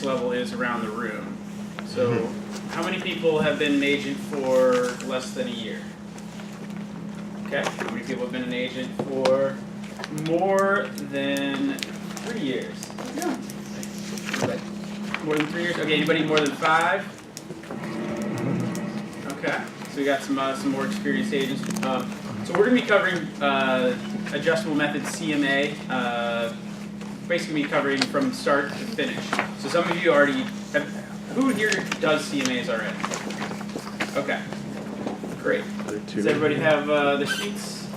level is around the room. So how many people have been an agent for less than a year? Okay. How many people have been an agent for more than 3 years? Yeah. More than 3 years? Okay, anybody more than 5? Okay, so we got some more experienced agents. So we're going to be covering adjustable method CMA, basically be covering from start to finish. So some of you already have, who here does CMAs already? Okay, great. Does everybody have the sheets?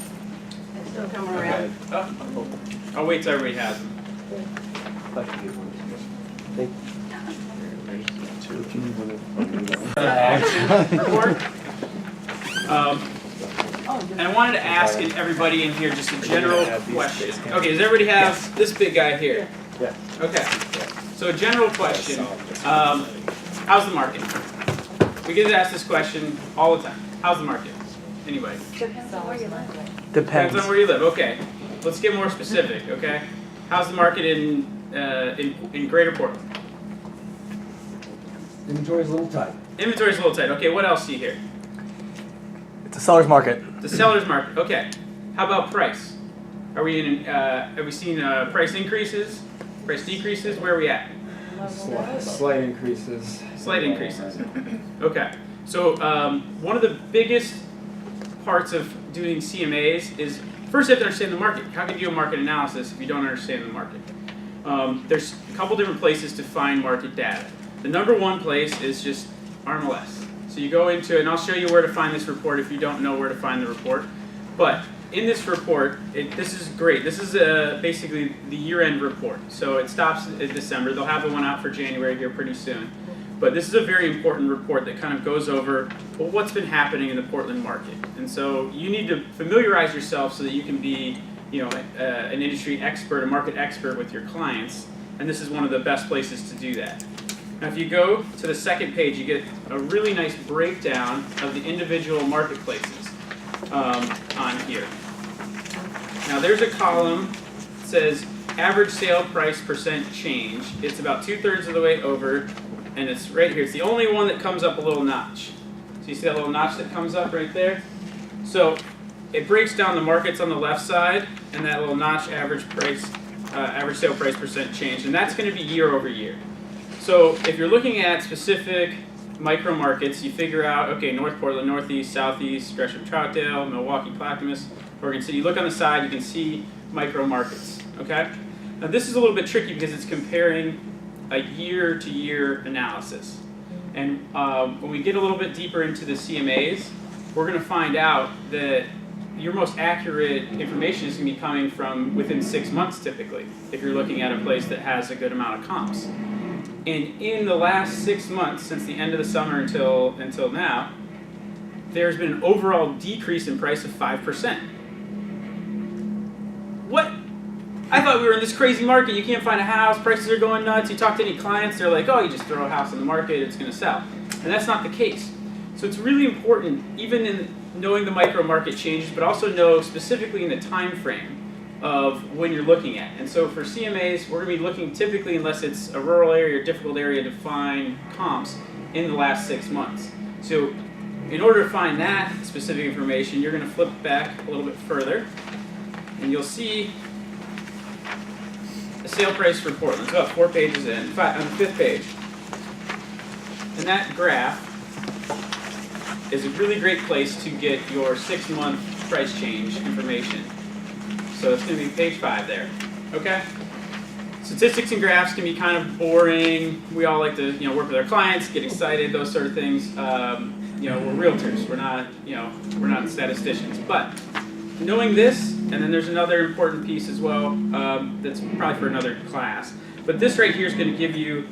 It's still coming around. Oh, I'll wait till everybody has them. Action report. And I wanted to ask everybody in here just a general question. Okay, does everybody have this big guy here? Yeah. Okay. So a general question. How's the market? We get asked this question all the time. How's the market? Anybody? Depends on where you live. Depends on where you live. Okay. Let's get more specific. Okay. How's the market in Greater Portland? Inventory's a little tight. Inventory's a little tight. Okay. What else do you hear? It's a seller's market. The seller's market. Okay. How about price? Are we in? Have we seen price increases? Price decreases? Where are we at? Slight increases. Slight increases. Okay. So one of the biggest parts of doing CMAs is first you have to understand the market. How can you do a market analysis if you don't understand the market? There's a couple different places to find market data. The number one place is just RMLS. So you go into it, and I'll show you where to find this report if you don't know where to find the report. But in this report, this is great. This is basically the year-end report. So it stops in December. They'll have the one out for January here pretty soon. But this is a very important report that kind of goes over well, what's been happening in the Portland market. And so you need to familiarize yourself so that you can be an industry expert, a market expert with your clients. And this is one of the best places to do that. Now if you go to the second page, you get a really nice breakdown of the individual marketplaces on here. Now there's a column that says average sale price percent change. It's about 2/3 of the way over, and it's right here. It's the only one that comes up a little notch. So you see that little notch that comes up right there? So it breaks down the markets on the left side, and that little notch average sale price percent change, and that's going to be year over year. So if you're looking at specific micro markets, you figure out, okay, North Portland, Northeast, Southeast, Gresham, Troutdale, Milwaukee, Clackamas, Oregon City. You look on the side, you can see micro markets, okay? Now this is a little bit tricky because it's comparing a year-to-year analysis. And when we get a little bit deeper into the CMAs, we're going to find out that your most accurate information is going to be coming from within 6 months typically, if you're looking at a place that has a good amount of comps. And in the last 6 months, since the end of the summer until now, there's been an overall decrease in price of 5%. What? I thought we were in this crazy market. You can't find a house. Prices are going nuts. You talk to any clients, they're like, oh, you just throw a house on the market, it's going to sell. And that's not the case. So it's really important, even in knowing the micro market changes, but also know specifically in the time frame of when you're looking at. And so for CMAs, we're going to be looking typically, unless it's a rural area or difficult area to find comps, in the last 6 months. So in order to find that specific information, you're going to flip back a little bit further, and you'll see a sale price for Portland. It's about 4 pages in, on the 5th page. And that graph is a really great place to get your 6-month price change information. So it's going to be page 5 there, okay? Statistics and graphs can be kind of boring. We all like to, work with our clients, get excited, those sort of things. We're realtors. We're not statisticians. But knowing this, and then there's another important piece as well. That's probably for another class. But this right here is going to give you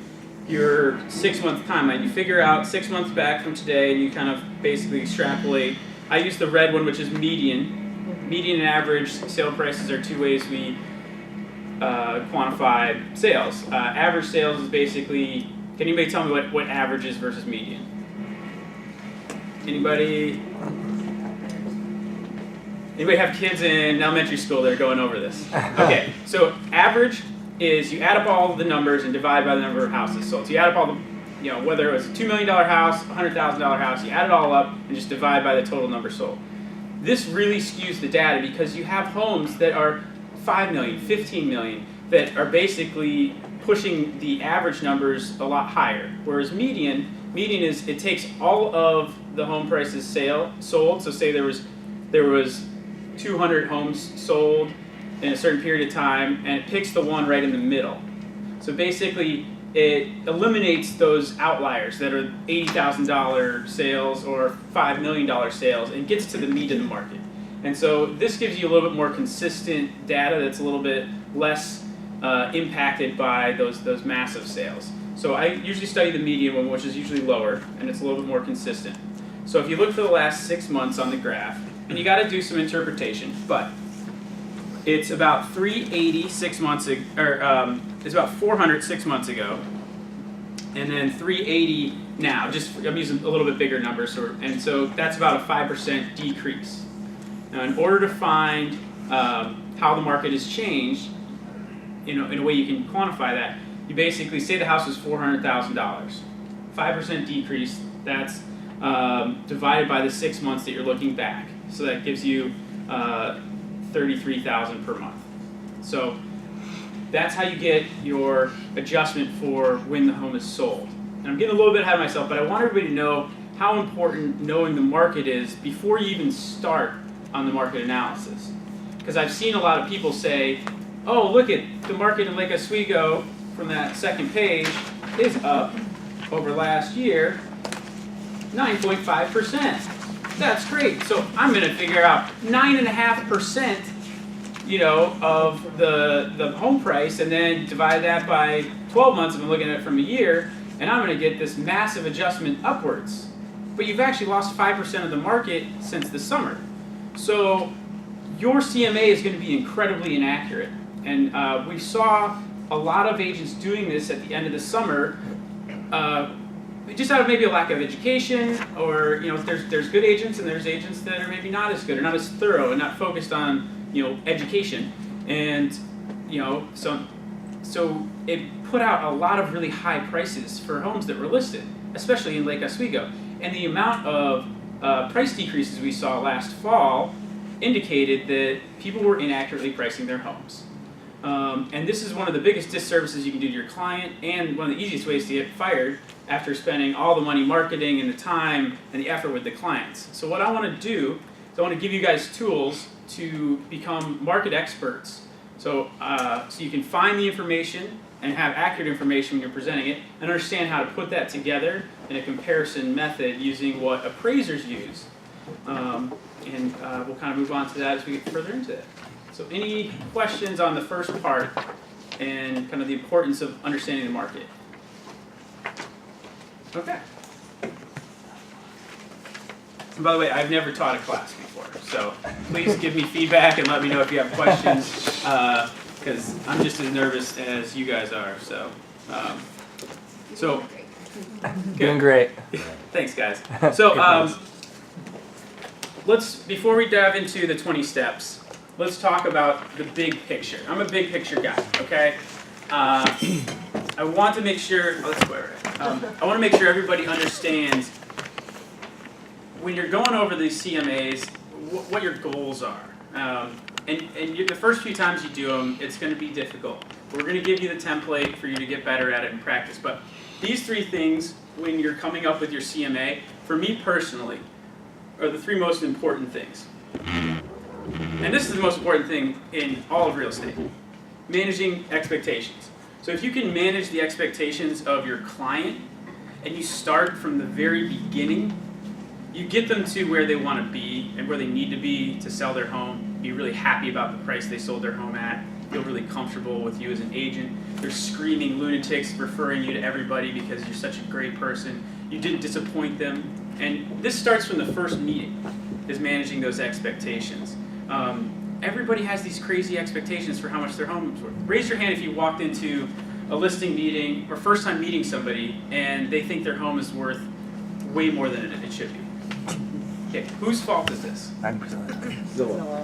your 6-month timeline. You figure out 6 months back from today, and you kind of basically extrapolate. I use the red one, which is median. Median and average sale prices are 2 ways we quantify sales. Average sales is basically, can anybody tell me what average is versus median? Anybody have kids in elementary school that are going over this? Okay, so average is you add up all of the numbers and divide by the number of houses sold. So you add up all the, whether it was a $2 million house, a $100,000 house, you add it all up and just divide by the total number sold. This really skews the data because you have homes that are 5 million, 15 million, that are basically pushing the average numbers a lot higher. Whereas median is, it takes all of the home prices sold. So say there was 200 homes sold in a certain period of time, and it picks the one right in the middle. So basically, it eliminates those outliers that are $80,000 sales or $5 million sales and gets to the meat of the market. And so this gives you a little bit more consistent data that's a little bit less impacted by those massive sales. So I usually study the median one, which is usually lower, and it's a little bit more consistent. So if you look for the last 6 months on the graph, and you got to do some interpretation, but it's about 380 6 months ago, or it's about 400 6 months ago, and then 380 now. I'm using a little bit bigger numbers, and so that's about a 5% decrease. Now, in order to find how the market has changed, in a way you can quantify that, you basically say the house is $400,000, 5% decrease. That's divided by the 6 months that you're looking back. So that gives you $33,000 per month. So that's how you get your adjustment for when the home is sold. And I'm getting a little bit ahead of myself, but I want everybody to know how important knowing the market is before you even start on the market analysis. Because I've seen a lot of people say, oh, look at the market in Lake Oswego from that second page is up over last year 9.5%. That's great. So I'm going to figure out 9.5%, of the home price, and then divide that by 12 months if I'm looking at it from a year, and I'm going to get this massive adjustment upwards. But you've actually lost 5% of the market since the summer. So your CMA is going to be incredibly inaccurate. And we saw a lot of agents doing this at the end of the summer, just out of maybe a lack of education, or there's good agents and there's agents that are maybe not as good or not as thorough and not focused on education, and so it put out a lot of really high prices for homes that were listed, especially in Lake Oswego, and the amount of price decreases we saw last fall indicated that people were inaccurately pricing their homes. And this is one of the biggest disservices you can do to your client, and one of the easiest ways to get fired after spending all the money marketing and the time and the effort with the clients. So what I want to do is I want to give you guys tools to become market experts. So you can find the information and have accurate information when you're presenting it, and understand how to put that together in a comparison method using what appraisers use. And we'll kind of move on to that as we get further into it. So any questions on the first part and kind of the importance of understanding the market? Okay. And by the way, I've never taught a class before, so please give me feedback and let me know if you have questions, because I'm just as nervous as you guys are. So Doing great. Thanks, guys. So before we dive into the 20 steps, let's talk about the big picture. I'm a big picture guy, okay? I want to make sure, I want to make sure everybody understands when you're going over these CMAs, what your goals are. The first few times you do them, it's going to be difficult. We're going to give you the template for you to get better at it in practice. But these 3 things, when you're coming up with your CMA, for me personally, are the 3 most important things. And this is the most important thing in all of real estate: managing expectations. So if you can manage the expectations of your client, and you start from the very beginning, you get them to where they want to be and where they need to be to sell their home, be really happy about the price they sold their home at, feel really comfortable with you as an agent. They're screaming lunatics, referring you to everybody because you're such a great person. You didn't disappoint them. And this starts from the first meeting, is managing those expectations. Everybody has these crazy expectations for how much their home is worth. Raise your hand if you walked into a listing meeting or first time meeting somebody and they think their home is worth way more than it should be. Okay, whose fault is this? 90%. Zillow.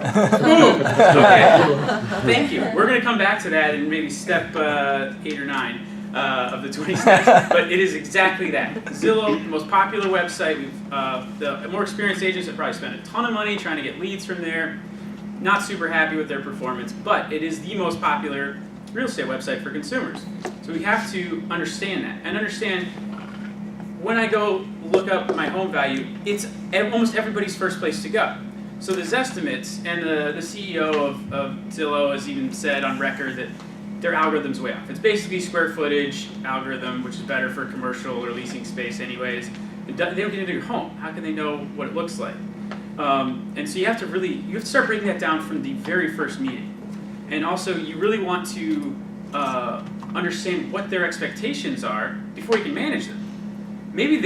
Okay, thank you. We're going to come back to that in maybe step 8 or 9 of the 20 steps, but it is exactly that. Zillow, the most popular website. The more experienced agents have probably spent a ton of money trying to get leads from there. Not super happy with their performance, but it is the most popular real estate website for consumers. So we have to understand that and understand when I go look up my home value, it's almost everybody's first place to go. So the Zestimates and the CEO of Zillow has even said on record that their algorithm's way off. It's basically square footage algorithm, which is better for commercial or leasing space anyways. They don't get into your home. How can they know what it looks like? And so you have to start breaking that down from the very first meeting. And also you really want to understand what their expectations are before you can manage them. Maybe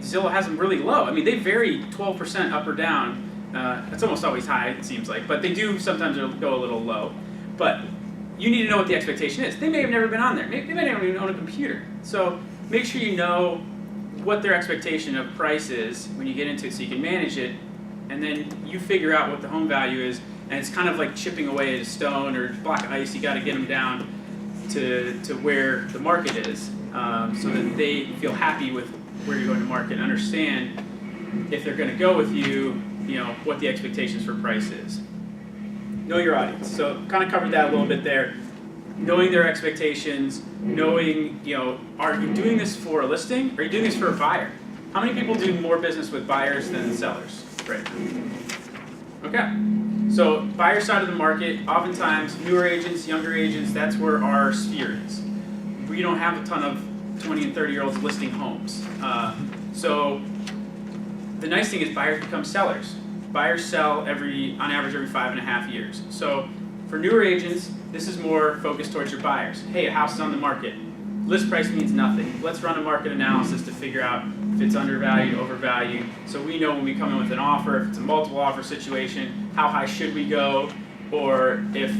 Zillow has them really low. I mean, they vary 12% up or down. It's almost always high, it seems like, but they do sometimes go a little low. But you need to know what the expectation is. They may have never been on there. They may not even own a computer. So make sure you know what their expectation of price is when you get into it so you can manage it. And then you figure out what the home value is. And it's kind of like chipping away at a stone or a block of ice. You got to get them down to where the market is so that they feel happy with where you're going to market and understand if they're going to go with you, what the expectations for price is. Know your audience. So kind of covered that a little bit there. Knowing their expectations, knowing, are you doing this for a listing? Or are you doing this for a buyer? How many people do more business with buyers than sellers right now? Okay. So buyer side of the market, oftentimes newer agents, younger agents, that's where our sphere is. We don't have a ton of 20 and 30-year-olds listing homes. So the nice thing is buyers become sellers. Buyers sell on average every 5.5 years. So for newer agents, this is more focused towards your buyers. Hey, a house is on the market. List price means nothing. Let's run a market analysis to figure out if it's undervalued, overvalued. So we know when we come in with an offer, if it's a multiple offer situation, how high should we go, or if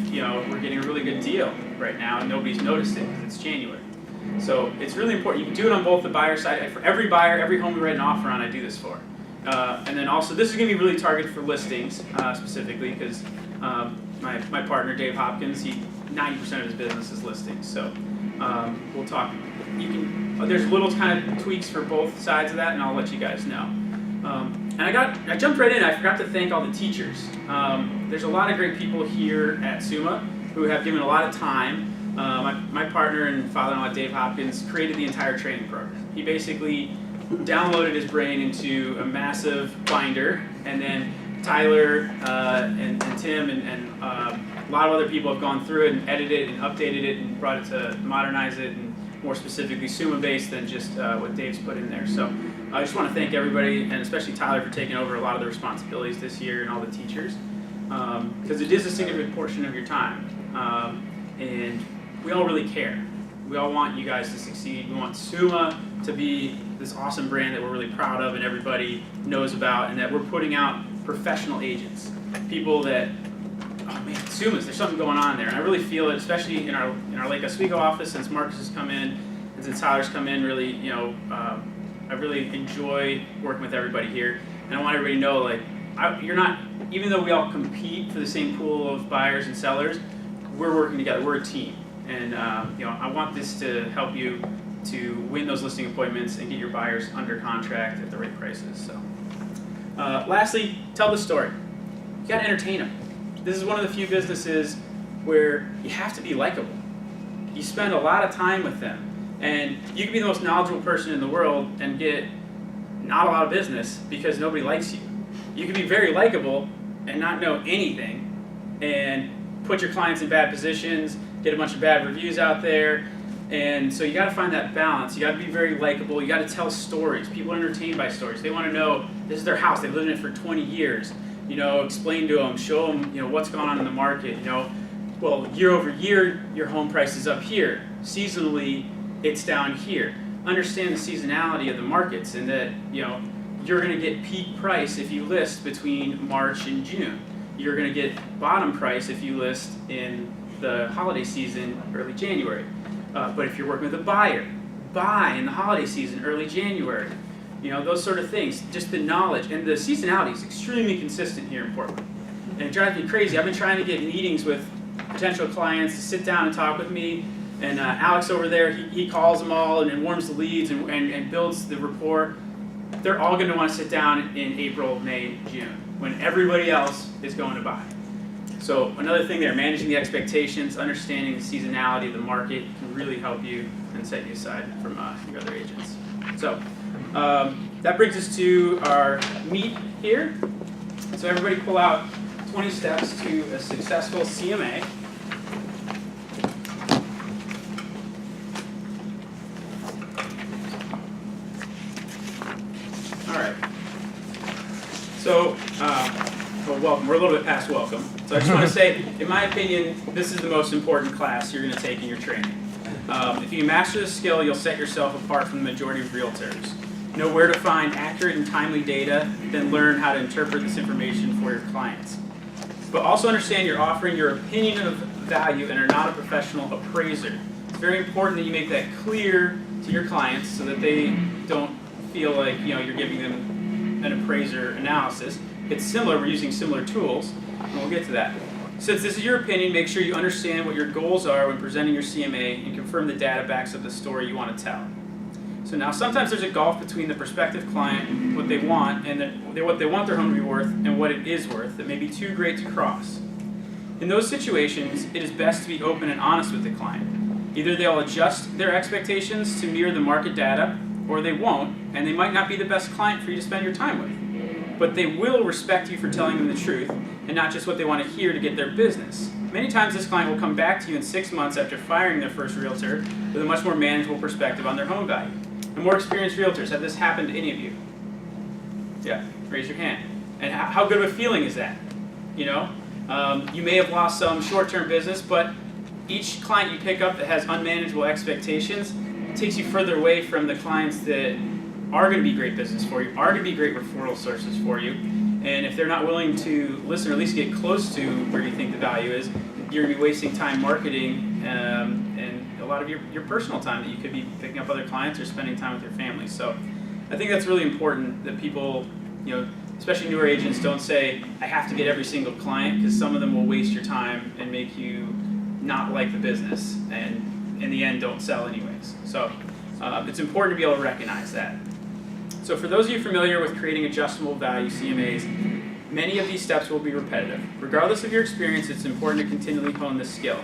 we're getting a really good deal right now and nobody's noticed it because it's January. So it's really important. You can do it on both the buyer side. For every buyer, every home we write an offer on, I do this for. And then also, this is going to be really targeted for listings specifically because my partner, Dave Hopkins, 90% of his business is listings. So we'll talk. There's little kind of tweaks for both sides of that, and I'll let you guys know. And I jumped right in. I forgot to thank all the teachers. There's a lot of great people here at SUMA who have given a lot of time. My partner and father-in-law, Dave Hopkins, created the entire training program. He basically downloaded his brain into a massive binder, and then Tyler and Tim and a lot of other people have gone through it and edited it and updated it and brought it to modernize it and more specifically SUMA-based than just what Dave's put in there. So I just want to thank everybody, and especially Tyler, for taking over a lot of the responsibilities this year and all the teachers, because it is a significant portion of your time, and we all really care. We all want you guys to succeed. We want SUMA to be this awesome brand that we're really proud of and everybody knows about, and that we're putting out professional agents, people that, oh man, SUMA's, there's something going on there. And I really feel it, especially in our Lake Oswego office, since Marcus has come in and since Tyler's come in, really, I really enjoy working with everybody here. And I want everybody to know, you're not, even though we all compete for the same pool of buyers and sellers, we're working together, we're a team. And I want this to help you to win those listing appointments and get your buyers under contract at the right prices. So, lastly, tell the story. You got to entertain them. This is one of the few businesses where you have to be likable. You spend a lot of time with them, and you can be the most knowledgeable person in the world and get not a lot of business because nobody likes you. You can be very likable and not know anything, and put your clients in bad positions, get a bunch of bad reviews out there. And so you got to find that balance. You got to be very likable. You got to tell stories. People are entertained by stories. They want to know this is their house. They've lived in it for 20 years. Explain to them, show them, what's going on in the market. Well, year over year, your home price is up here. Seasonally, it's down here. Understand the seasonality of the markets, and that you're going to get peak price if you list between March and June. You're going to get bottom price if you list in the holiday season, early January. But if you're working with a buyer, buy in the holiday season, early January. those sort of things. Just the knowledge, and the seasonality is extremely consistent here in Portland. And it drives me crazy. I've been trying to get meetings with potential clients to sit down and talk with me, and Alex over there, he calls them all and warms the leads and builds the rapport. They're all going to want to sit down in April, May, June, when everybody else is going to buy. So another thing there, managing the expectations, understanding the seasonality of the market can really help you and set you aside from your other agents. So that brings us to our meet here. So everybody pull out 20 steps to a successful CMA. All right. So, well, welcome. We're a little bit past welcome. So I just want to say, in my opinion, this is the most important class you're going to take in your training. If you master this skill, you'll set yourself apart from the majority of realtors. Know where to find accurate and timely data, then learn how to interpret this information for your clients. But also understand you're offering your opinion of value and are not a professional appraiser. It's very important that you make that clear to your clients so that they don't feel like you're giving them an appraiser analysis. It's similar, we're using similar tools, and we'll get to that. Since this is your opinion, make sure you understand what your goals are when presenting your CMA and confirm the data backs up the story you want to tell. So now sometimes there's a gulf between the prospective client and what they want and what they want their home to be worth and what it is worth that may be too great to cross. In those situations, it is best to be open and honest with the client. Either they'll adjust their expectations to mirror the market data, or they won't, and they might not be the best client for you to spend your time with. But they will respect you for telling them the truth and not just what they want to hear to get their business. Many times this client will come back to you in 6 months after firing their first realtor with a much more manageable perspective on their home value. And more experienced realtors, have this happened to any of you? Yeah, raise your hand. And how good of a feeling is that? You may have lost some short-term business, but each client you pick up that has unmanageable expectations takes you further away from the clients that are going to be great business for you, are going to be great referral sources for you. And if they're not willing to listen or at least get close to where you think the value is, you're going to be wasting time marketing and a lot of your personal time that you could be picking up other clients or spending time with your family. So I think that's really important that people, especially newer agents, don't say, I have to get every single client, because some of them will waste your time and make you not like the business and in the end don't sell anyways. So it's important to be able to recognize that. So for those of you familiar with creating adjustable value CMAs, many of these steps will be repetitive. Regardless of your experience, it's important to continually hone this skill.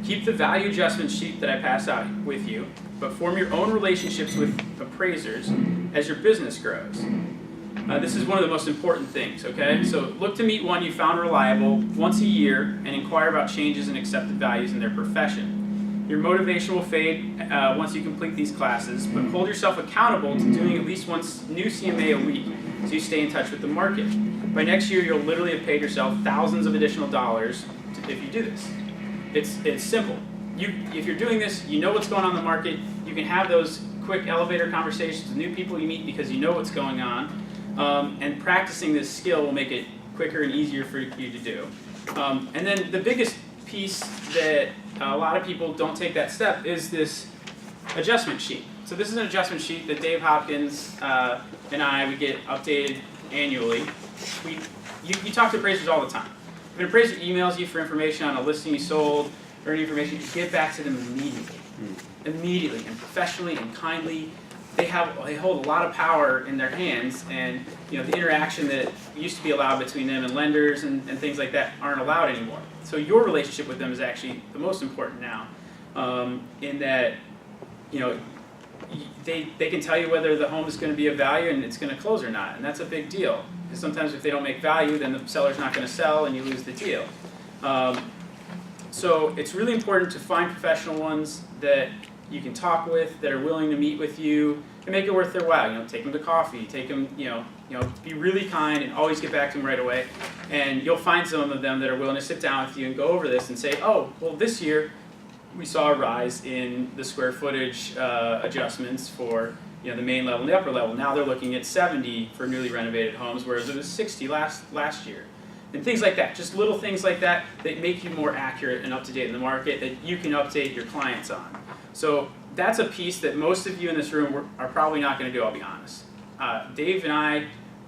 Keep the value adjustment sheet that I pass out with you, but form your own relationships with appraisers as your business grows. This is one of the most important things, okay? So look to meet one you found reliable once a year and inquire about changes and accepted values in their profession. Your motivation will fade once you complete these classes, but hold yourself accountable to doing at least one new CMA a week so you stay in touch with the market. By next year, you'll literally have paid yourself thousands of additional dollars if you do this. It's simple. If you're doing this, you know what's going on in the market. You can have those quick elevator conversations with new people you meet because you know what's going on. And practicing this skill will make it quicker and easier for you to do. And then the biggest piece that a lot of people don't take that step is this adjustment sheet. So this is an adjustment sheet that Dave Hopkins and I would get updated annually. You talk to appraisers all the time. If an appraiser emails you for information on a listing you sold or any information, you get back to them immediately. Immediately and professionally and kindly. They hold a lot of power in their hands, and the interaction that used to be allowed between them and lenders and things like that aren't allowed anymore. So your relationship with them is actually the most important now, in that they can tell you whether the home is going to be of value and it's going to close or not, and that's a big deal. Because sometimes if they don't make value, then the seller's not going to sell and you lose the deal. So it's really important to find professional ones that you can talk with, that are willing to meet with you and make it worth their while. Take them to coffee, take them, be really kind and always get back to them right away. And you'll find some of them that are willing to sit down with you and go over this and say, oh, well, this year we saw a rise in the square footage adjustments for the main level and the upper level. Now they're looking at 70 for newly renovated homes, whereas it was 60 last year. And things like that, just little things like that that make you more accurate and up to date in the market that you can update your clients on. So that's a piece that most of you in this room are probably not going to do, I'll be honest. Dave and I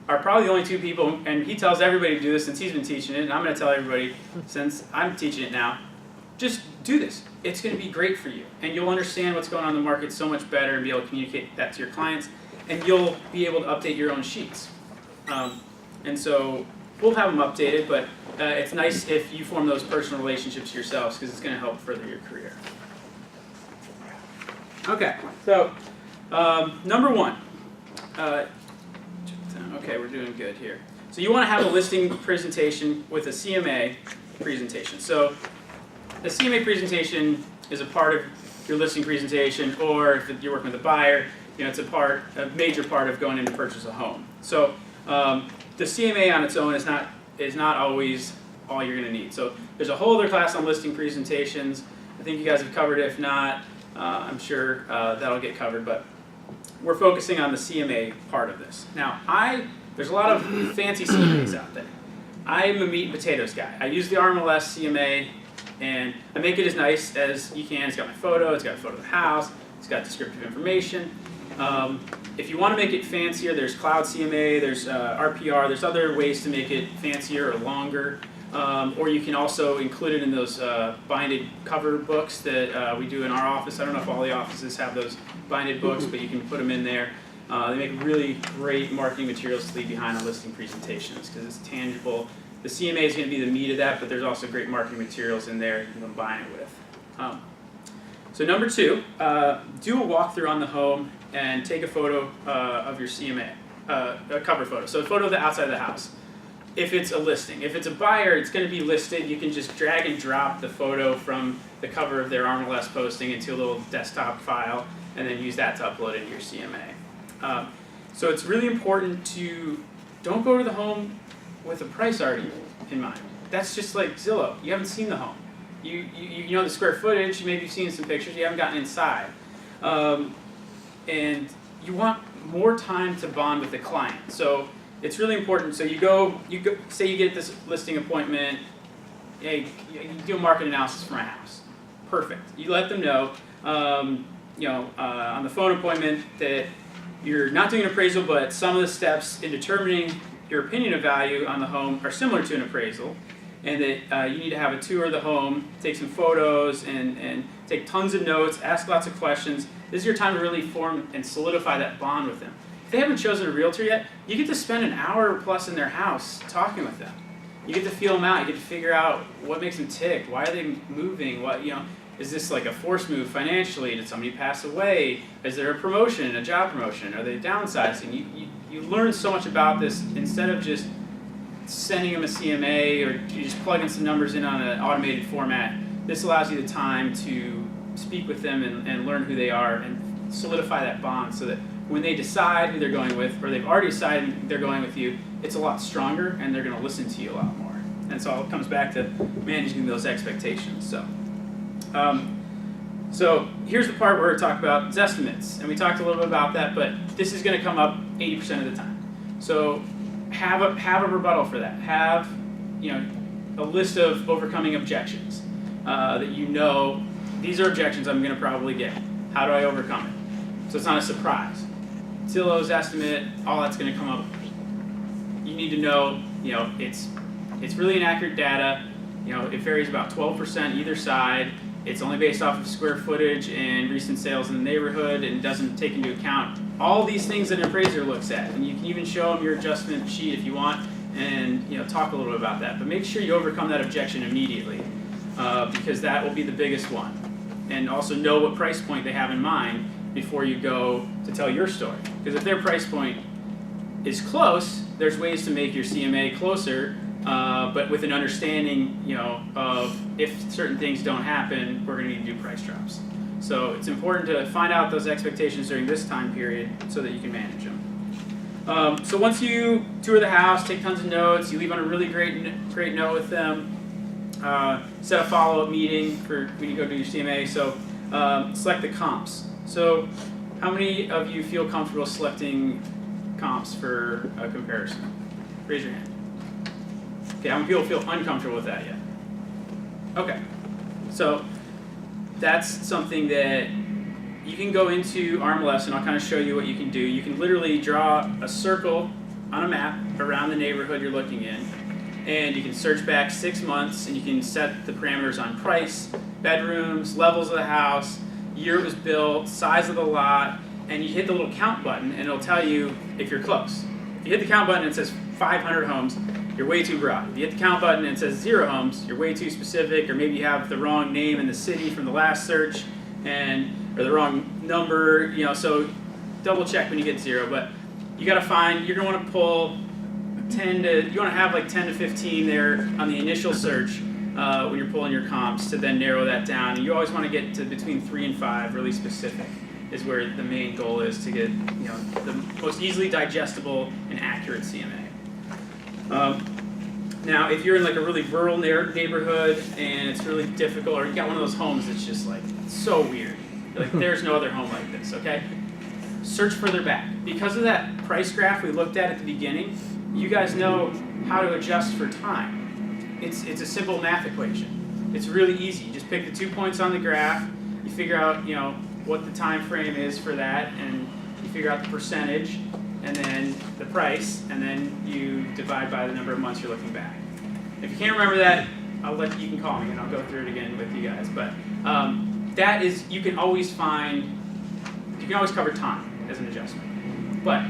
are probably the only two people, and he tells everybody to do this since he's been teaching it, and I'm going to tell everybody since I'm teaching it now, just do this. It's going to be great for you, and you'll understand what's going on in the market so much better and be able to communicate that to your clients, and you'll be able to update your own sheets. And so we'll have them updated, but it's nice if you form those personal relationships yourselves because it's going to help further your career. Okay, so number one. Okay, we're doing good here. So you want to have a listing presentation with a CMA presentation. So the CMA presentation is a part of your listing presentation, or if you're working with a buyer, it's a major part of going in to purchase a home. So the CMA on its own is not always all you're going to need. So there's a whole other class on listing presentations. I think you guys have covered it. If not, I'm sure that'll get covered. But we're focusing on the CMA part of this. Now, there's a lot of fancy CMAs out there. I'm a meat and potatoes guy. I use the RMLS CMA, and I make it as nice as you can. It's got my photo. It's got a photo of the house. It's got descriptive information. If you want to make it fancier, there's Cloud CMA, there's RPR, there's other ways to make it fancier or longer. Or you can also include it in those binded cover books that we do in our office. I don't know if all the offices have those binded books, but you can put them in there. They make really great marketing materials to leave behind on listing presentations because it's tangible. The CMA is going to be the meat of that, but there's also great marketing materials in there you can combine it with. So number two, do a walkthrough on the home and take a photo of your CMA, a cover photo. So a photo of the outside of the house. If it's a listing. If it's a buyer, it's going to be listed. You can just drag and drop the photo from the cover of their RMLS posting into a little desktop file and then use that to upload into your CMA. So it's really important to don't go to the home with a price already in mind. That's just like Zillow. You haven't seen the home. You know the square footage, maybe you've seen some pictures, you haven't gotten inside. And you want more time to bond with the client. So it's really important. So you go, say you get this listing appointment, hey, you do a market analysis for my house. Perfect. You let them know, on the phone appointment that you're not doing an appraisal, but some of the steps in determining your opinion of value on the home are similar to an appraisal, and that you need to have a tour of the home, take some photos, and take tons of notes, ask lots of questions. This is your time to really form and solidify that bond with them. If they haven't chosen a realtor yet, you get to spend an hour plus in their house talking with them. You get to feel them out. You get to figure out what makes them tick. Why are they moving? Is this like a forced move financially? Did somebody pass away? Is there a promotion, a job promotion? Are they downsizing? You learn so much about this instead of just sending them a CMA or you just plugging some numbers in on an automated format. This allows you the time to speak with them and learn who they are and solidify that bond so that when they decide who they're going with, or they've already decided they're going with you, it's a lot stronger and they're going to listen to you a lot more. And so it comes back to managing those expectations. So here's the part where we talk about Zestimates, and we talked a little bit about that, but this is going to come up 80% of the time. So have a rebuttal for that. Have a list of overcoming objections that these are objections I'm going to probably get. How do I overcome it? So it's not a surprise. Zillow's estimate, all that's going to come up. You need to know, it's really inaccurate data. It varies about 12% either side. It's only based off of square footage and recent sales in the neighborhood and doesn't take into account all these things that an appraiser looks at. And you can even show them your adjustment sheet if you want and talk a little bit about that. But make sure you overcome that objection immediately because that will be the biggest one. And also know what price point they have in mind before you go to tell your story. Because if their price point is close, there's ways to make your CMA closer, but with an understanding, of if certain things don't happen, we're going to need to do price drops. So it's important to find out those expectations during this time period so that you can manage them. So once you tour the house, take tons of notes, you leave on a really great note with them, set a follow-up meeting for when you go do your CMA. So select the comps. So how many of you feel comfortable selecting comps for a comparison? Raise your hand. Okay, how many people feel uncomfortable with that yet? Okay, so that's something that you can go into RMLS and I'll kind of show you what you can do. You can literally draw a circle on a map around the neighborhood you're looking in, and you can search back 6 months, and you can set the parameters on price, bedrooms, levels of the house, year it was built, size of the lot, and you hit the little count button and it'll tell you if you're close. If you hit the count button and it says 500 homes, you're way too broad. If you hit the count button and it says 0 homes, you're way too specific, or maybe you have the wrong name in the city from the last search, or the wrong number, so double check when you get 0. But you gotta find, you're gonna wanna pull you wanna have like 10 to 15 there on the initial search when you're pulling your comps, to then narrow that down. And you always wanna get to between 3 and 5, really specific, is where the main goal is, to get the most easily digestible and accurate CMA. Now, if you're in like a really rural neighborhood and it's really difficult, or you got one of those homes that's just like so weird, like there's no other home like this, okay? Search further back. Because of that price graph we looked at the beginning, you guys know how to adjust for time. It's a simple math equation. It's really easy. You just pick the 2 points on the graph, you figure out what the time frame is for that, and you figure out the percentage, and then the price, and then you divide by the number of months you're looking back. If you can't remember that, you can call me and I'll go through it again with you guys. But that is, you can always cover time as an adjustment. But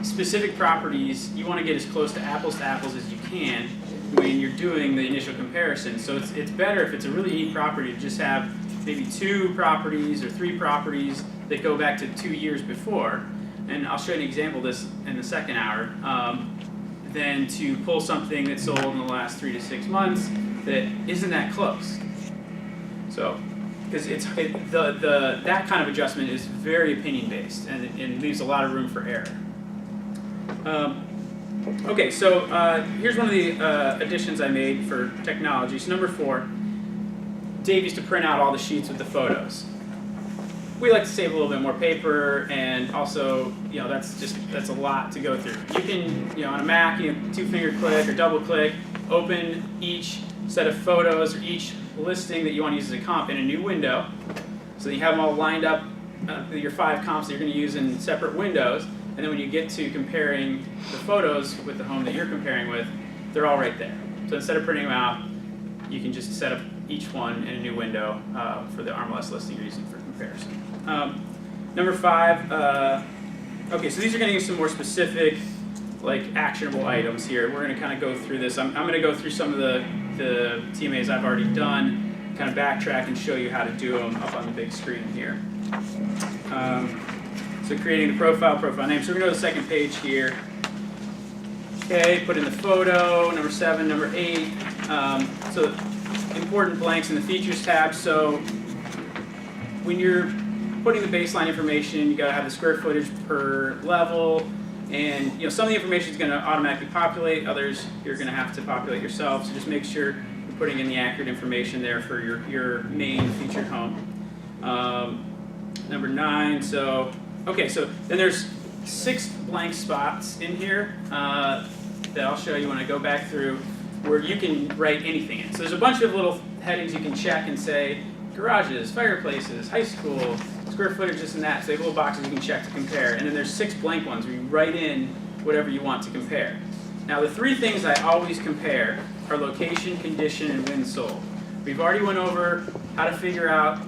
specific properties, you want to get as close to apples as you can when you're doing the initial comparison. So it's better if it's a really unique property to just have maybe 2 properties or 3 properties that go back to 2 years before. And I'll show you an example of this in the second hour, than to pull something that sold in the last 3 to 6 months that isn't that close. So, because that kind of adjustment is very opinion based, and it leaves a lot of room for error. Okay, so here's one of the additions I made for technology. So number 4, Dave used to print out all the sheets with the photos. We like to save a little bit more paper, and also, that's a lot to go through. You can, on a Mac, 2-finger click or double click, open each set of photos or each listing that you want to use as a comp in a new window, so that you have them all lined up, your 5 comps that you're going to use in separate windows, and then when you get to comparing the photos with the home that you're comparing with, they're all right there. So instead of printing them out, you can just set up each one in a new window for the RMLS listing you're using for comparison. Number 5, okay, so these are going to use some more specific, like actionable items here. We're going to kind of go through this. I'm going to go through some of the TMAs I've already done, kind of backtrack and show you how to do them up on the big screen here. So creating the profile name. So we're going to go to the second page here. Okay, put in the photo, number 7, number 8. So important blanks in the features tab. So when you're putting the baseline information, you got to have the square footage per level, and some of the information is going to automatically populate. Others you're going to have to populate yourself. So just make sure you're putting in the accurate information there for your main featured home. Number 9. So okay, so then there's 6 blank spots in here that I'll show you when I go back through, where you can write anything in. So there's a bunch of little headings you can check and say garages, fireplaces, high school, square footage, this and that. So they have little boxes you can check to compare. And then there's 6 blank ones where you write in whatever you want to compare. Now the 3 things I always compare are location, condition, and when sold. We've already went over how to figure out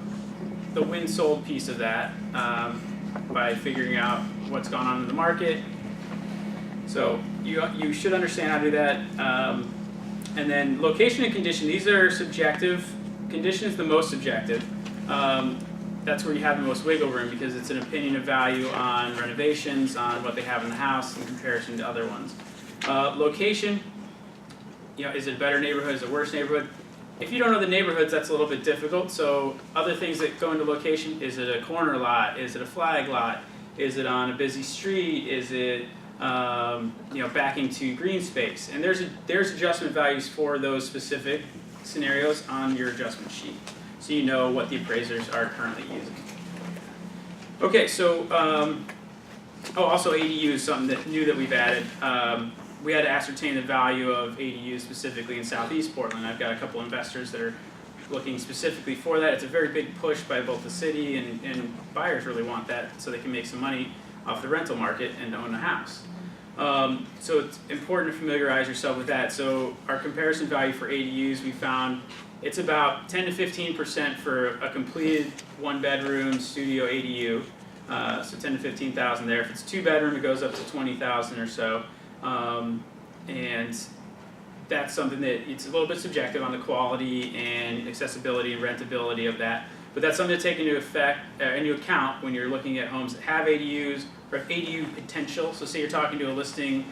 the when sold piece of that by figuring out what's gone on in the market. So you should understand how to do that. And then location and condition, these are subjective. Condition is the most subjective. That's where you have the most wiggle room, because it's an opinion of value on renovations, on what they have in the house in comparison to other ones. Location, is it a better neighborhood, is it a worse neighborhood? If you don't know the neighborhoods, that's a little bit difficult. So other things that go into location, is it a corner lot? Is it a flag lot? Is it on a busy street? Is it backing to green space? And there's adjustment values for those specific scenarios on your adjustment sheet, so you know what the appraisers are currently using. Okay, so also ADU is something new that we've added. We had to ascertain the value of ADUs specifically in Southeast Portland. I've got a couple investors that are looking specifically for that. It's a very big push by both the city and buyers really want that so they can make some money off the rental market and own a house. So it's important to familiarize yourself with that. So our comparison value for ADUs, we found it's about 10 to 15% for a completed 1-bedroom studio ADU. So 10 to 15,000 there. If it's 2-bedroom, it goes up to 20,000 or so. And that's something that it's a little bit subjective on the quality and accessibility and rentability of that. But that's something to take into account when you're looking at homes that have ADUs or have ADU potential. So say you're talking to a listing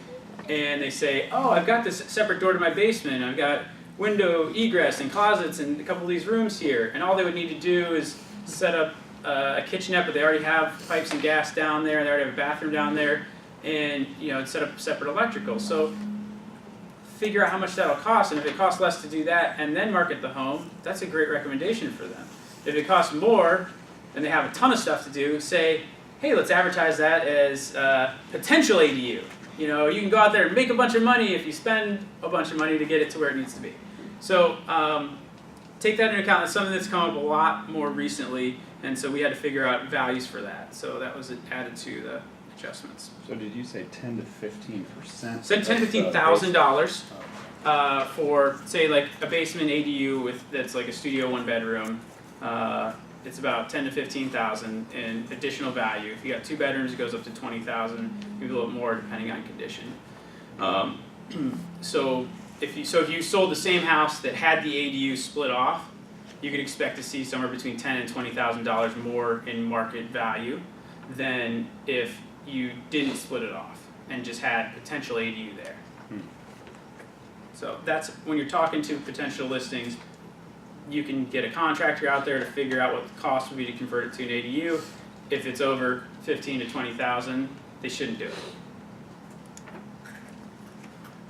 and they say, oh, I've got this separate door to my basement. I've got window egress and closets and a couple of these rooms here. And all they would need to do is set up a kitchenette, but they already have pipes and gas down there. They already have a bathroom down there. And set up separate electrical. So figure out how much that'll cost. And if it costs less to do that and then market the home, that's a great recommendation for them. If it costs more and they have a ton of stuff to do, say, hey, let's advertise that as potential ADU. You can go out there and make a bunch of money if you spend a bunch of money to get it to where it needs to be. So take that into account. It's something that's come up a lot more recently, and so we had to figure out values for that. So that was added to the adjustments. So did you say 10 to 15%? So $10,000 to $15,000 for say like a basement ADU that's like a studio 1-bedroom. It's about 10 to 15,000 in additional value. If you got 2 bedrooms, it goes up to 20,000, maybe a little more depending on condition. So if you sold the same house that had the ADU split off, you could expect to see somewhere between $10,000 and $20,000 more in market value than if you didn't split it off and just had potential ADU there. So that's when you're talking to potential listings. You can get a contractor out there to figure out what the cost would be to convert it to an ADU. If it's over 15 to 20,000, they shouldn't do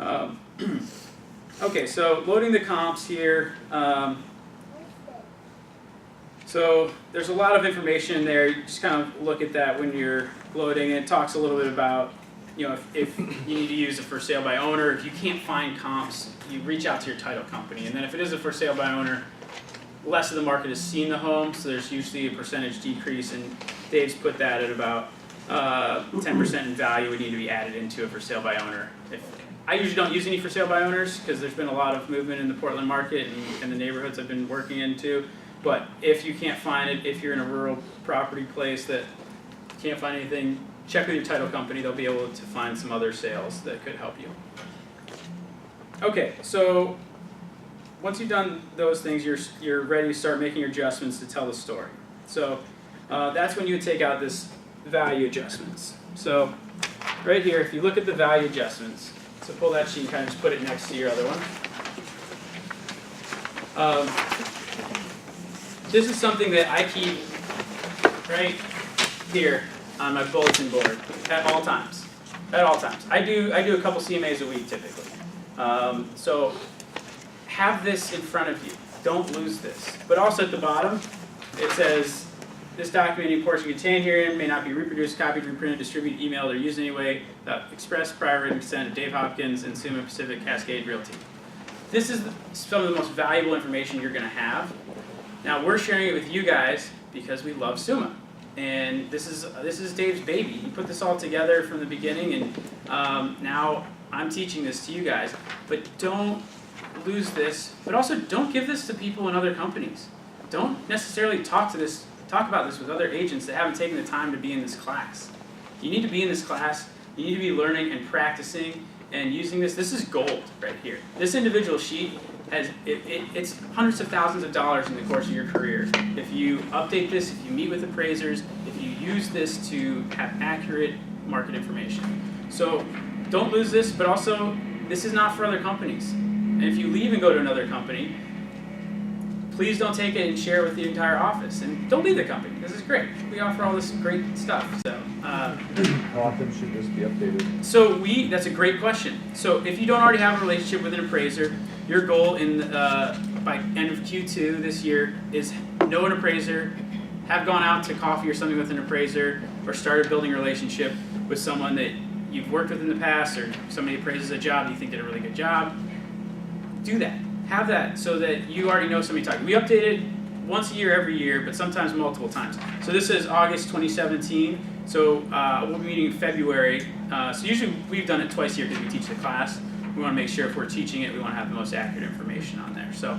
it. Okay, so loading the comps here. So there's a lot of information in there. You just kind of look at that when you're loading. It talks a little bit about, if you need to use a for sale by owner. If you can't find comps, you reach out to your title company. And then if it is a for sale by owner, less of the market has seen the home, so there's usually a percentage decrease, and Dave's put that at about 10% in value would need to be added into a for sale by owner. I usually don't use any for sale by owners because there's been a lot of movement in the Portland market and the neighborhoods I've been working into. But if you can't find it, if you're in a rural property place that can't find anything, check with your title company. They'll be able to find some other sales that could help you. Okay, so once you've done those things, you're ready to start making your adjustments to tell the story. So that's when you would take out this value adjustments. So right here, if you look at the value adjustments, so pull that sheet and kind of just put it next to your other one. This is something that I keep right here on my bulletin board at all times. At all times. I do a couple CMAs a week typically. So have this in front of you. Don't lose this. But also at the bottom, it says, this documenting portion contained herein may not be reproduced, copied, reprinted, distributed, emailed, or used in any way without express prior written consent of Dave Hopkins and CMA Pacific Cascade Realty. This is some of the most valuable information you're going to have. Now we're sharing it with you guys because we love SUMA. And this is Dave's baby. He put this all together from the beginning, and now I'm teaching this to you guys. But don't lose this, but also don't give this to people in other companies. Don't necessarily talk about this with other agents that haven't taken the time to be in this class. You need to be in this class. You need to be learning and practicing and using this. This is gold right here. This individual sheet has it's hundreds of thousands of dollars in the course of your career. If you update this, if you meet with appraisers, if you use this to have accurate market information. So don't lose this, but also this is not for other companies. And if you leave and go to another company, please don't take it and share it with the entire office. And don't leave the company. This is great. We offer all this great stuff. So How often should this be updated? So that's a great question. So if you don't already have a relationship with an appraiser, your goal by end of Q2 this year is know an appraiser, have gone out to coffee or something with an appraiser, or started building a relationship with someone that you've worked with in the past, or somebody appraises a job you think did a really good job. Do that. have that so that you already know somebody talking. We update it once a year, every year, but sometimes multiple times. So this is August 2017. So we'll be meeting in February. So usually we've done it twice a year because we teach the class. We want to make sure if we're teaching it, we want to have the most accurate information on there. So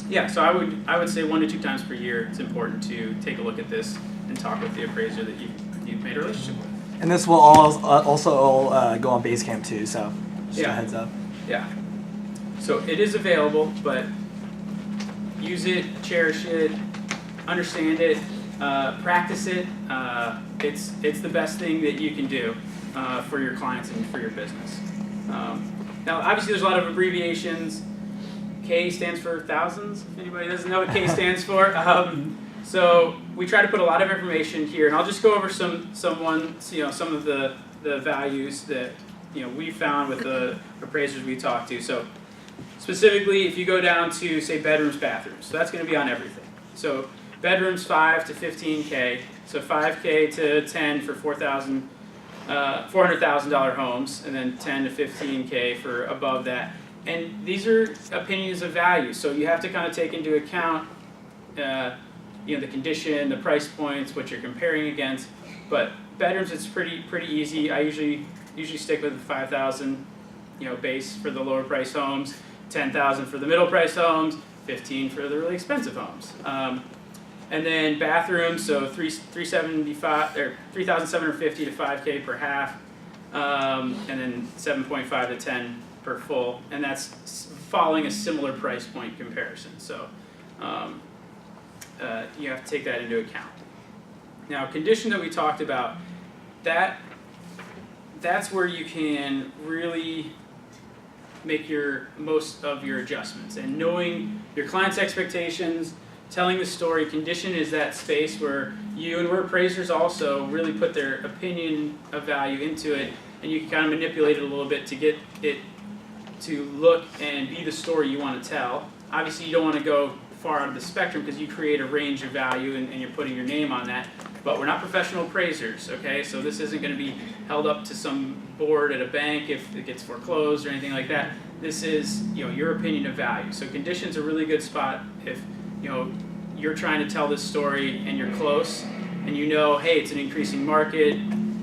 yeah, so I would say 1 to 2 times per year. It's important to take a look at this and talk with the appraiser that you've made a relationship with. And this will also all go on Basecamp too, so just a heads up. Yeah. So it is available, but use it, cherish it, understand it, practice it. It's the best thing that you can do for your clients and for your business. Now, obviously, there's a lot of abbreviations. K stands for thousands. If anybody doesn't know what K stands for, so we try to put a lot of information here, and I'll just go over some of the values that we found with the appraisers we talked to. So specifically, if you go down to say bedrooms, bathrooms, so that's going to be on everything. So bedrooms 5 to 15K, so 5K to 10 for $400,000 homes, and then 10 to 15K for above that. And these are opinions of value, so you have to kind of take into account the condition, the price points, what you're comparing against. But bedrooms, it's pretty easy. I usually stick with 5,000 base for the lower price homes, 10,000 for the middle price homes, 15 for the really expensive homes. And then bathrooms, so 375 or 3,750 to 5K per half, and then 7.5 to 10 per full, and that's following a similar price point comparison. So you have to take that into account. Now, condition that we talked about, that's where you can really make most of your adjustments, and knowing your client's expectations, telling the story. Condition is that space where you and where appraisers also really put their opinion of value into it, and you can kind of manipulate it a little bit to get it to look and be the story you want to tell. Obviously, you don't want to go far out of the spectrum because you create a range of value and you're putting your name on that. But we're not professional appraisers, okay? So this isn't going to be held up to some board at a bank if it gets foreclosed or anything like that. This is your opinion of value. So condition's a really good spot if you're trying to tell this story and you're close and hey, it's an increasing market.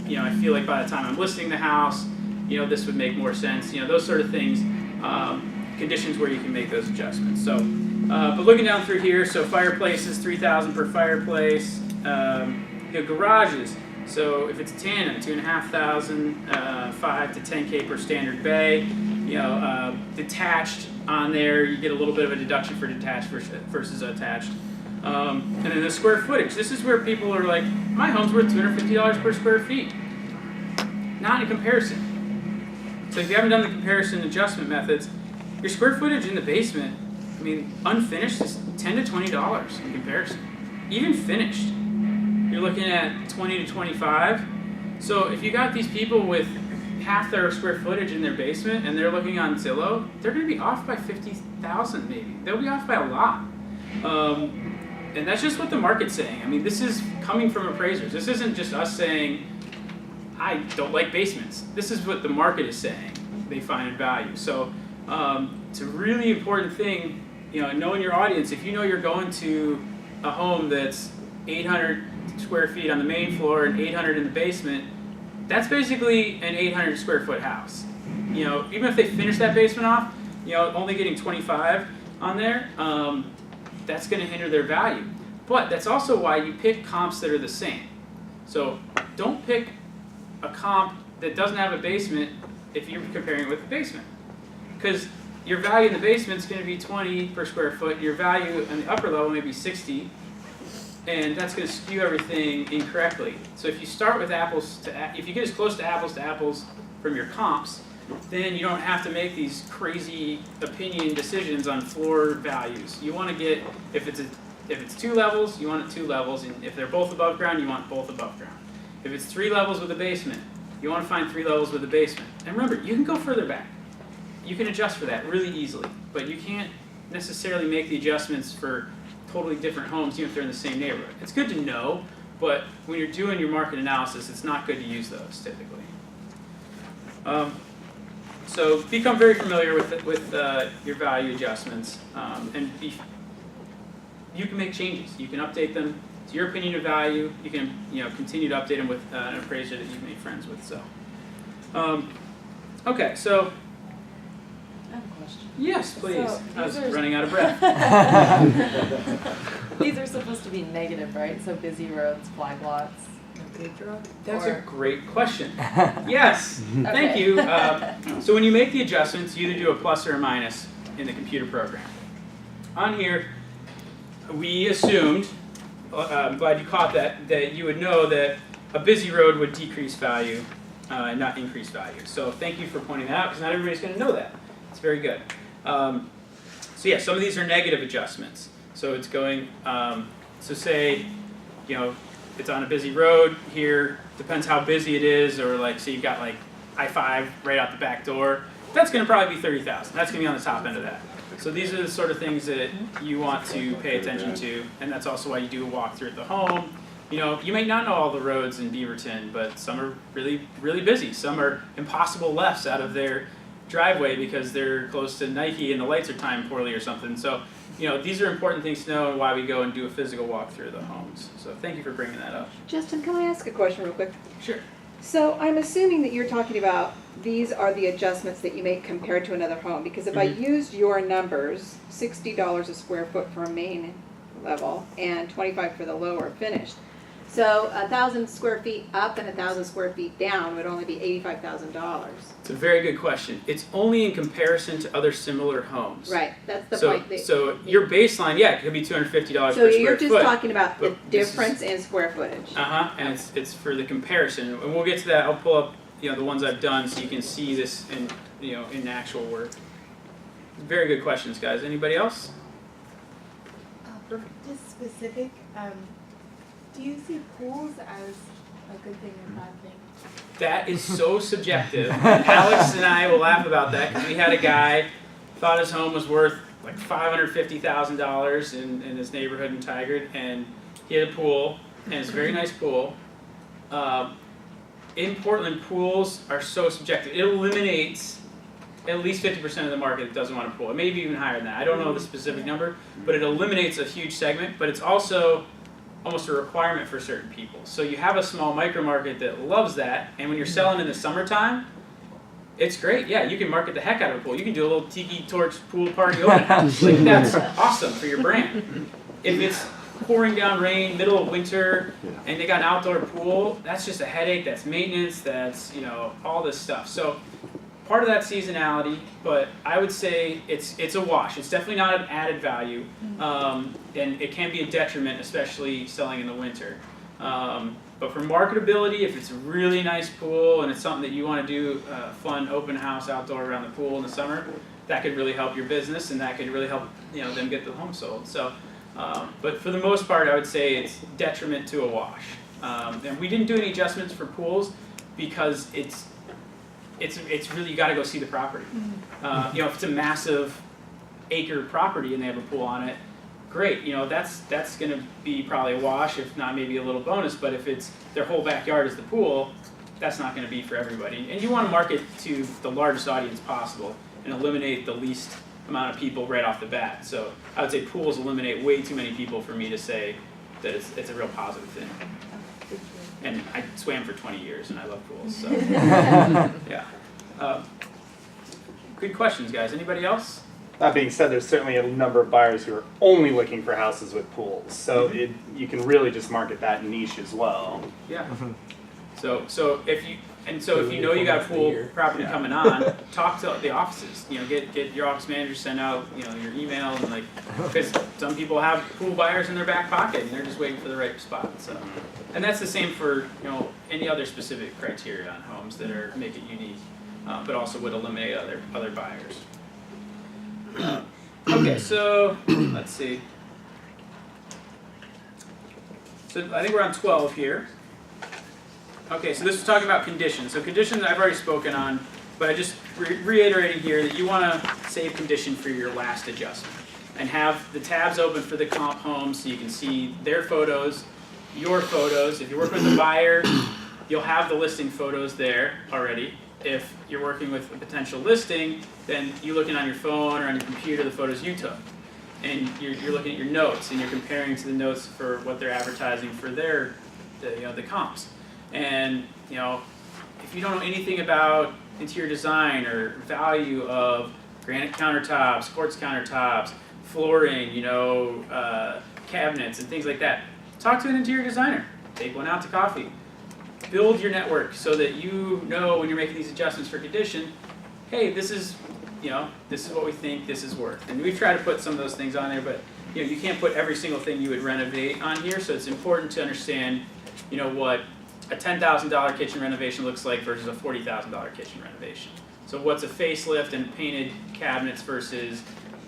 I feel like by the time I'm listing the house, this would make more sense. Those sort of things, conditions where you can make those adjustments. So, but looking down through here, so fireplaces, 3,000 per fireplace. Garages, so if it's a tandem, 2,500, 5 to 10K per standard bay. Detached on there, you get a little bit of a deduction for detached versus attached. And then the square footage. This is where people are like, my home's worth $250 per square feet. Not in comparison. So if you haven't done the comparison adjustment methods, your square footage in the basement, unfinished is $10 to $20 in comparison. Even finished, you're looking at 20 to 25. So if you got these people with half their square footage in their basement and they're looking on Zillow, they're going to be off by 50,000 maybe. They'll be off by a lot. And that's just what the market's saying. This is coming from appraisers. This isn't just us saying, I don't like basements. This is what the market is saying they find in value. So it's a really important thing, knowing your audience. If you're going to a home that's 800 square feet on the main floor and 800 in the basement, that's basically an 800 square foot house. Even if they finish that basement off, only getting 25 on there, that's going to hinder their value. But that's also why you pick comps that are the same. So don't pick a comp that doesn't have a basement if you're comparing it with the basement. Because your value in the basement is going to be 20 per square foot, your value in the upper level may be 60, and that's going to skew everything incorrectly. So if you start with if you get as close to apples from your comps, then you don't have to make these crazy opinion decisions on floor values. You want to get, if it's 2 levels, you want it 2 levels, and if they're both above ground, you want both above ground. If it's 3 levels with a basement, you want to find 3 levels with a basement. And remember, you can go further back. You can adjust for that really easily, but you can't necessarily make the adjustments for totally different homes even if they're in the same neighborhood. It's good to know, but when you're doing your market analysis, it's not good to use those typically. So become very familiar with your value adjustments, and you can make changes. You can update them to your opinion of value. You can continue to update them with an appraiser that you've made friends with. So, okay, so I have a question. yes, please. So I was these are- running out of breath. These are supposed to be negative, right? So busy roads, flag lots, no paved road? That's Or- a great question. Yes, thank Okay. you. So when you make the adjustments, you either do a plus or a minus in the computer program. On here, we assumed, I'm glad you caught that you would know that a busy road would decrease value and not increase value. So thank you for pointing that out, because not everybody's going to know that. It's very good. So yeah, some of these are negative adjustments. So it's going, so say, it's on a busy road here, depends how busy it is, or like, say you've got like I-5 right out the back door, that's gonna probably be 30,000. That's gonna be on the top end of that. So these are the sort of things that you want to pay attention to, and that's also why you do a walkthrough at the home. You may not know all the roads in Beaverton, but some are really, really busy. Some are impossible lefts out of their driveway because they're close to Nike and the lights are timed poorly or something. So, these are important things to know and why we go and do a physical walkthrough of the homes. So thank you for bringing that up. Justin, can I ask a question real quick? Sure. So I'm assuming that you're talking about these are the adjustments that you make compared to another home, because if I used your numbers, $60 a square foot for a main level and $25 for the lower finished. So 1,000 square feet up and 1,000 square feet down would only be $85,000. It's a very good question. It's only in comparison to other similar homes. Right, that's the So, point. so your baseline, yeah, it could be $250 per So square you're foot. just talking about the but this is- difference in square footage. And it's for the comparison, and we'll get to that. I'll pull up the ones I've done so you can see this in in actual work. Very good questions, guys. Anybody else? For just specific, do you see pools as a good thing or bad thing? That is so subjective. And Alex and I will laugh about that because we had a guy thought his home was worth like $550,000 in his neighborhood in Tigard, and he had a pool, and it's a very nice pool. In Portland, pools are so subjective. It eliminates at least 50% of the market that doesn't want a pool. It may be even higher than that. I don't know the specific number, but it eliminates a huge segment. But it's also almost a requirement for certain people. So you have a small micro market that loves that, and when you're selling in the summertime, it's great. Yeah, you can market the heck out of a pool. You can do a little tiki torch pool party open house. Like, that's awesome for your brand. If it's pouring down rain, middle of winter, and they got an outdoor pool, that's just a headache. That's maintenance. That's all this stuff. So part of that seasonality, but I would say it's a wash. It's definitely not an added value, and it can be a detriment, especially selling in the winter. But for marketability, if it's a really nice pool and it's something that you want to do fun open house outdoor around the pool in the summer, that could really help your business, and that could really help them get the home sold. So, but for the most part, I would say it's detriment to a wash. And we didn't do any adjustments for pools because it's really, you got to go see the property. If it's a massive acre property and they have a pool on it, great. That's going to be probably a wash, if not maybe a little bonus. But if it's their whole backyard is the pool, that's not going to be for everybody. And you want to market to the largest audience possible and eliminate the least amount of people right off the bat. So I would say pools eliminate way too many people for me to say that it's a real positive thing. And I swam for 20 years and I love pools, so yeah. Good questions, guys. Anybody else? That being said, there's certainly a number of buyers who are only looking for houses with pools, so you can really just market that niche as well. Yeah. So if you know you got a pool property coming on, talk to the offices. Get your office manager to send out your email, and because some people have pool buyers in their back pocket and they're just waiting for the right spot. So, and that's the same for any other specific criteria on homes that make it unique, but also would eliminate other buyers. Okay, so let's see. So I think we're on 12 here. Okay, so this is talking about conditions. So conditions I've already spoken on, but I just reiterating here that you want to save condition for your last adjustment and have the tabs open for the comp homes so you can see their photos, your photos. If you work with a buyer, you'll have the listing photos there already. If you're working with a potential listing, then you're looking on your phone or on your computer the photos you took. And you're looking at your notes and you're comparing to the notes for what they're advertising for the comps. And if you don't know anything about interior design or value of granite countertops, quartz countertops, flooring, cabinets and things like that, talk to an interior designer. Take one out to coffee. Build your network so that you know when you're making these adjustments for condition, hey, this is what we think this is worth. And we try to put some of those things on there, but you can't put every single thing you would renovate on here, so it's important to understand what a $10,000 kitchen renovation looks like versus a $40,000 kitchen renovation. So what's a facelift and painted cabinets versus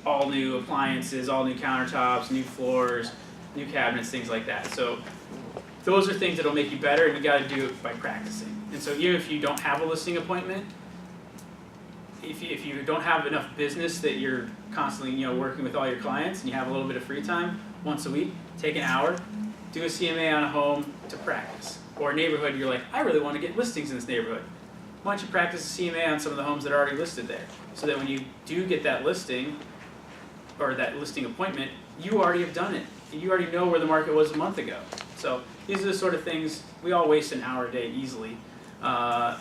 all new appliances, all new countertops, new floors, new cabinets, things like that. So those are things that'll make you better, and you got to do it by practicing. And so even if you don't have a listing appointment, if you don't have enough business that you're constantly working with all your clients and you have a little bit of free time once a week, take an hour, do a CMA on a home to practice. Or a neighborhood, you're like, I really want to get listings in this neighborhood. Why don't you practice a CMA on some of the homes that are already listed there, so that when you do get that listing or that listing appointment, you already have done it. You already know where the market was a month ago. So these are the sort of things, we all waste an hour a day easily. My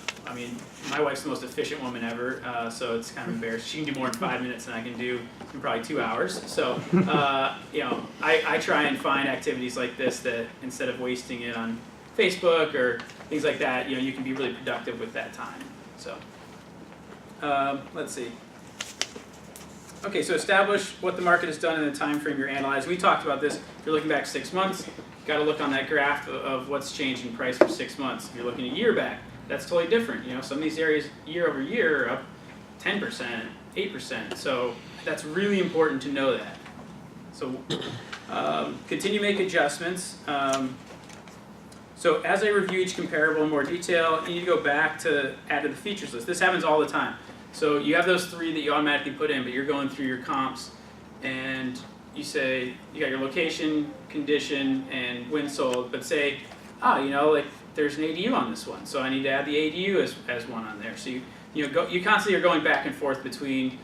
wife's the most efficient woman ever, so it's kind of embarrassing. She can do more in 5 minutes than I can do in probably 2 hours. So, I try and find activities like this that instead of wasting it on Facebook or things like that, you can be really productive with that time. So, let's see. Okay, so establish what the market has done in the time frame you're analyzing. We talked about this. If you're looking back 6 months, you've got to look on that graph of what's changed in price for 6 months. If you're looking a year back, that's totally different. Some of these areas year over year are up 10%, 8%. So that's really important to know that. So continue to make adjustments. So as I review each comparable in more detail, you need to go back to add to the features list. This happens all the time. So you have those 3 that you automatically put in, but you're going through your comps and you say, you got your location, condition, and when sold, but say, there's an ADU on this one, so I need to add the ADU as one on there. So you constantly are going back and forth between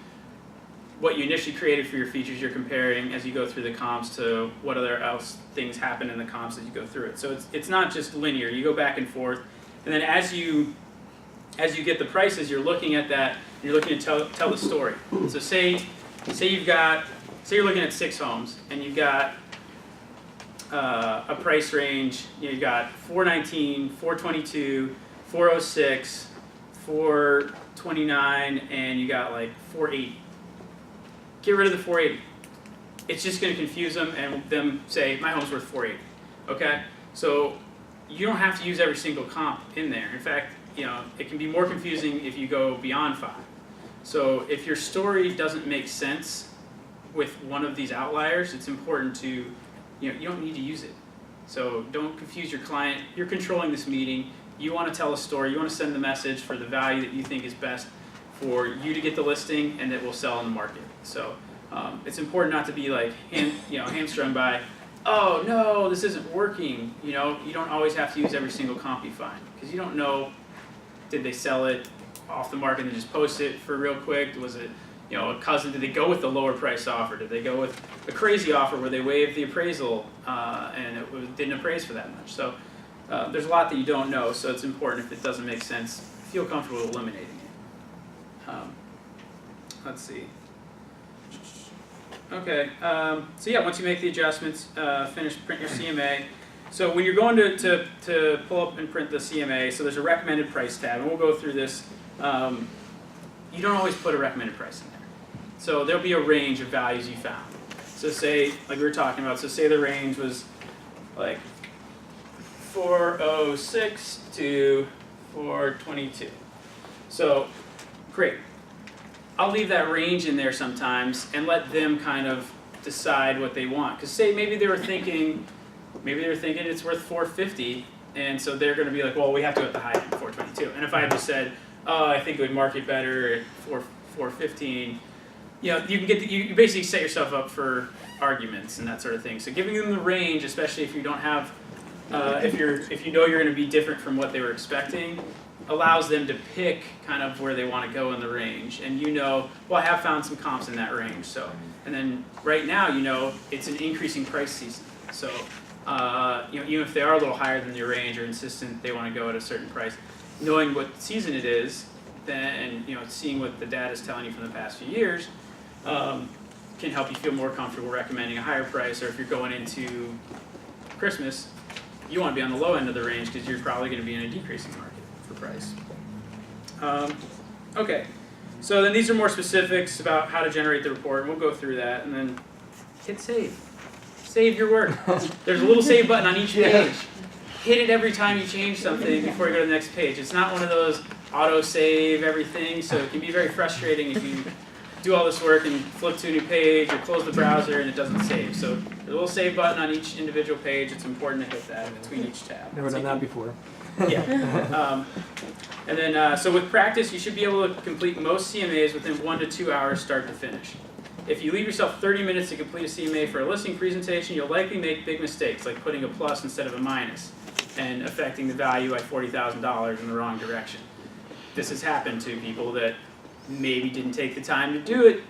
what you initially created for your features you're comparing as you go through the comps to what other else things happen in the comps as you go through it. So it's not just linear. You go back and forth, and then as you get the prices, you're looking at that. You're looking to tell the story. So say you're looking at 6 homes and you've got a price range. You've got 419, 422, 406, 429, and you got like 480. Get rid of the 480. It's just going to confuse them and them say, my home's worth 480. Okay? So you don't have to use every single comp in there. In fact, it can be more confusing if you go beyond 5. So if your story doesn't make sense with one of these outliers, it's important to, you don't need to use it. So don't confuse your client. You're controlling this meeting. You want to tell a story. You want to send the message for the value that you think is best for you to get the listing and that will sell in the market. So it's important not to be like hamstrung by, oh no, this isn't working. You don't always have to use every single comp you find, because you don't know, did they sell it off the market and just post it for real quick? Was it a cousin? Did they go with the lower price offer? Did they go with a crazy offer where they waived the appraisal and it didn't appraise for that much? So there's a lot that you don't know, so it's important, if it doesn't make sense, feel comfortable eliminating it. Let's see. Okay, so yeah, once you make the adjustments, print your CMA. So when you're going to pull up and print the CMA, so there's a recommended price tab, and we'll go through this. You don't always put a recommended price in there. So there'll be a range of values you found. So say, like we were talking about, so say the range was like 406 to 422. So great. I'll leave that range in there sometimes and let them kind of decide what they want. Because say maybe they were thinking it's worth 450, and so they're going to be like, well, we have to go at the high end, 422. And if I had just said, oh, I think it would market better at 415, you basically set yourself up for arguments and that sort of thing. So giving them the range, especially if you don't have if you know you're going to be different from what they were expecting, allows them to pick kind of where they want to go in the range. And you know, well, I have found some comps in that range. So, and then right now, you know, it's an increasing price season. So, you know, even if they are a little higher than your range or insistent they want to go at a certain price, knowing what season it is, then, you know, seeing what the data is telling you from the past few years, can help you feel more comfortable recommending a higher price. Or if you're going into Christmas, you want to be on the low end of the range because you're probably going to be in a decreasing market for price. Okay, so then these are more specifics about how to generate the report, and we'll go through that, and then hit save. Save your work. There's a little save button on each page. Hit it every time you change something before you go to the next page. It's not one of those auto-save everything, so it can be very frustrating if you do all this work and flip to a new page or close the browser and it doesn't save. So there's a little save button on each individual page. It's important to hit that between each tab. Never done that before. Yeah. And then, so with practice, you should be able to complete most CMAs within 1 to 2 hours start to finish. If you leave yourself 30 minutes to complete a CMA for a listing presentation, you'll likely make big mistakes, like putting a plus instead of a minus and affecting the value by $40,000 in the wrong direction. This has happened to people that maybe didn't take the time to do it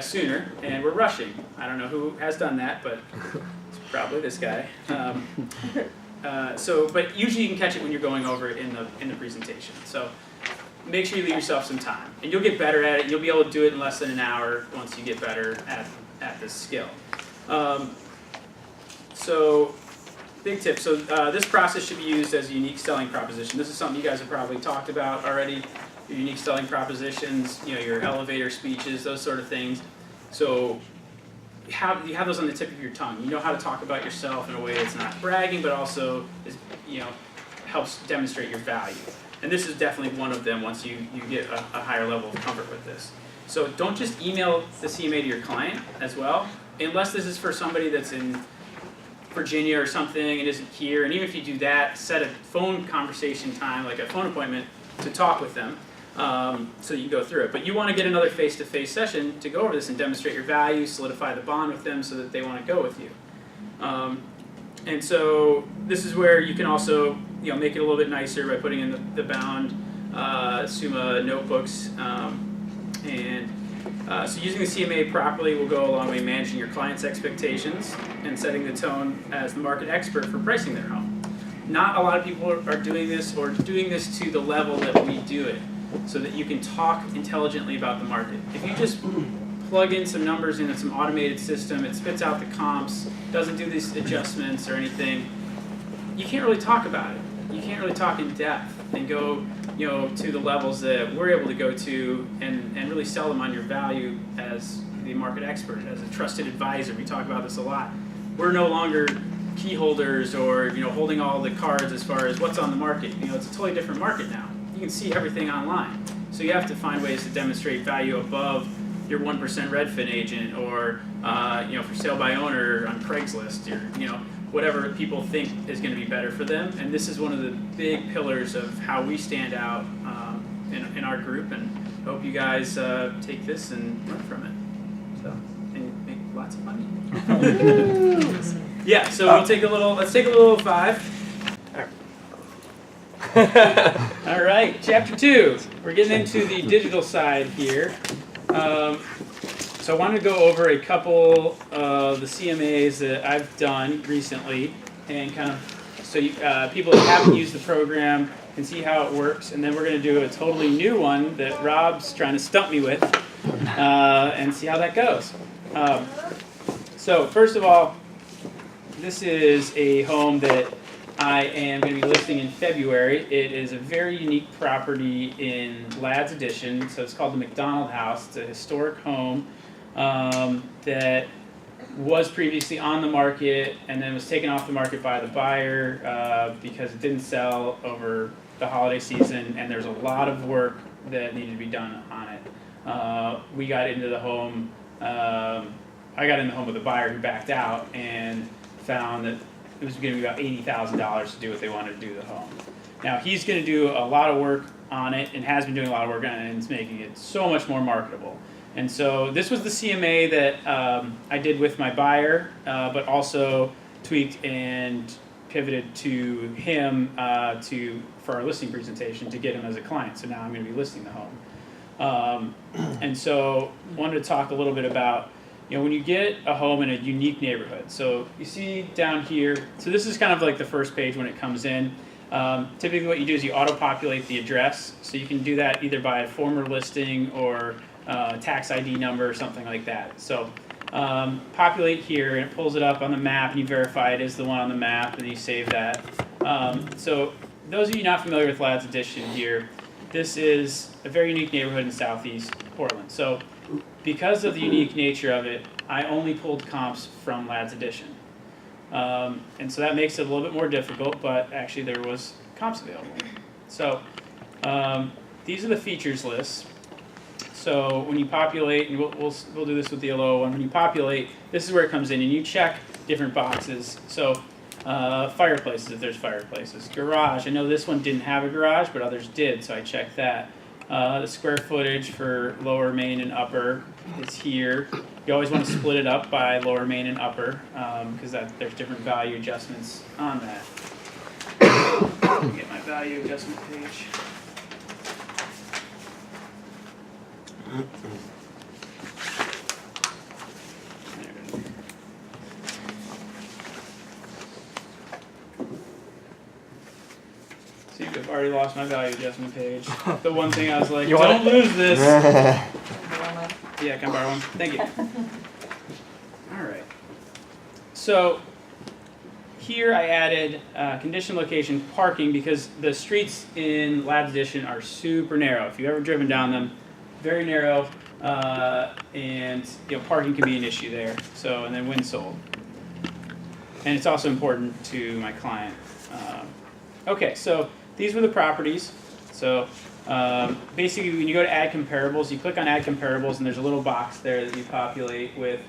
sooner and were rushing. I don't know who has done that, but it's probably this guy. But usually you can catch it when you're going over it in the presentation. So make sure you leave yourself some time, and you'll get better at it. You'll be able to do it in less than an hour once you get better at this skill. So big tip. So this process should be used as a unique selling proposition. This is something you guys have probably talked about already. Your unique selling propositions, you know, your elevator speeches, those sort of things. So you have those on the tip of your tongue. You know how to talk about yourself in a way that's not bragging, but also is, you know, helps demonstrate your value. And this is definitely one of them once you get a higher level of comfort with this. So don't just email the CMA to your client as well, unless this is for somebody that's in Virginia or something and isn't here. And even if you do that, set a phone conversation time, like a phone appointment, to talk with them. So you can go through it. But you want to get another face-to-face session to go over this and demonstrate your value, solidify the bond with them so that they want to go with you. And so this is where you can also, you know, make it a little bit nicer by putting in the bound SUMA notebooks. So using the CMA properly will go a long way in managing your client's expectations and setting the tone as the market expert for pricing their home. Not a lot of people are doing this or doing this to the level that we do it, so that you can talk intelligently about the market. If you just plug in some numbers into some automated system, it spits out the comps, doesn't do these adjustments or anything, you can't really talk about it. You can't really talk in depth and go, you know, to the levels that we're able to go to and really sell them on your value as the market expert, as a trusted advisor. We talk about this a lot. We're no longer key holders or, you know, holding all the cards as far as what's on the market. You know, it's a totally different market now. You can see everything online. So you have to find ways to demonstrate value above your 1% Redfin agent or, you know, for sale by owner on Craigslist, or, you know, whatever people think is going to be better for them. And this is one of the big pillars of how we stand out in our group, and hope you guys take this and learn from it. So, and make lots of money. Yeah, so let's take a little 5. All right, chapter 2. We're getting into the digital side here. So I wanted to go over a couple of the CMAs that I've done recently, and kind of so people that haven't used the program can see how it works. And then we're going to do a totally new one that Rob's trying to stump me with, and see how that goes. So first of all, this is a home that I am going to be listing in February. It is a very unique property in Ladd's Addition. So it's called the McDonald House. It's a historic home that was previously on the market and then was taken off the market by the buyer because it didn't sell over the holiday season, and there's a lot of work that needed to be done on it. We got into the home, I got in the home with a buyer who backed out and found that it was going to be about $80,000 to do what they wanted to do to the home. Now he's going to do a lot of work on it and has been doing a lot of work on it, and it's making it so much more marketable. And so this was the CMA that I did with my buyer, but also tweaked and pivoted to him for our listing presentation to get him as a client. So now I'm going to be listing the home. And so wanted to talk a little bit about, when you get a home in a unique neighborhood. So you see down here, so this is kind of like the first page when it comes in. Typically what you do is you auto-populate the address. So you can do that either by a former listing or tax ID number or something like that. So populate here and it pulls it up on the map and you verify it is the one on the map and you save that. So those of you not familiar with Ladd's Addition here, this is a very unique neighborhood in southeast Portland. So because of the unique nature of it, I only pulled comps from Ladd's Addition. And so that makes it a little bit more difficult, but actually there was comps available. So these are the features lists. So when you populate, and we'll do this with the LO one, when you populate, this is where it comes in, and you check different boxes. So fireplaces, if there's fireplaces. Garage, I know this one didn't have a garage, but others did, so I checked that. The square footage for lower main and upper is here. You always want to split it up by lower main and upper, because there's different value adjustments on that. Let me get my value adjustment page. See, I've already lost my value adjustment page. The one thing I was like, don't lose this. Yeah, can I borrow one? Thank you. All right. So here I added condition, location, parking because the streets in Ladd's Addition are super narrow. If you've ever driven down them, very narrow, and parking can be an issue there. So, and then when sold. And it's also important to my client. Okay, so these were the properties. So basically when you go to add comparables, you click on add comparables and there's a little box there that you populate with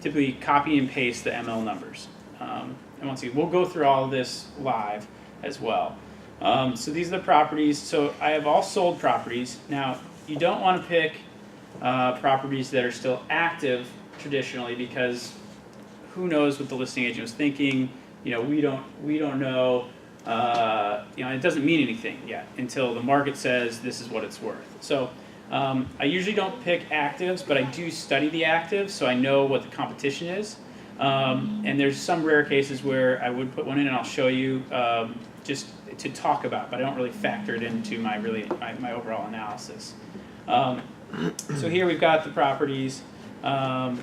typically copy and paste the ML numbers. And once again, we'll go through all of this live as well. So these are the properties. So I have all sold properties. Now you don't want to pick properties that are still active traditionally because who knows what the listing agent was thinking. We don't know. It doesn't mean anything yet until the market says this is what it's worth. So I usually don't pick actives, but I do study the actives so I know what the competition is. And there's some rare cases where I would put one in and I'll show you just to talk about, but I don't really factor it into my overall analysis. So here we've got the properties and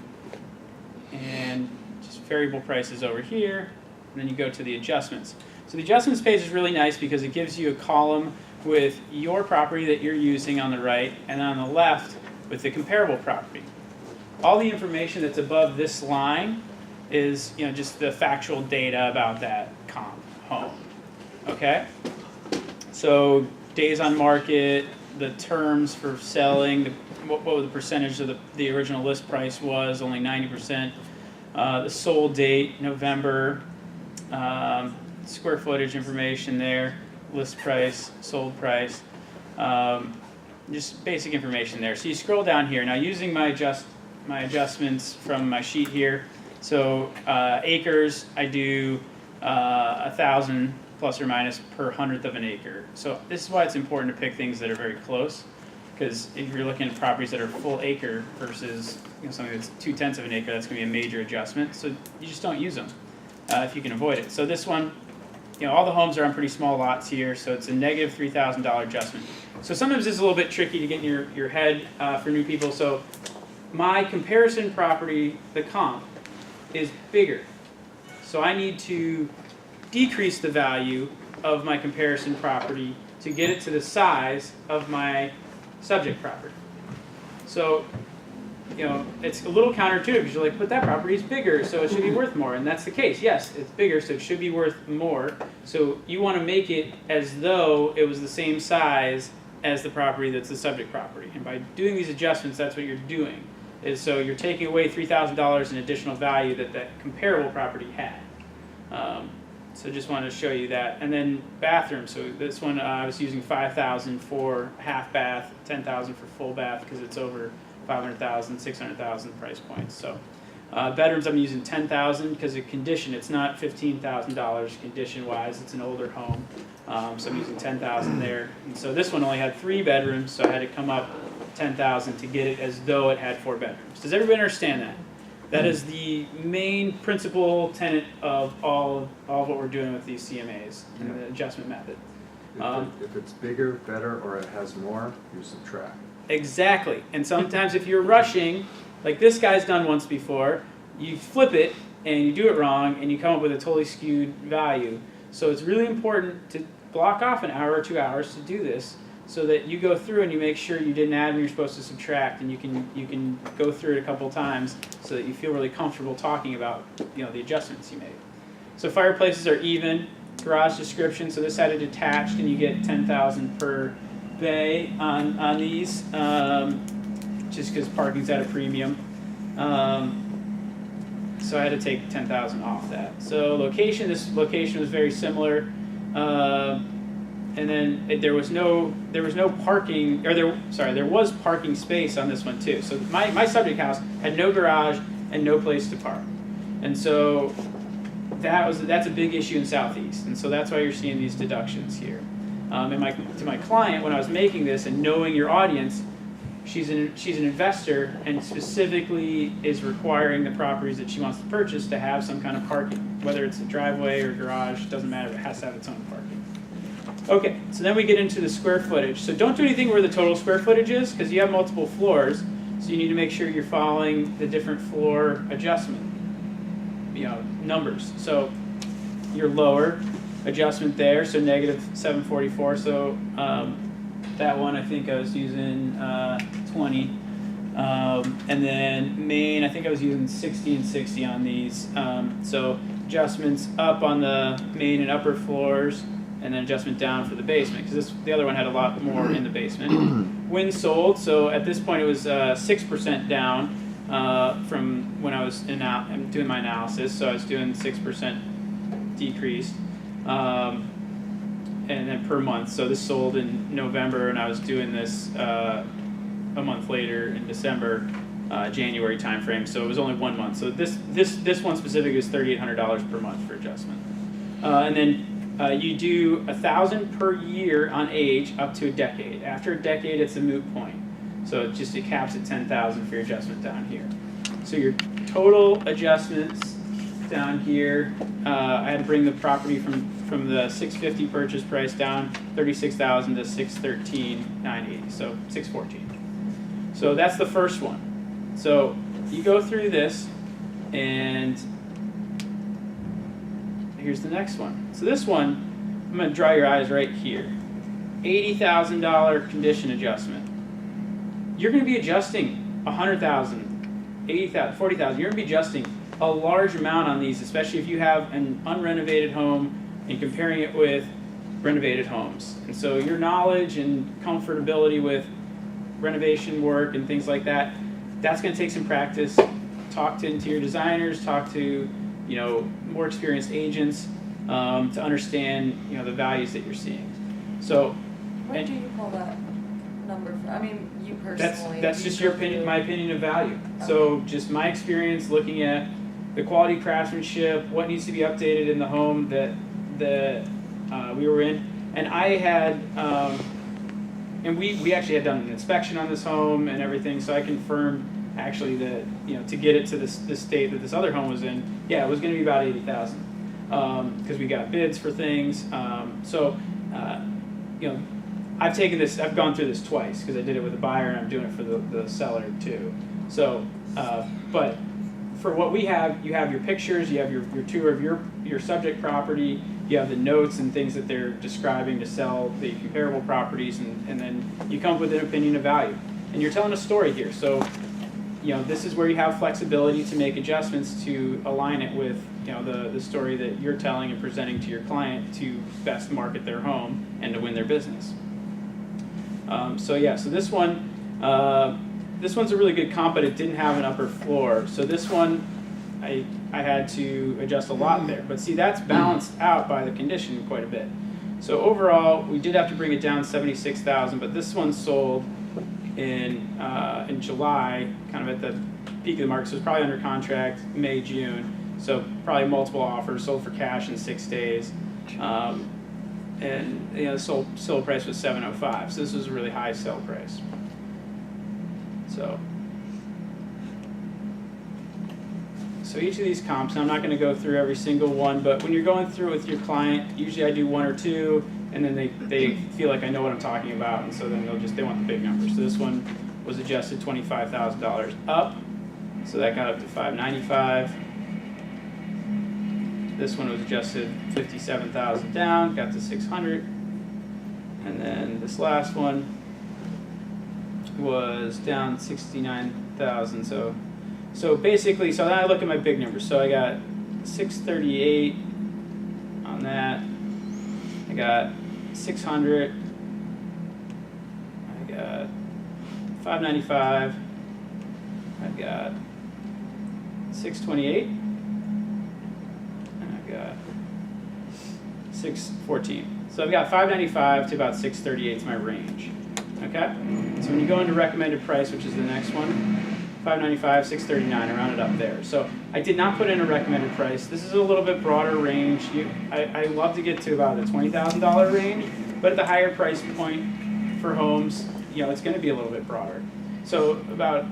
just variable prices over here, and then you go to the adjustments. So the adjustments page is really nice because it gives you a column with your property that you're using on the right, and on the left with the comparable property. All the information that's above this line is just the factual data about that comp home. Okay? So days on market, the terms for selling, what the percentage of the original list price was, only 90%. The sold date, November, square footage information there, list price, sold price, just basic information there. So you scroll down here. Now using my adjustments from my sheet here, so acres, I do 1,000 plus or minus per hundredth of an acre. So this is why it's important to pick things that are very close, because if you're looking at properties that are full acre versus something that's 2/10 of an acre, that's going to be a major adjustment. So you just don't use them if you can avoid it. So this one, all the homes are on pretty small lots here, so it's a negative $3,000 adjustment. So sometimes this is a little bit tricky to get in your head for new people. So my comparison property, the comp, is bigger. So I need to decrease the value of my comparison property to get it to the size of my subject property. So, it's a little counterintuitive because you're like, but that property is bigger, so it should be worth more. And that's the case. Yes, it's bigger, so it should be worth more. So you want to make it as though it was the same size as the property that's the subject property. And by doing these adjustments, that's what you're doing. So you're taking away $3,000 in additional value that comparable property had. So just wanted to show you that. And then bathroom. So this one I was using $5,000 for half bath, $10,000 for full bath because it's over $500,000, $600,000 price points. So Bedrooms, I'm using 10,000 because of condition. It's not $15,000 condition-wise. It's an older home, so I'm using 10,000 there. And so this one only had 3 bedrooms, so I had to come up 10,000 to get it as though it had 4 bedrooms. Does everybody understand that? That is the main principal tenet of all of what we're doing with these CMAs and the adjustment method. If it's bigger, better, or it has more, you subtract. Exactly. And sometimes if you're rushing, like this guy's done once before, you flip it and you do it wrong and you come up with a totally skewed value. So it's really important to block off an hour or 2 hours to do this so that you go through and you make sure you didn't add when you're supposed to subtract, and you can go through it a couple times so that you feel really comfortable talking about the adjustments you made. So fireplaces are even. Garage description, so this had it attached and you get 10,000 per bay on these, just because parking's at a premium. So I had to take 10,000 off that. So location, this location was very similar, and then there was no parking, or there was parking space on this one too. So my subject house had no garage and no place to park, and so that's a big issue in Southeast, and so that's why you're seeing these deductions here. And to my client, when I was making this and knowing your audience, she's an investor and specifically is requiring the properties that she wants to purchase to have some kind of parking, whether it's a driveway or garage, doesn't matter, it has to have its own parking. Okay, so then we get into the square footage. So don't do anything where the total square footage is, because you have multiple floors, so you need to make sure you're following the different floor adjustment numbers. So your lower adjustment there, so negative 744. So that one I think I was using 20, and then main I think I was using 60 and 60 on these. So adjustments up on the main and upper floors, and then adjustment down for the basement, because the other one had a lot more in the basement. When sold, so at this point it was 6% down from when I was doing my analysis. So I was doing 6% decreased, and then per month. So this sold in November, and I was doing this a month later in December, January timeframe. So it was only 1 month. So this one specifically is $3,800 per month for adjustment, and then. You do 1,000 per year on age up to a decade. After a decade, it's a moot point. So it caps at 10,000 for your adjustment down here. So your total adjustments down here, I had to bring the property from the 650 purchase price down 36,000 to 613,980. So 614. So that's the first one. So you go through this, and here's the next one. So this one, I'm going to draw your eyes right here. $80,000 condition adjustment. You're going to be adjusting $100,000, $80,000, $40,000. You're going to be adjusting a large amount on these, especially if you have an unrenovated home and comparing it with renovated homes. And so your knowledge and comfortability with renovation work and things like that, that's going to take some practice. Talk to interior designers, talk to more experienced agents to understand the values that you're seeing. So, Where do you pull that number from? I mean, you personally. That's just your opinion, my opinion of value. Okay. So just my experience looking at the quality craftsmanship, what needs to be updated in the home that we were in, and I had and we actually had done an inspection on this home and everything, so I confirmed actually that to get it to this state that this other home was in, yeah, it was going to be about 80,000 because we got bids for things. I've gone through this twice because I did it with a buyer and I'm doing it for the seller too. So, but for what we have, you have your pictures, you have your tour of your subject property, you have the notes and things that they're describing to sell the comparable properties, and then you come up with an opinion of value. And you're telling a story here, so this is where you have flexibility to make adjustments to align it with the story that you're telling and presenting to your client to best market their home and to win their business. So this one's a really good comp, but it didn't have an upper floor. So this one, I had to adjust a lot there. But see, that's balanced out by the condition quite a bit. So overall, we did have to bring it down 76,000, but this one sold in July, kind of at peak of the market, so it's probably under contract May, June. So probably multiple offers, sold for cash in 6 days. And the sold price was $705. So this was a really high sell price. So each of these comps, and I'm not going to go through every single one, but when you're going through with your client, usually I do 1 or 2, and then they feel like I know what I'm talking about, and so then they want the big numbers. So this one was adjusted $25,000 up, so that got up to $595. This one was adjusted $57,000 down, got to $600, and then this last one was down $69,000. So basically, so then I look at my big numbers. So I got 638 on that. I got 600. I got 595. I got 628. And I got 614. So I've got 595 to about 638 is my range. Okay? So when you go into recommended price, which is the next one, 595, 639, I rounded up there. So I did not put in a recommended price. This is a little bit broader range. I love to get to about the $20,000 range, but at the higher price point for homes, it's going to be a little bit broader. So about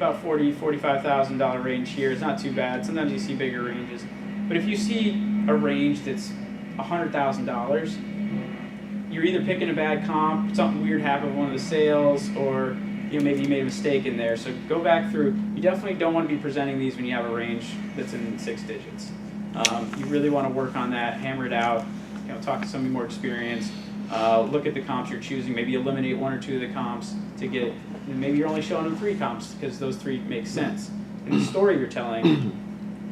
$45,000 range here is not too bad. Sometimes you see bigger ranges, but if you see a range that's $100,000, you're either picking a bad comp, something weird happened with one of the sales, or maybe you made a mistake in there. So go back through. You definitely don't want to be presenting these when you have a range that's in 6 digits. You really want to work on that, hammer it out, talk to somebody more experienced, look at the comps you're choosing, maybe eliminate 1 or 2 of the comps to get, maybe you're only showing them 3 comps because those 3 make sense in the story you're telling.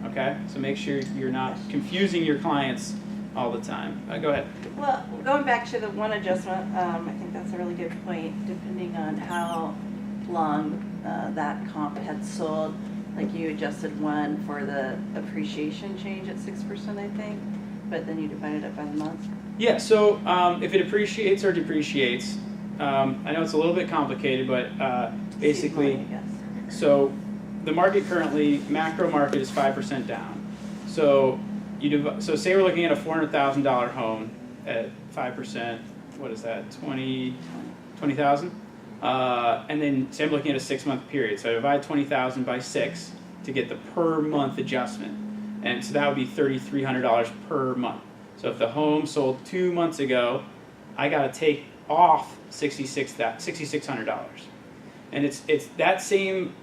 Okay, so make sure you're not confusing your clients all the time. Go ahead. Well, going back to the one adjustment, I think that's a really good point, depending on how long that comp had sold. Like you adjusted one for the appreciation change at 6%, I think, but then you divided it by the month. Yeah, so if it appreciates or depreciates, I know it's a little bit complicated, but basically, Seasonally, I guess. So the market currently, macro market is 5% down. So so say we're looking at a $400,000 home at 5%. What is that? 20,000. And then say I'm looking at a 6-month period. So I divide 20,000 by 6 to get the per month adjustment, and so that would be $3,300 per month. So if the home sold 2 months ago, I got to take off $6,600, and it's that same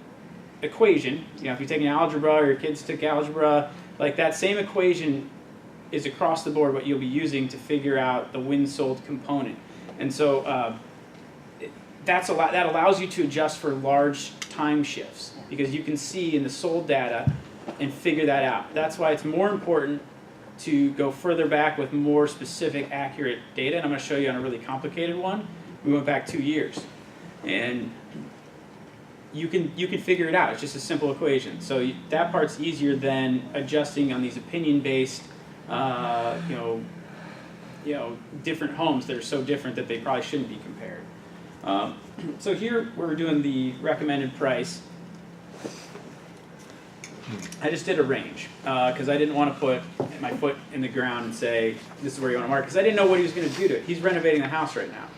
equation. If you're taking algebra or your kids took algebra, like that same equation is across the board what you'll be using to figure out the when sold component. And so that allows you to adjust for large time shifts because you can see in the sold data and figure that out. That's why it's more important to go further back with more specific, accurate data. And I'm going to show you on a really complicated one. We went back 2 years, and you can figure it out. It's just a simple equation. So that part's easier than adjusting on these opinion-based, different homes that are so different that they probably shouldn't be compared. So here we're doing the recommended price. I just did a range because I didn't want to put my foot in the ground and say this is where you want to mark because I didn't know what he was going to do to it. He's renovating the house right now.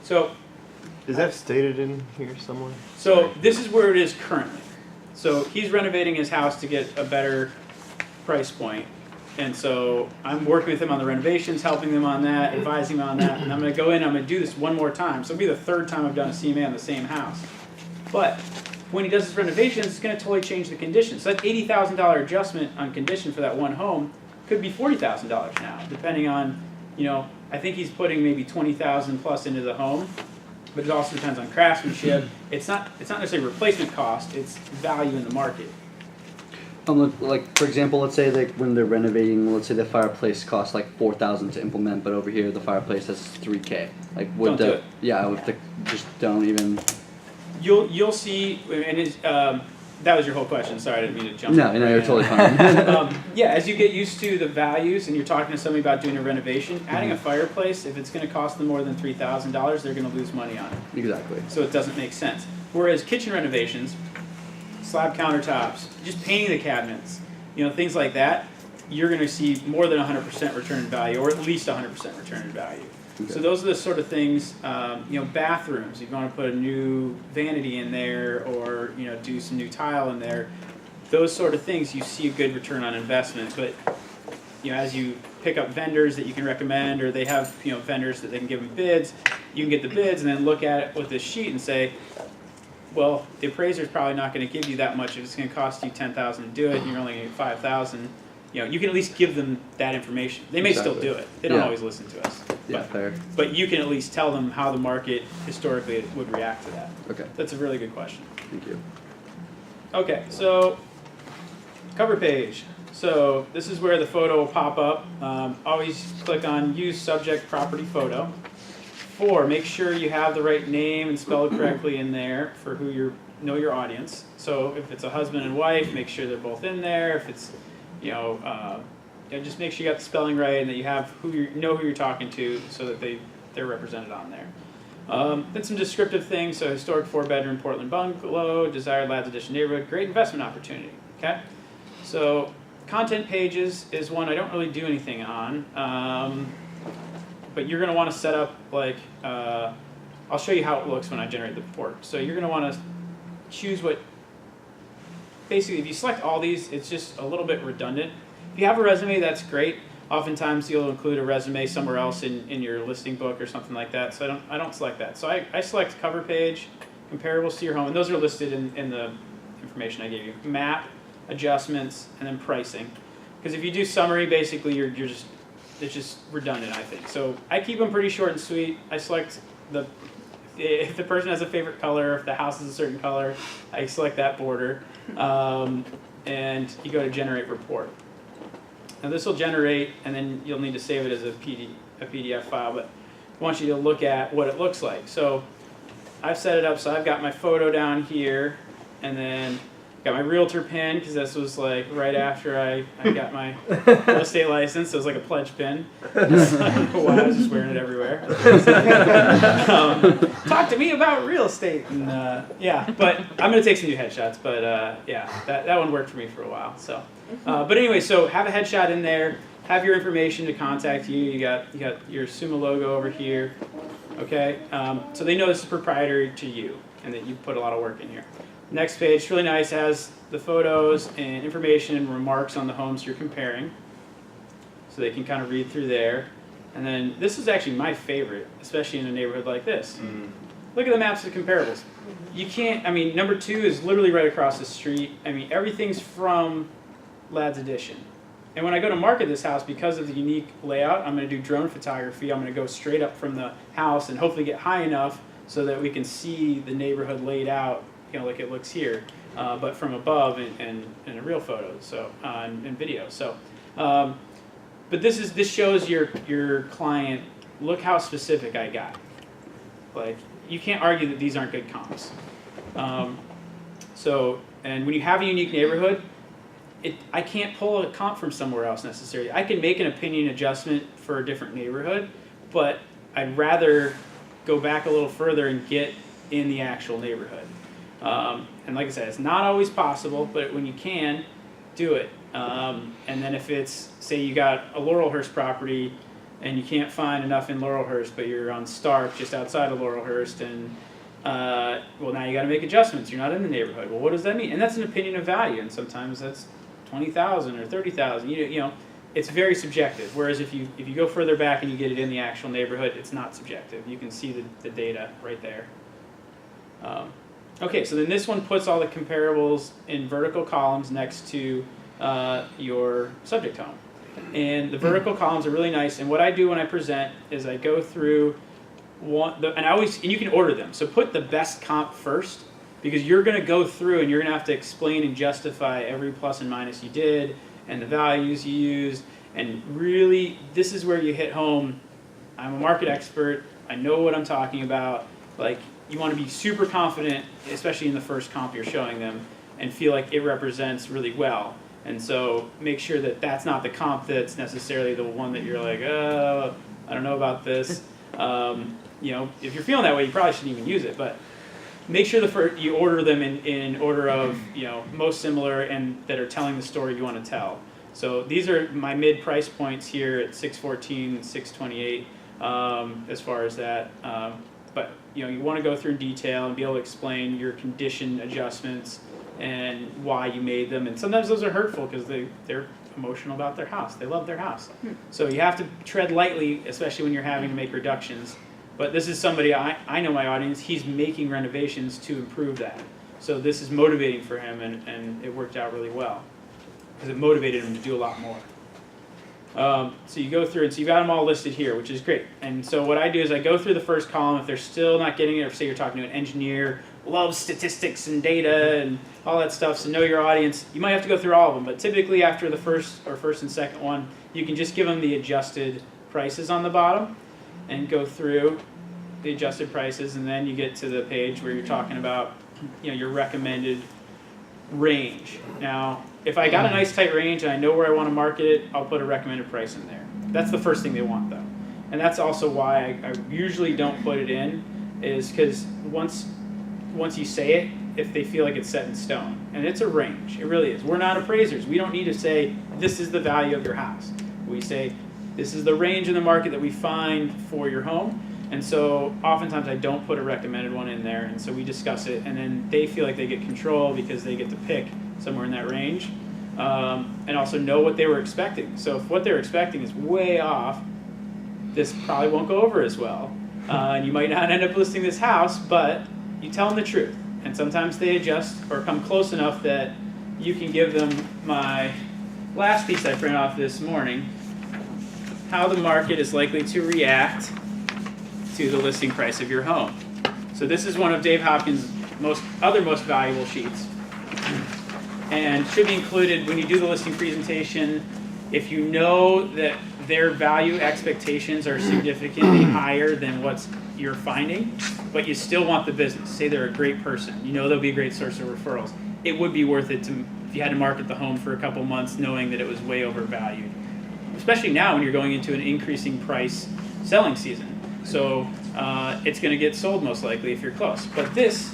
So is that stated in here somewhere? So this is where it is currently. So he's renovating his house to get a better price point. And so I'm working with him on the renovations, helping them on that, advising him on that. And I'm going to go in, I'm going to do this one more time. So it'll be the 3rd time I've done a CMA on the same house. But when he does his renovations, it's going to totally change the condition. So that $80,000 adjustment on condition for that one home could be $40,000 now, depending on, I think he's putting maybe $20,000 plus into the home. But it also depends on craftsmanship. It's not necessarily replacement cost, it's value in the market. Like for example, let's say that when they're renovating, let's say the fireplace costs like $4,000 to implement, but over here the fireplace has $3,000. Like would Don't do it. Just don't even. You'll see, and that was your whole question. Sorry, I didn't mean to jump. No, you're totally fine. As you get used to the values and you're talking to somebody about doing a renovation, adding a fireplace, if it's going to cost them more than $3,000, they're going to lose money on it. Exactly. So it doesn't make sense. Whereas kitchen renovations, slab countertops, just painting the cabinets, things like that, you're going to see more than 100% return in value, or at least 100% return in value. Okay. So those are the sort of things, bathrooms, if you want to put a new vanity in there, or, do some new tile in there, those sort of things, you see a good return on investment. But, as you pick up vendors that you can recommend, or they have, vendors that they can give them bids, you can get the bids and then look at it with this sheet and say, well, the appraiser's probably not going to give you that much if it's going to cost you $10,000 to do it, and you're only going to get $5,000. You can at least give them that information. They may still do it. They don't always listen to us. Yeah, fair. But you can at least tell them how the market historically would react to that. Okay. That's a really good question. Thank you. Okay, so cover page. So this is where the photo will pop up. Always click on Use Subject Property Photo. 4, make sure you have the right name and spell it correctly in there for who know your audience. So if it's a husband and wife, make sure they're both in there. If it's, just make sure you got the spelling right and that you have who you're talking to, so that they're represented on there. Then some descriptive things. So historic 4-bedroom Portland bungalow, desired Lads Edition neighborhood, great investment opportunity. Okay, so content pages is one I don't really do anything on. But you're going to want to set up, I'll show you how it looks when I generate the report. So you're going to want to choose basically if you select all these, it's just a little bit redundant. If you have a resume, that's great. Oftentimes you'll include a resume somewhere else in your listing book or something like that. So I don't select that. So I select cover page, comparables to your home, and those are listed in the information I gave you. Map, adjustments, and then pricing. Because if you do summary, basically it's just redundant, I think. So I keep them pretty short and sweet. I select if the person has a favorite color, if the house is a certain color, I select that border. And you go to generate report. Now this will generate, and then you'll need to save it as a PDF file, but I want you to look at what it looks like. So I've set it up so I've got my photo down here, and then got my realtor pin, because this was right after I got my real estate license, so it was like a pledge pin. I don't know why I was just wearing it everywhere. Talk to me about real estate. And, but I'm going to take some new headshots, but that one worked for me for a while. So, but anyway, so have a headshot in there, have your information to contact you. You got your Summa logo over here, okay? So they know this is proprietary to you, and that you put a lot of work in here. Next page, really nice, has the photos and information and remarks on the homes you're comparing, so they can kind of read through there. And then this is actually my favorite, especially in a neighborhood like this. Look at the maps of the comparables. You can't, number 2 is literally right across the street. Everything's from Lads Edition. And when I go to market this house, because of the unique layout, I'm going to do drone photography. I'm going to go straight up from the house and hopefully get high enough so that we can see the neighborhood laid out, like it looks here, but from above and in a real photo, so and video. So, but this shows your client. Look how specific I got. You can't argue that these aren't good comps. So, and when you have a unique neighborhood, I can't pull a comp from somewhere else necessarily. I can make an opinion adjustment for a different neighborhood, but I'd rather go back a little further and get in the actual neighborhood. And like I said, it's not always possible, but when you can, do it. And then if it's, say you got a Laurelhurst property and you can't find enough in Laurelhurst, but you're on Stark just outside of Laurelhurst, and now you got to make adjustments. You're not in the neighborhood. Well, what does that mean? And that's an opinion of value, and sometimes that's $20,000 or $30,000. It's very subjective. Whereas if you go further back and you get it in the actual neighborhood, it's not subjective. You can see the data right there. Okay, so then this one puts all the comparables in vertical columns next to your subject home. And the vertical columns are really nice. And what I do when I present is I go through and you can order them. So put the best comp first, because you're going to go through and you're going to have to explain and justify every plus and minus you did and the values you used. And really, this is where you hit home. I'm a market expert. I know what I'm talking about. You want to be super confident, especially in the first comp you're showing them, and feel like it represents really well. And so make sure that that's not the comp that's necessarily the one that you're like, oh, I don't know about this. If you're feeling that way, you probably shouldn't even use it. But make sure you order them in order of most similar and that are telling the story you want to tell. So these are my mid price points here at 614 and 628 as far as that. But you want to go through in detail and be able to explain your condition adjustments and why you made them. And sometimes those are hurtful because they're emotional about their house. They love their house. So you have to tread lightly, especially when you're having to make reductions. But this is somebody, I know my audience, he's making renovations to improve that. So this is motivating for him, and it worked out really well because it motivated him to do a lot more. So you go through, and so you got them all listed here, which is great. And so what I do is I go through the first column. If they're still not getting it, or say you're talking to an engineer, loves statistics and data and all that stuff, so know your audience, you might have to go through all of them. But typically after the first and second one, you can just give them the adjusted prices on the bottom and go through the adjusted prices, and then you get to the page where you're talking about your recommended range. Now, if I got a nice tight range and I know where I want to market it, I'll put a recommended price in there. That's the first thing they want, though. And that's also why I usually don't put it in, is because once you say it, if they feel like it's set in stone. And it's a range. It really is. We're not appraisers. We don't need to say, this is the value of your house. We say, this is the range in the market that we find for your home. And so oftentimes I don't put a recommended one in there, and so we discuss it, and then they feel like they get control because they get to pick somewhere in that range, and also know what they were expecting. So if what they're expecting is way off, this probably won't go over as well, and you might not end up listing this house, but you tell them the truth, and sometimes they adjust or come close enough that you can give them my last piece I printed off this morning, how the market is likely to react to the listing price of your home. So this is one of Dave Hopkins' most valuable sheets, and should be included when you do the listing presentation. If you know that their value expectations are significantly higher than what you're finding, but you still want the business, say they're a great person, they'll be a great source of referrals, it would be worth it if you had to market the home for a couple months knowing that it was way overvalued, especially now when you're going into an increasing price selling season. So it's going to get sold most likely if you're close. But this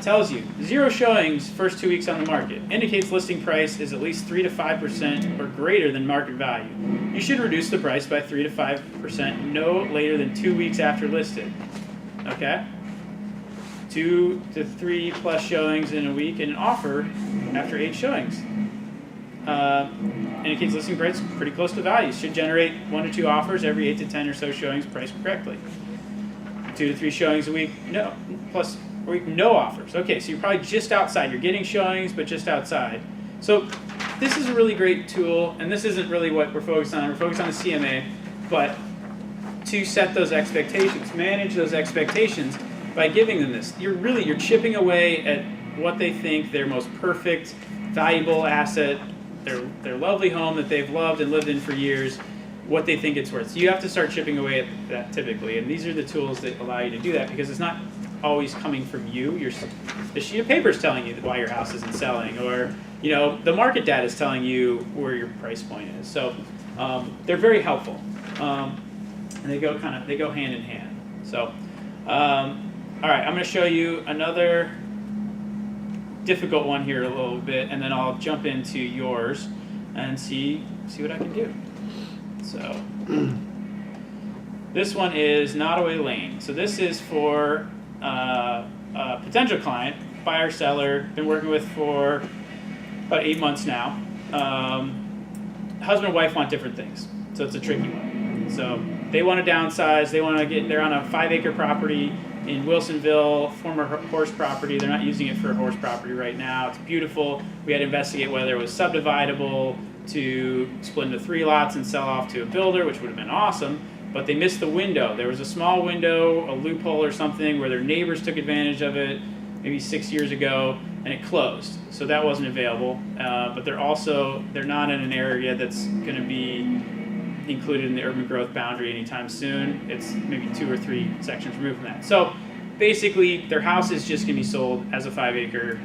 tells you 0 showings first 2 weeks on the market indicates listing price is at least 3 to 5% or greater than market value. You should reduce the price by 3 to 5% no later than 2 weeks after listed. Okay? 2 to 3 plus showings in a week, and an offer after 8 showings. Indicates listing price pretty close to value. Should generate 1 to 2 offers every 8 to 10 or so showings priced correctly. 2 to 3 showings a week, no offers. Okay, so you're probably just outside. You're getting showings, but just outside. So this is a really great tool, and this isn't really what we're focused on. We're focused on the CMA, but to set those expectations, manage those expectations by giving them this. You're chipping away at what they think their most perfect, valuable asset, their lovely home that they've loved and lived in for years, what they think it's worth. So you have to start chipping away at that typically, and these are the tools that allow you to do that, because it's not always coming from you. The sheet of paper is telling you why your house isn't selling, or the market data is telling you where your price point is. So they're very helpful, and they go hand in hand. So all right, I'm going to show you another difficult one here a little bit, and then I'll jump into yours and see what I can do. So this one is Nottoway Lane. So this is for a potential client, buyer, seller, been working with for about 8 months now. Husband and wife want different things, so it's a tricky one. So they want to downsize. They're on a 5-acre property in Wilsonville, former horse property. They're not using it for horse property right now. It's beautiful. We had to investigate whether it was subdividable to split into 3 lots and sell off to a builder, which would have been awesome, but they missed the window. There was a small window, a loophole or something, where their neighbors took advantage of it maybe 6 years ago, and it closed. So that wasn't available, but they're not in an area that's going to be included in the urban growth boundary anytime soon. It's maybe 2 or 3 sections removed from that. So basically, their house is just going to be sold as a 5-acre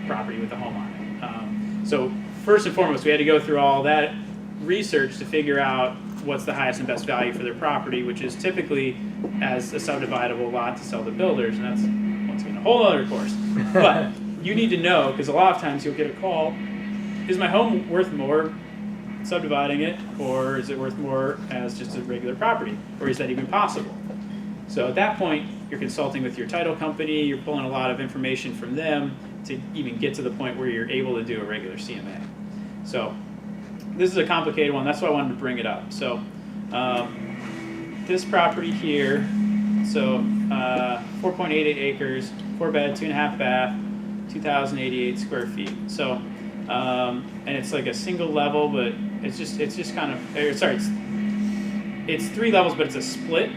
property with a home on it. So first and foremost, we had to go through all that research to figure out what's the highest and best value for their property, which is typically as a subdividable lot to sell to builders, and that's it's been a whole other course. But you need to know, because a lot of times you'll get a call, is my home worth more subdividing it, or is it worth more as just a regular property, or is that even possible? So at that point, you're consulting with your title company, you're pulling a lot of information from them to even get to the point where you're able to do a regular CMA. So this is a complicated one, that's why I wanted to bring it up. So this property here, so 4.88 acres, 4 bed, 2.5 bath, 2,088 square feet. So, and it's like a single level, but it's just kind of, sorry, it's 3 levels, but it's a split,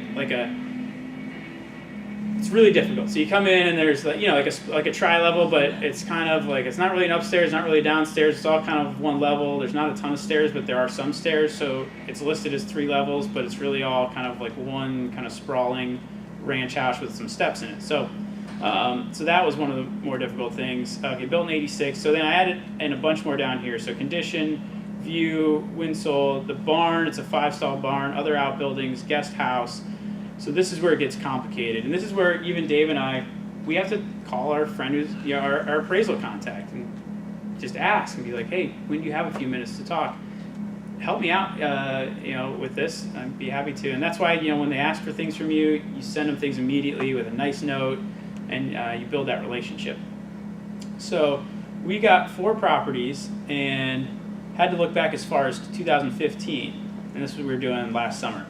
it's really difficult. So you come in and there's like a tri-level, but it's kind of like, it's not really an upstairs, not really downstairs. It's all kind of one level. There's not a ton of stairs, but there are some stairs. So it's listed as 3 levels, but it's really all kind of like one kind of sprawling ranch house with some steps in it. So, so that was one of the more difficult things. Okay, built in '86. So then I added in a bunch more down here. So condition, view, windsold, the barn. It's a 5-stall barn. Other outbuildings, guest house. So this is where it gets complicated, and this is where even Dave and I, we have to call our friend who's our appraisal contact and just ask and be like, hey, when do you have a few minutes to talk? Help me out, with this. I'd be happy to. And that's why, when they ask for things from you, you send them things immediately with a nice note, and you build that relationship. So we got 4 properties and had to look back as far as 2015, and this is what we were doing last summer.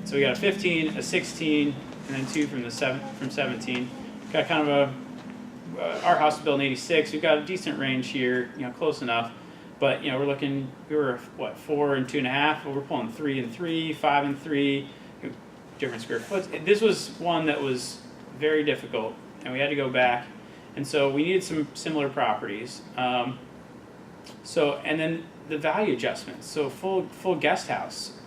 So we got a 15, a 16, and then 2 from 17. Got kind of our house was built in '86. We've got a decent range here, close enough. But we were 4 and 2.5. But we're pulling 3 and 3, 5 and 3, different square foot. This was one that was very difficult, and we had to go back. And so we needed some similar properties. And then the value adjustments. So full guest house.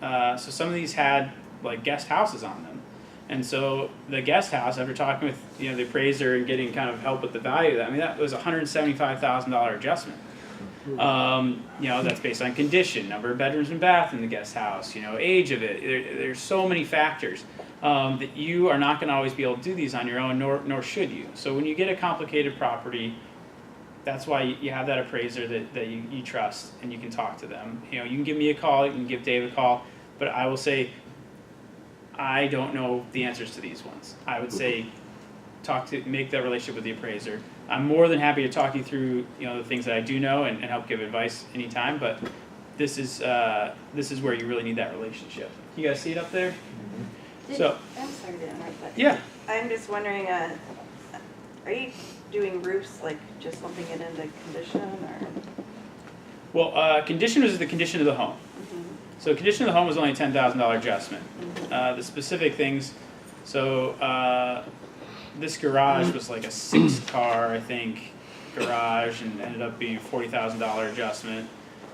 So some of these had like guest houses on them, and so the guest house, after talking with the appraiser and getting kind of help with the value, that was $175,000 adjustment. That's based on condition, number of bedrooms and bath in the guest house, age of it. There's so many factors that you are not going to always be able to do these on your own, nor should you. So when you get a complicated property, that's why you have that appraiser that you trust, and you can talk to them. You can give me a call, you can give Dave a call, but I will say I don't know the answers to these ones. I would say make that relationship with the appraiser. I'm more than happy to talk you through the things that I do know and help give advice anytime, but this is where you really need that relationship. You guys see it up there? Mm-hmm. I'm sorry to interrupt, but yeah. I'm just wondering, are you doing roofs, like just lumping it into condition, or? Well, condition was the condition of the home. Mm-hmm. So condition of the home was only a $10,000 adjustment. Mm-hmm. The specific things, so this garage was like a 6-car, I think, garage, and ended up being a $40,000 adjustment.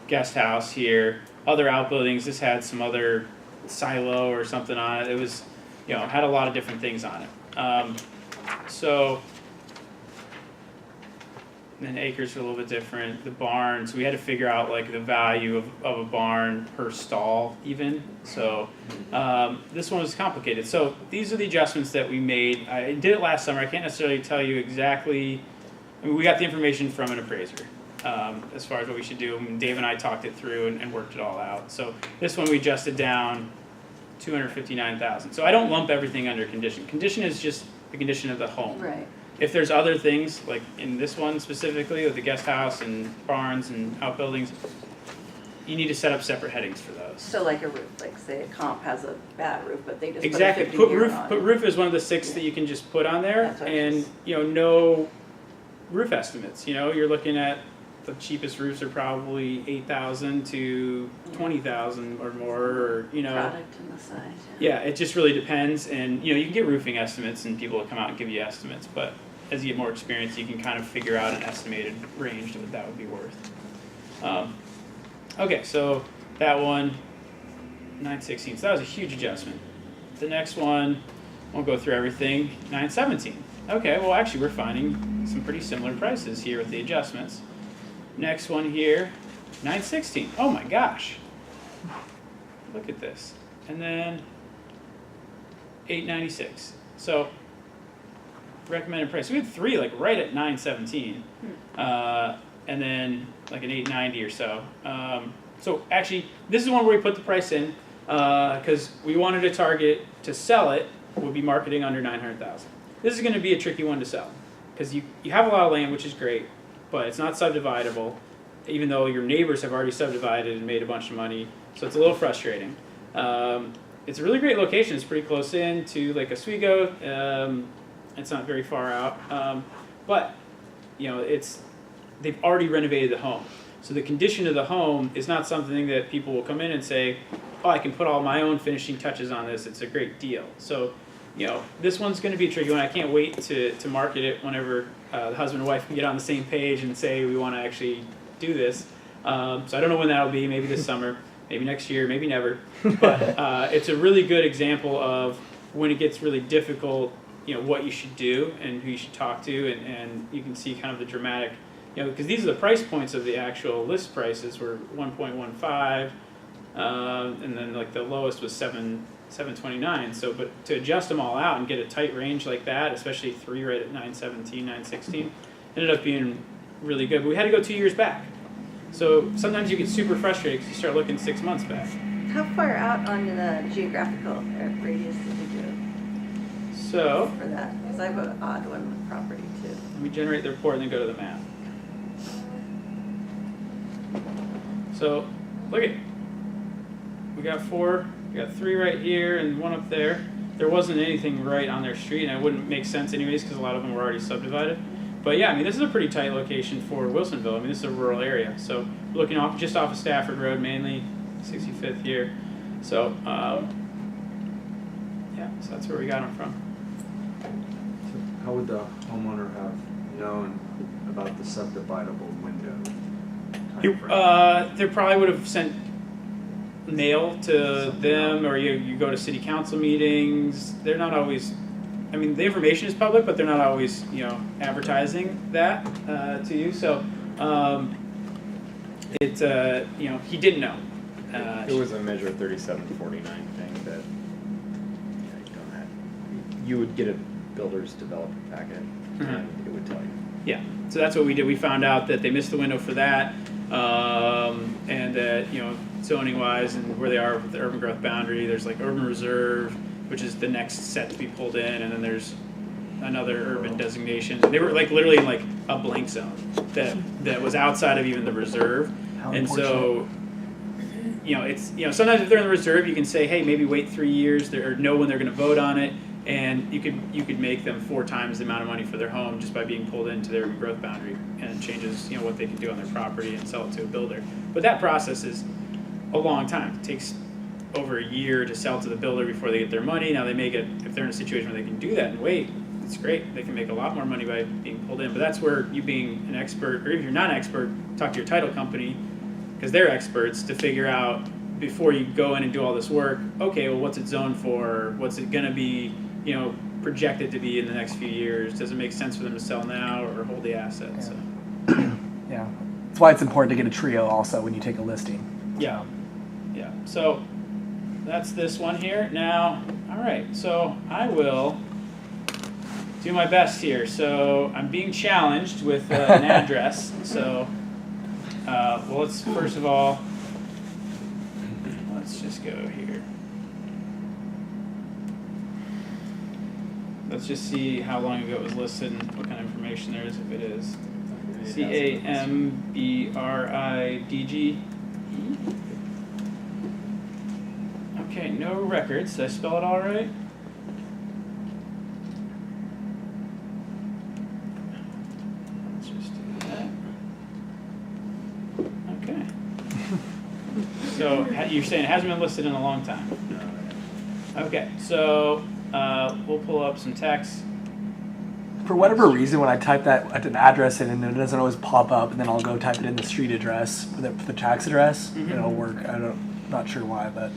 Guest house here, other outbuildings. This had some other silo or something on it. It was, had a lot of different things on it. Then acres were a little bit different. The barns, we had to figure out like the value of a barn per stall even. So this one was complicated. So these are the adjustments that we made. I did it last summer. I can't necessarily tell you exactly. We got the information from an appraiser as far as what we should do. And Dave and I talked it through and worked it all out. So this one we adjusted down $259,000. So I don't lump everything under condition. Condition is just the condition of the home. Right. If there's other things, like in this one specifically, with the guest house and barns and outbuildings, you need to set up separate headings for those. So like a roof, like say a comp has a bad roof, but they just Exactly. put a 50 Put year roof. on. Put roof is one of the 6 that you can just put on there, That's what I and no roof estimates. You're looking at the cheapest roofs are probably $8,000 to $20,000 or more, or Product on the side. Yeah, it just really depends, and you can get roofing estimates, and people will come out and give you estimates, but as you get more experience, you can kind of figure out an estimated range of what that would be worth. Okay, so that one, 916. So that was a huge adjustment. The next one, won't go through everything. 917. Okay, well actually we're finding some pretty similar prices here with the adjustments. Next one here, 916. Oh my gosh. Look at this. And then 896. So recommended price. We had 3 like right at 917, and then like an 890 or so. So actually, this is one where we put the price in because we wanted to target to sell it would be marketing under 900,000. This is going to be a tricky one to sell because you have a lot of land, which is great, but it's not subdividable, even though your neighbors have already subdivided and made a bunch of money. So it's a little frustrating. It's a really great location. It's pretty close in to Lake Oswego. It's not very far out, but you know they've already renovated the home. So the condition of the home is not something that people will come in and say, oh, I can put all my own finishing touches on this. It's a great deal. So, you know, this one's going to be a tricky one. I can't wait to market it whenever the husband and wife can get on the same page and say we want to actually do this. So I don't know when that'll be. Maybe this summer, maybe next year, maybe never. But it's a really good example of when it gets really difficult, you know, what you should do and who you should talk to, and you can see kind of the dramatic. You know, because these are the price points of the actual list prices were 1.15, and then like the lowest was 729. So, but to adjust them all out and get a tight range like that, especially 3 right at 917, 916, ended up being really good. But we had to go 2 years back. So sometimes you get super frustrated because you start looking 6 months back. How far out on the geographical radius did you do So for that? Because I have an odd one with property too. we generate the report and then go to the map. So look at, we got 4, we got 3 right here and 1 up there. There wasn't anything right on their street, and it wouldn't make sense anyways because a lot of them were already subdivided. But yeah, I mean, this is a pretty tight location for Wilsonville. I mean, this is a rural area. So looking off just off of Stafford Road mainly, 65th here. So yeah, so that's where we got them from. So how would the homeowner have known about the subdividable window? They probably would have sent mail to them, or you go to city council meetings. They're not always, I mean, the information is public, but they're not always, you know, advertising that to you. So you know, he didn't know. It was a Measure 3749 thing that you don't have. You would get a builder's developer packet, and it would tell you. Yeah, so that's what we did. We found out that they missed the window for that, and that, you know, zoning wise and where they are with the urban growth boundary, there's like urban reserve, which is the next set to be pulled in, and then there's another urban designation. They were like literally in like a blank zone that was outside of even the reserve. And so, you know, it's, you know, sometimes if they're in the reserve, you can say, hey, maybe wait 3 years, or know when they're going to vote on it, and you could make them 4 times the amount of money for their home just by being pulled into their urban growth boundary, and it changes, you know, what they can do on their property and sell it to a builder. But that process is a long time. It takes over a year to sell to the builder before they get their money. Now they may get, if they're in a situation where they can do that and wait, it's great. They can make a lot more money by being pulled in. But that's where you being an expert, or if you're not an expert, talk to your title company, because they're experts, to figure out before you go in and do all this work, okay, well, what's it zoned for? What's it gonna be, you know, projected to be in the next few years? Does it make sense for them to sell now or hold the asset? Yeah. So. Yeah, that's why it's important to get a trio also when you take a listing. Yeah, yeah. So that's this one here. Now, all right. So I will do my best here. So I'm being challenged with an address. So, well, let's first of all, let's just go here. Let's just see how long ago it was listed and what kind of information there is, if it is. CAMBRIDG. Okay, no records. Did I spell it all right? Let's just do that. Okay. So you're saying it hasn't been listed in a long time? Okay, so we'll pull up some text. For whatever reason, when I type that an address in, and it doesn't always pop up, and then I'll go type it in the street address, the tax address, and it'll work. Not sure why, but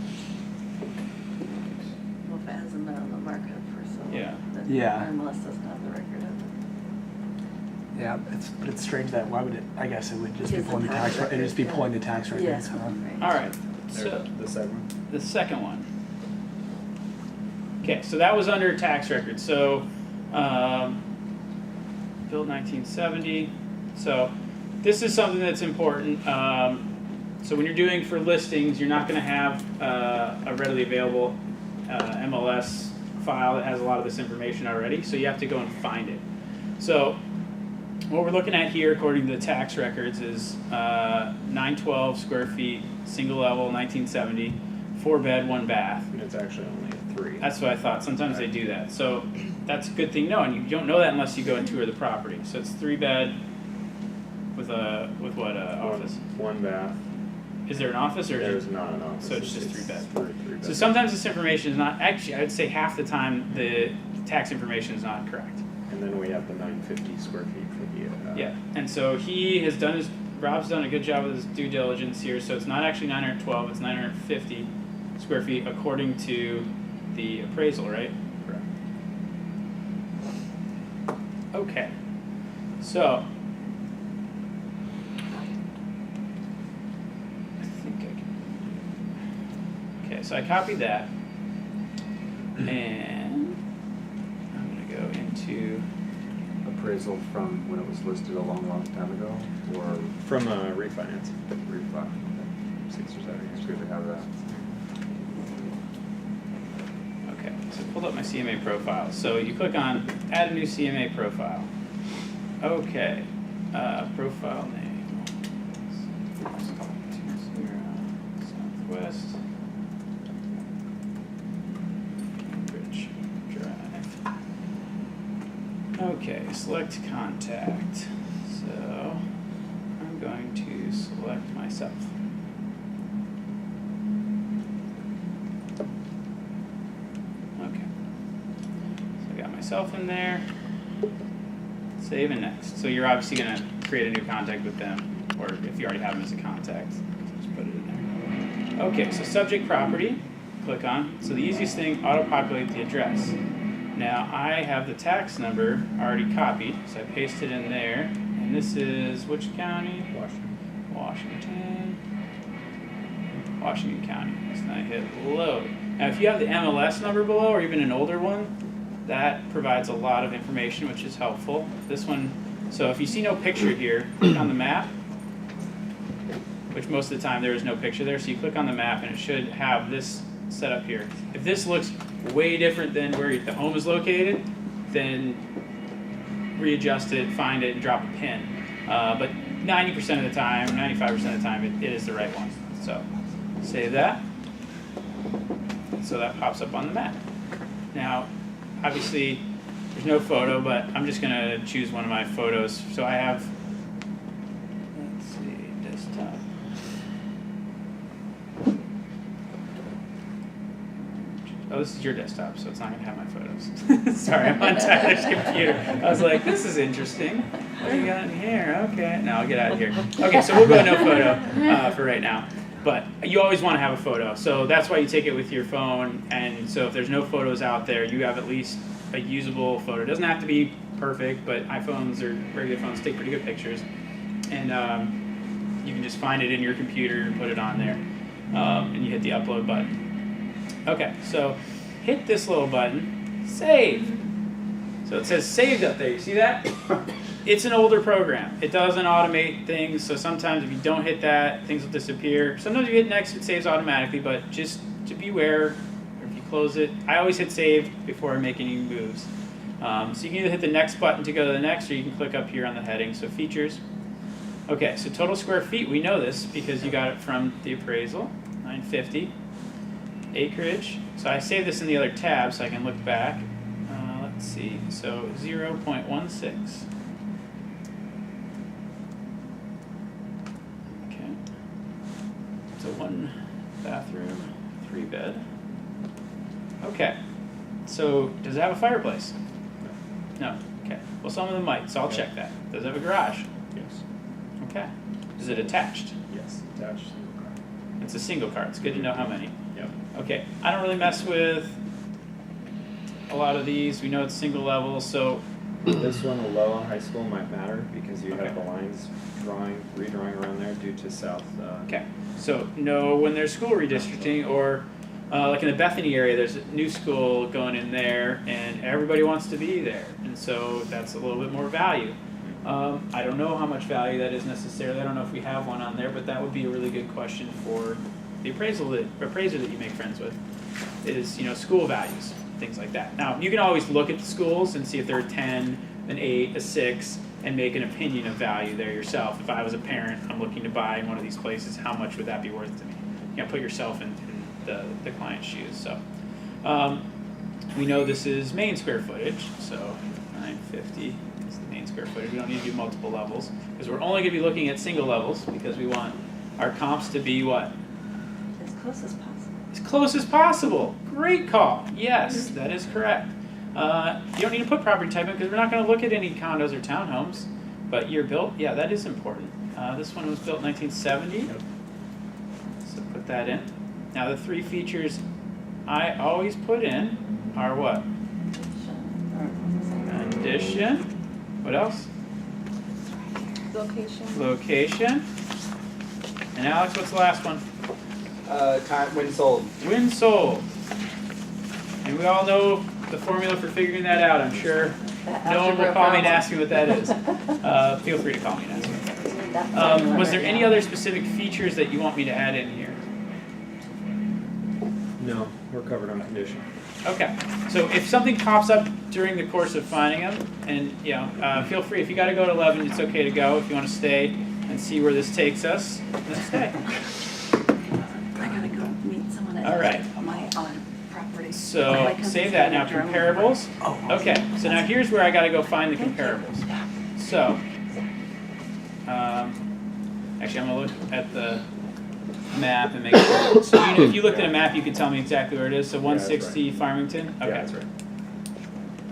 Well, if it hasn't been on the market for so long. Yeah. then Yeah. MLS doesn't have the record of it. yeah, it's strange that why would it? I guess it would just be Just the pulling the tax tax. It'd just be records, pulling the yeah. tax Yeah. records. Huh? Right. All right. So The second one. the second one. Okay, so that was under tax records. So built 1970. So this is something that's important. So when you're doing for listings, you're not going to have a readily available MLS file that has a lot of this information already. So you have to go and find it. So what we're looking at here, according to the tax records, is 912 square feet, single level, 1970, 4-bed, 1 bath. And it's actually only a 3. That's what I thought. Sometimes they do that. So that's a good thing to know, and you don't know that unless you go and tour the property. So it's 3-bed with what office? 1 bath. Is there an office or There's not an office. So it's just 3-bed. 3 So sometimes this information is not actually. I would say half the time the tax information is not correct. And then we have the 950 square feet for the. Yeah, and so he has done Rob's done a good job with his due diligence here. So it's not actually 912. It's 950 square feet according to the appraisal, right? Correct. Okay. So I think I can. Okay, so I copied that, and I'm gonna go into. Appraisal from when it was listed a long time ago, or From refinance. refi? 6 or 7 It's years good ago. to have that. Okay, so I pulled up my CMA profile. So you click on add a new CMA profile. Okay, profile name. 20 Southwest Cambridge Drive. Okay, select contact. So I'm going to select myself. Okay. So I got myself in there. Save and next. So you're obviously going to create a new contact with them, or if you already have them as a contact, just put it in there. Okay, so subject property, click on. So the easiest thing, auto-populate the address. Now I have the tax number already copied, so I paste it in there. And this is which county? Washington County. So then I hit load. Now if you have the MLS number below, or even an older one, that provides a lot of information, which is helpful. This one, so if you see no picture here, click on the map, which most of the time there is no picture there, so you click on the map and it should have this set up here. If this looks way different than where the home is located, then readjust it, find it, and drop a pin. But 90% of the time, 95% of the time, it is the right one. So save that. So that pops up on the map. Now, obviously, there's no photo, but I'm just going to choose one of my photos. So I have, let's see, desktop. Oh, this is your desktop, so it's not going to have my photos. Sorry, I'm on Tyler's computer. I was like, this is interesting. What do you got in here? Okay, now I'll get out of here. Okay, so we'll go no photo for right now. But you always want to have a photo, so that's why you take it with your phone. And so if there's no photos out there, you have at least a usable photo. It doesn't have to be perfect, but iPhones or regular phones take pretty good pictures. And you can just find it in your computer and put it on there. And you hit the upload button. Okay, so hit this little button, save. So it says saved up there, you see that? It's an older program. It doesn't automate things, so sometimes if you don't hit that, things will disappear. Sometimes you hit next, it saves automatically, but just to be aware, if you close it, I always hit save before I make any moves. So you can either hit the next button to go to the next, or you can click up here on the heading. So features. Okay, so total square feet, we know this because you got it from the appraisal, 950. Acreage, so I saved this in the other tab so I can look back. Let's see, so 0.16. Okay, it's a 1 bathroom, 3-bed. Okay, so does it have a fireplace? No. Okay, well some of them might, so I'll check that. Does it have a garage? Yes. Okay. Is it attached? Yes, attached single car. It's a single car, it's good to know how many. Yep. Okay, I don't really mess with a lot of these. We know it's single level, so This one, the low high school might matter because you Okay. have the lines redrawing around there due to south. okay. So know when there's school redistricting, or Like in the Bethany area, there's a new school going in there, and everybody wants to be there, and so that's a little bit more value. I don't know how much value that is necessarily. I don't know if we have one on there, but that would be a really good question for the appraiser that you make friends with. Is school values, things like that. Now you can always look at the schools and see if they're a 10, an 8, a 6, and make an opinion of value there yourself. If I was a parent, I'm looking to buy in one of these places, how much would that be worth to me? Put yourself in the client's shoes. So we know this is main square footage, so 950 is the main square footage. We don't need to do multiple levels because we're only going to be looking at single levels because we want our comps to be what? As close as possible. As close as possible. Great call. Yes, that is correct. You don't need to put property type in because we're not going to look at any condos or townhomes, but year built, yeah, that is important. This one was built in 1970. Yep. So put that in. Now the 3 features I always put in are what? Condition. What else? Location. Location. And Alex, what's the last one? Time when sold. When sold. And we all know the formula for figuring that out, I'm sure. No one will call me and ask me what that is. Feel free to call me and ask me. Was there any other specific features that you want me to add in here? No, we're covered on condition. Okay, so if something pops up during the course of finding them, and feel free, if you got to go to 11, it's okay to go. If you want to stay and see where this takes us, then stay. I gotta go meet someone at All right. my property. So My cousin's save that now, getting a drone. comparables. Oh, Okay, so now here's where I got to go find the comparables. So, actually I'm going to look at the map and make sure. So if you looked at a map, you could tell me exactly where it is. So 160 Farmington? Okay. Yeah, that's right.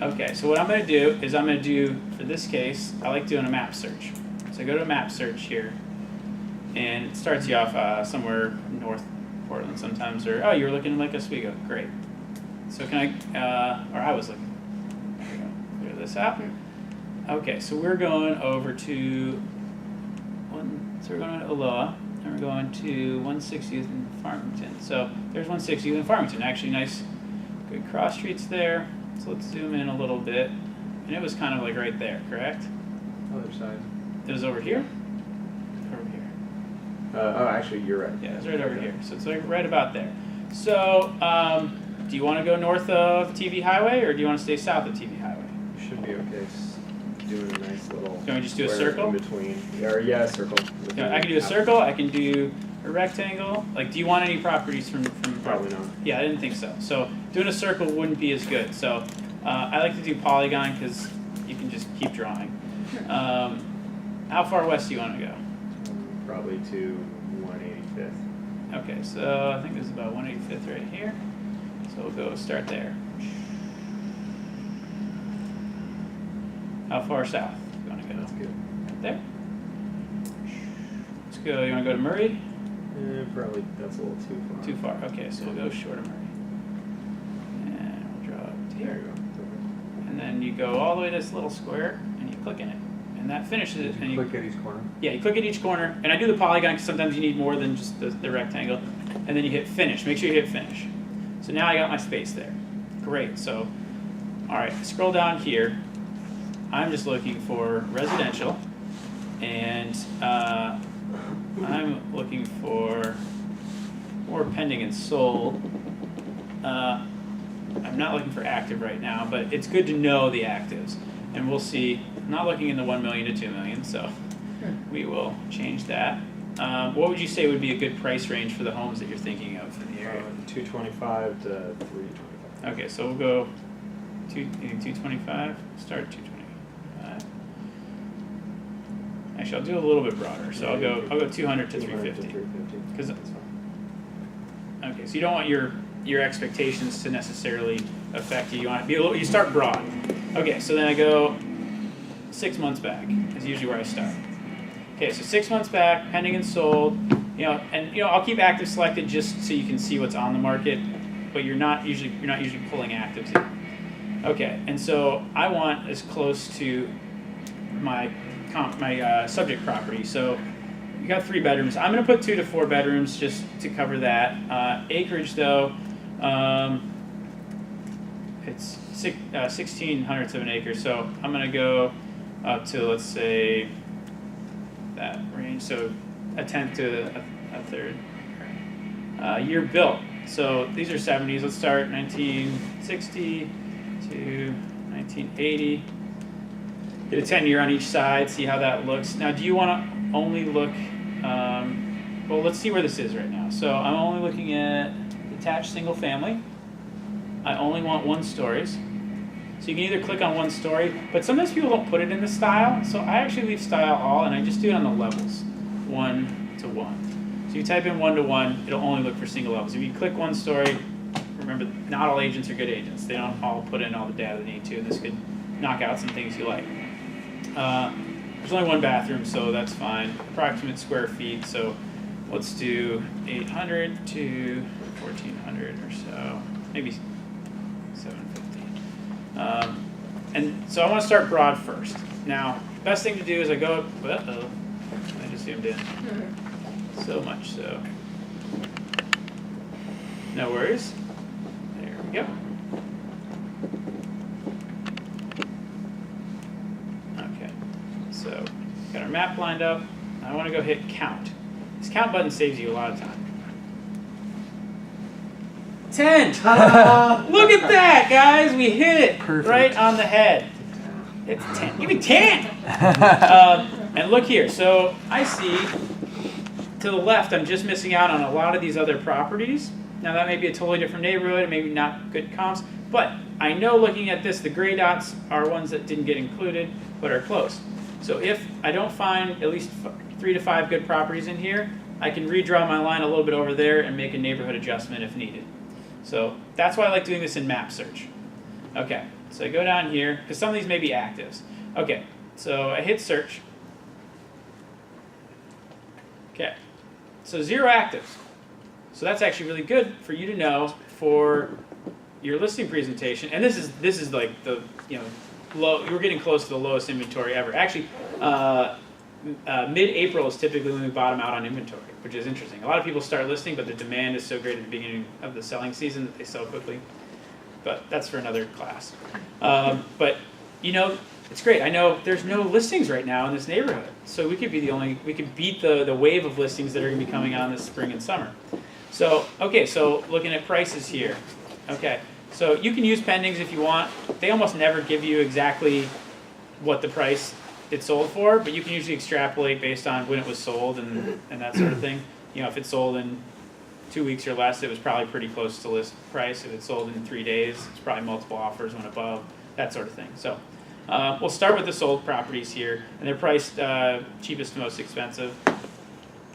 Okay, so what I'm going to do is I'm going to do, for this case, I like doing a map search. So I go to map search here, and it starts you off somewhere north Portland sometimes, or, oh, you were looking like Oswego. Great. So can I was looking. There we go. Clear this out. Okay, so we're going over to, so we're going to Aloha, and we're going to 160th in Farmington. So there's 160th in Farmington. Actually, nice, good cross streets there. So let's zoom in a little bit. And it was kind of like right there, correct? Other side. It was over here? Over here. Actually, you're right. Yeah, it's right over here. So it's like right about there. So, do you want to go north of TV Highway or do you want to stay south of TV Highway? You should be okay. Just doing a nice little. Can we just do a square circle? in between? Yeah, a circle. Yeah, I can do a circle. I can do a rectangle. Like, do you want any properties from? Probably not. Yeah, I didn't think so. So doing a circle wouldn't be as good. So I like to do polygon because you can just keep drawing. How far west do you want to go? Probably to 185th. Okay, so I think this is about 185th right here. So we'll go start there. How far south do you want to go? That's good. Right there. Let's go. You want to go to Murray? Probably that's a little too far. Too far. Okay, so we'll go short of Murray. And we'll draw up to There here. you go. And then you go all the way to this little square and you click in it. And that finishes it. And Click at each corner. Yeah, you click at each corner. And I do the polygon because sometimes you need more than just the rectangle. And then you hit finish. Make sure you hit finish. So now I got my space there. Great. So, all right, scroll down here. I'm just looking for residential. And I'm looking for more pending and sold. I'm not looking for active right now, but it's good to know the actives. And we'll see. I'm not looking in the 1 million to 2 million, so we will change that. What would you say would be a good price range for the homes that you're thinking of in the area? 225 to 325. Okay, so we'll go 225. Start at 225. Actually, I'll do a little bit broader. So I'll go 200 to 350. 350. Because That's fine. okay, so you don't want your expectations to necessarily affect you. You want to be a little. You start broad. Okay, so then I go 6 months back. Is usually where I start. Okay, so 6 months back, pending and sold. I'll keep active selected just so you can see what's on the market, but you're not usually pulling actives in. Okay, and so I want as close to my subject property. So you got 3 bedrooms. I'm going to put 2 to 4 bedrooms just to cover that. Acreage though, It's 16 hundredths of an acre, so I'm gonna go up to, let's say, that range, so a tenth to a third. Year built, so these are 70s. Let's start 1960 to 1980. Get a 10-year on each side, see how that looks. Now, do you want to only look, well, let's see where this is right now. So I'm only looking at detached single family. I only want 1 stories. So you can either click on 1 story, but sometimes people don't put it in the style. So I actually leave style all, and I just do it on the levels, 1 to 1. So you type in 1 to 1, it'll only look for single levels. If you click 1 story, remember, not all agents are good agents. They don't all put in all the data they need to, and this could knock out some things you like. There's only 1 bathroom, so that's fine. Approximate square feet, so let's do 800 to 1400 or so, maybe 750. And so I want to start broad first. Now, best thing to do is I go, uh-oh, I just zoomed in. So much so. No worries. There we go. Okay, so got our map lined up. I want to go hit count. This count button saves you a lot of time. 10! Look at that, guys! We hit it Perfect. right on the head. It's 10. Give me 10! And look here. So I see to the left, I'm just missing out on a lot of these other properties. Now that may be a totally different neighborhood, maybe not good comps, but I know looking at this, the gray dots are ones that didn't get included, but are close. So if I don't find at least 3 to 5 good properties in here, I can redraw my line a little bit over there and make a neighborhood adjustment if needed. So that's why I like doing this in map search. Okay, so I go down here, because some of these may be actives. Okay, so I hit search. Okay, so 0 actives. So that's actually really good for you to know for your listing presentation. And this is like the, low. We're getting close to the lowest inventory ever. Actually, mid-April is typically when we bottom out on inventory, which is interesting. A lot of people start listing, but the demand is so great at the beginning of the selling season that they sell quickly. But that's for another class. But it's great. I know there's no listings right now in this neighborhood, so we could beat the wave of listings that are going to be coming on this spring and summer. So okay, so looking at prices here. Okay, so you can use pendings if you want. They almost never give you exactly what the price it sold for, but you can usually extrapolate based on when it was sold and that sort of thing. If it sold in 2 weeks or less, it was probably pretty close to list price. If it sold in 3 days, it's probably multiple offers went above, that sort of thing. So we'll start with the sold properties here, and they're priced cheapest to most expensive.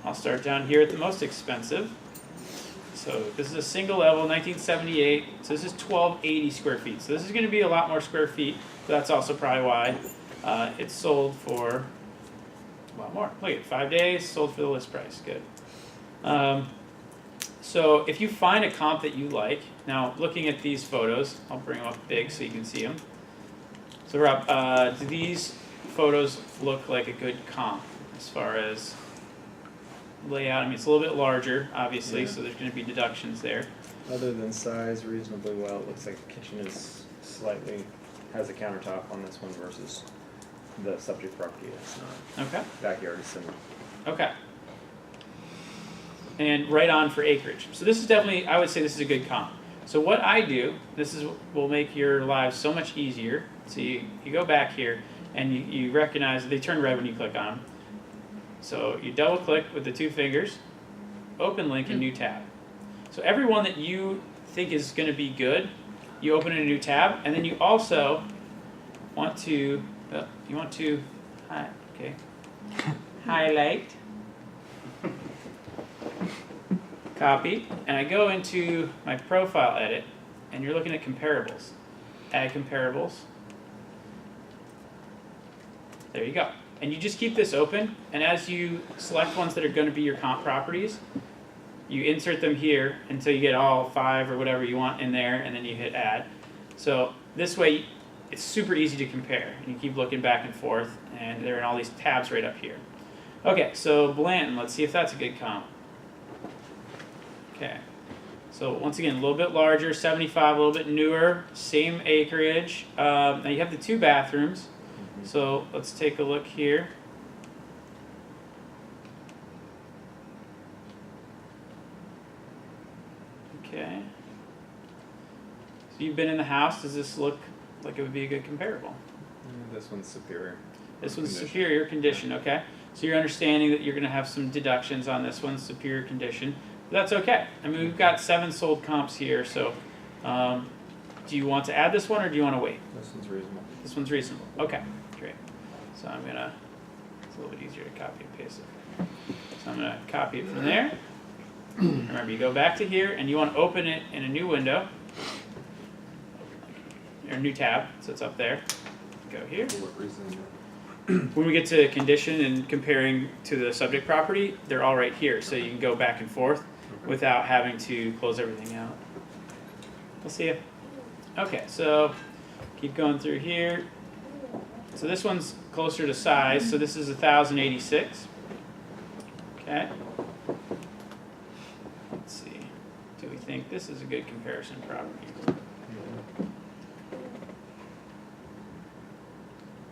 I'll start down here at the most expensive. So this is a single level, 1978. So this is 1280 square feet. So this is going to be a lot more square feet. So that's also probably why it's sold for a lot more. Look at 5 days, sold for the list price. Good. So if you find a comp that you like, now looking at these photos, I'll bring them up big so you can see them. So Rob, do these photos look like a good comp as far as layout? I mean, it's a little bit larger, obviously, so there's going to be deductions there. Other than size, reasonably well. It looks like the kitchen is has a countertop on this one versus the subject property. It's not. Okay. Backyard is similar. Okay. And right on for acreage. So this is definitely, I would say this is a good comp. So what I do, will make your lives so much easier. So you go back here and you recognize they turn red when you click on them. So you double click with the 2 fingers, open link in new tab. So every one that you think is going to be good, you open in a new tab, and then you also want to highlight, copy, and I go into my profile edit, and you're looking at comparables. Add comparables. There you go. And you just keep this open, and as you select ones that are going to be your comp properties, you insert them here until you get all 5 or whatever you want in there, and then you hit add. So this way, it's super easy to compare. And you keep looking back and forth, and they're in all these tabs right up here. Okay, so Blanton, let's see if that's a good comp. Okay, so So once again, a little bit larger, 75, a little bit newer, same acreage. Now you have the 2 bathrooms. So let's take a look here. Okay. So you've been in the house. Does this look like it would be a good comparable? This one's superior. This one's Condition. superior condition, okay? So you're understanding that you're going to have some deductions on this one, superior condition. But that's okay. I mean, we've got 7 sold comps here, so do you want to add this one or do you want to wait? This one's reasonable. This one's reasonable. Okay, great. So I'm going to, it's a little bit easier to copy and paste it. So I'm going to copy it from there. Remember, you go back to here and you want to open it in a new window, or a new tab, so it's up there. Go here. For what reason? When we get to condition and comparing to the subject property, they're all right here, so you can go back and forth without having to close everything out. We'll see you. Okay, so keep going through here. So this one's closer to size, so this is 1,086. Okay. Let's see. Do we think this is a good comparison property?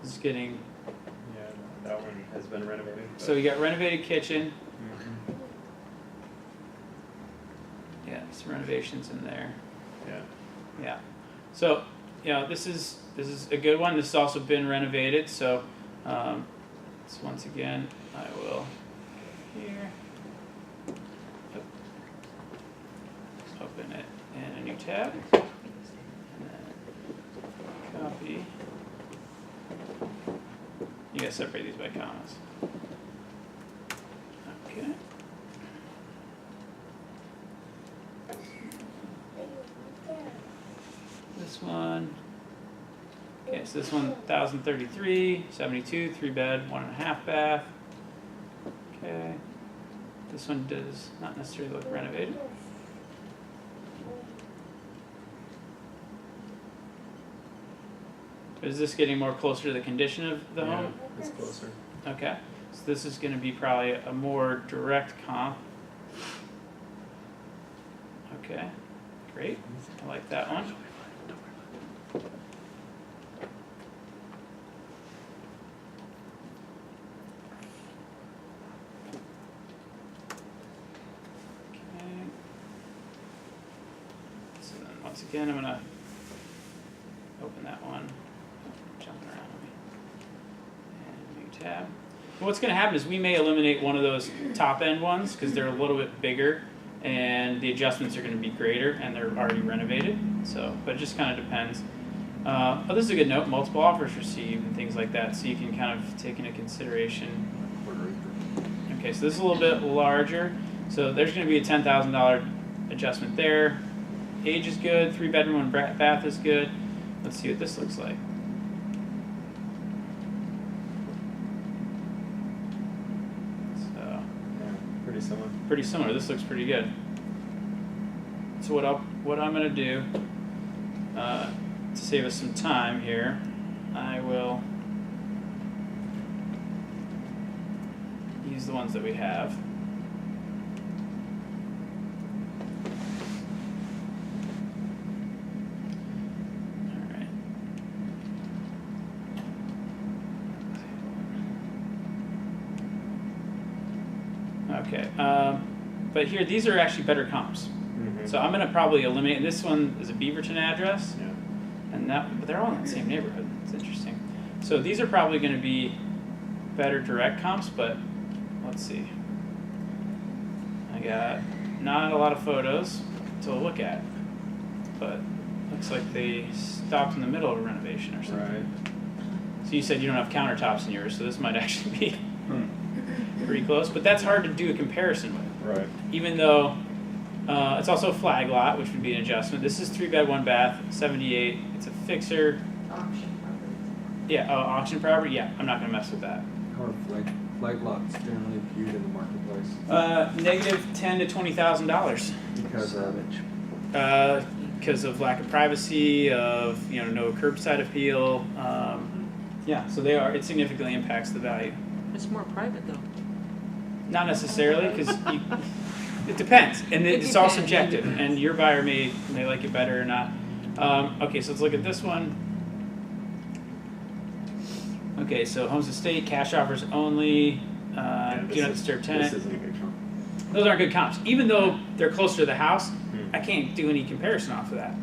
This is getting. Yeah, that one has been renovated. So you got renovated kitchen. Yeah, some renovations in there. Yeah. Yeah. So, you know, this is a good one. This has also been renovated. So, so once again, I will here open it in a new tab. And then copy. You gotta separate these by commas. Okay. This one. Okay, so this one 1,033, 72, 3-bed, 1.5 bath. Okay. This one does not necessarily look renovated. Is this getting more closer to the condition of the home? It's closer. Okay, so this is going to be probably a more direct comp. Okay, great. I like that one. Okay. So then once again, I'm going to open that one. Jumping around on me. And new tab. And what's going to happen is we may eliminate one of those top end ones because they're a little bit bigger and the adjustments are going to be greater and they're already renovated. So, but it just kind of depends. Oh, this is a good note. Multiple offers received and things like that, so you can kind of take into consideration. Okay, so this is a little bit larger. So there's going to be a $10,000 adjustment there. Age is good. 3-bedroom, 1-bath is good. Let's see what this looks like. So, Yeah, pretty similar. pretty similar. This looks pretty good. So what I'm going to do to save us some time here, I will use the ones that we have. Okay, but here, these are actually better comps. So I'm going to probably eliminate, this one is a Beaverton address, Yeah. and but they're all in the same neighborhood. It's interesting. So these are probably going to be better direct comps, but let's see. I got not a lot of photos to look at, but looks like they stopped in the middle of a renovation or something. Right. So you said you don't have countertops in yours, so this might actually be pretty close, but that's hard to do a comparison with. Right. Even though it's also a flag lot, which would be an adjustment. This is 3-bed, 1-bath, 78. It's a fixer. Auction property. Yeah, auction property. Yeah, I'm not gonna mess with that. How are flag lots generally viewed in the marketplace? Negative $10,000 to $20,000 Because because of lack of privacy, of no curbside appeal. Yeah, so they are. It significantly impacts the value. It's more private though. Not necessarily, because It depends, and It it's all depends. subjective, and your buyer may like it better or not. Okay, so let's look at this one. Okay, so homes estate, cash offers only, do not disturb tenant. This isn't a good comp. Those aren't good comps. Even though they're closer to the house, I can't do any comparison off of that.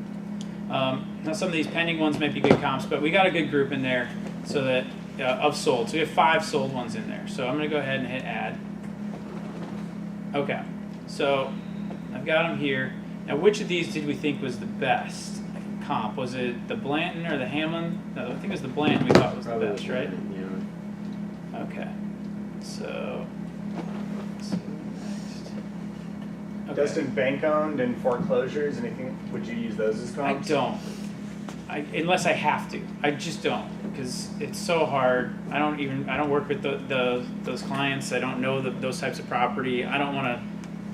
Now some of these pending ones might be good comps, but we got a good group in there so that of sold. So we have 5 sold ones in there. So I'm going to go ahead and hit add. Okay, so I've got them here. Now which of these did we think was the best comp? Was it the Blanton or the Hamlin? No, I think it was the Blanton we thought was the best, right? Yeah. Okay, so let's see next. Okay. Dustin, bank owned and foreclosures, anything, would you use those as I comps? don't. Unless I have to. I just don't, because it's so hard. I don't work with those clients. I don't know those types of property. I don't want to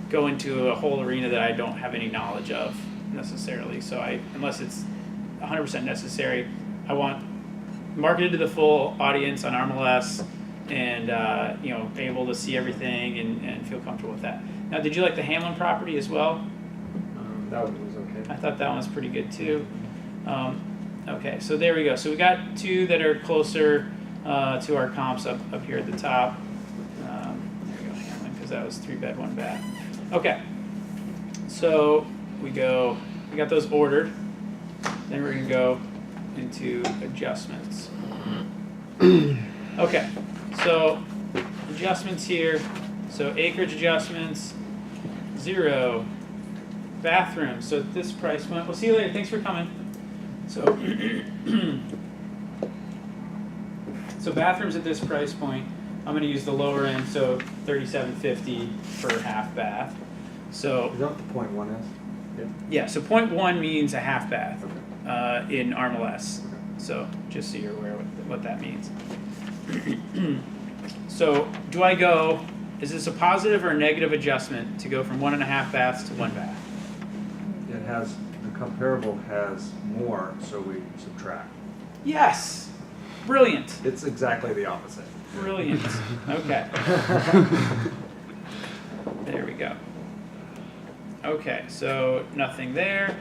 go into a whole arena that I don't have any knowledge of necessarily. So unless it's 100% necessary, I want marketed to the full audience on RMLS and able to see everything and feel comfortable with that. Now, did you like the Hamlin property as well? That one was okay. I thought that one was pretty good too. Okay, so there we go. So we got 2 that are closer to our comps up here at the top. There we go, Hamlin, because that was 3-bed, 1-bath. Okay, so we got those ordered. Then we're gonna go into adjustments. Okay, so adjustments here. So acreage adjustments, 0. Bathroom. So at this price point, we'll see you later. Thanks for coming. So, so bathrooms at this price point, I'm going to use the lower end, so $37.50 for half bath. So Is that what the .1 is? yeah, so 0.1 means a half bath Okay. in RMLS. So just so you're aware what that means. So do I go? Is this a positive or a negative adjustment to go from 1.5 baths to 1 bath? It has, the comparable has more, so we subtract. Yes. Brilliant. It's exactly the opposite. Brilliant. Okay. There we go. Okay, so nothing there.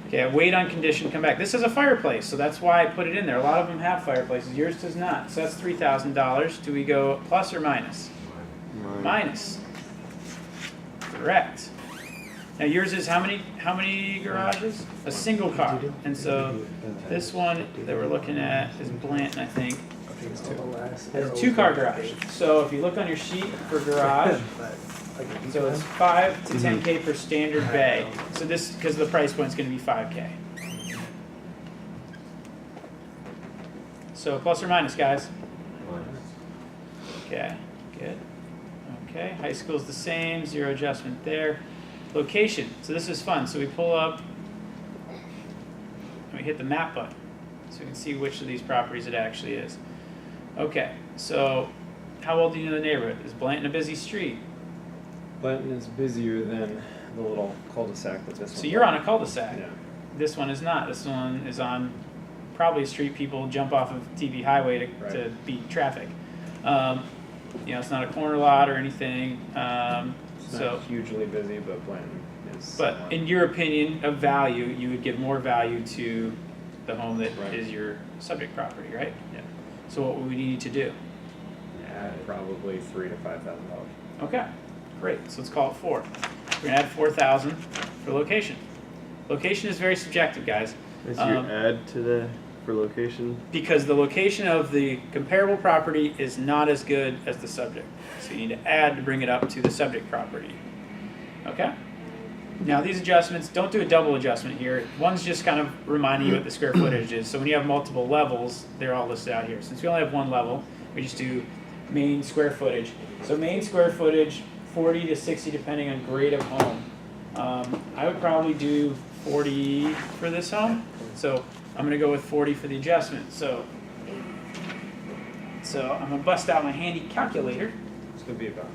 Okay, wait on condition, come back. This is a fireplace, so that's why I put it in there. A lot of them have fireplaces. Yours does not. So that's $3,000. Do we go plus or minus? Minus. Correct. Now yours is how many garages? A single car. And so this one that we're looking at is Blanton, I think. Has a 2-car garage. So if you look on your sheet for garage, so it's 5 to 10K per standard bay. So this, because the price point is going to be 5K. So plus or minus, guys? Okay, good. Okay, high school's the same, 0 adjustment there. Location, so this is fun. So we pull up, and we hit the map button. So we can see which of these properties it actually is. Okay, so how well do you know the neighborhood? Is Blanton a busy street? Blanton is busier than the little cul-de-sac that this one. So you're on a cul-de-sac. Yeah. This one is not. This one is on probably a street people jump off of TV Highway to Right. beat traffic. It's not a corner lot or anything. It's So, not hugely busy, but Blanton is. but in your opinion of value, you would give more value to the home that Right. is your subject property, right? Yeah. So what would we need to do? Add probably $3,000 to $5,000. Okay, great. So let's call it 4. We're gonna add 4,000 for location. Location is very subjective, guys. Is your add to the for location? Because the location of the comparable property is not as good as the subject. So you need to add to bring it up to the subject property. Okay? Now these adjustments, don't do a double adjustment here. One's just kind of reminding you what the square footage is. So when you have multiple levels, they're all listed out here. Since we only have one level, we just do main square footage. So main square footage, 40 to 60 depending on grade of home. I would probably do 40 for this home. So I'm gonna go with 40 for the adjustment. So I'm gonna bust out my handy calculator. It's going to be about.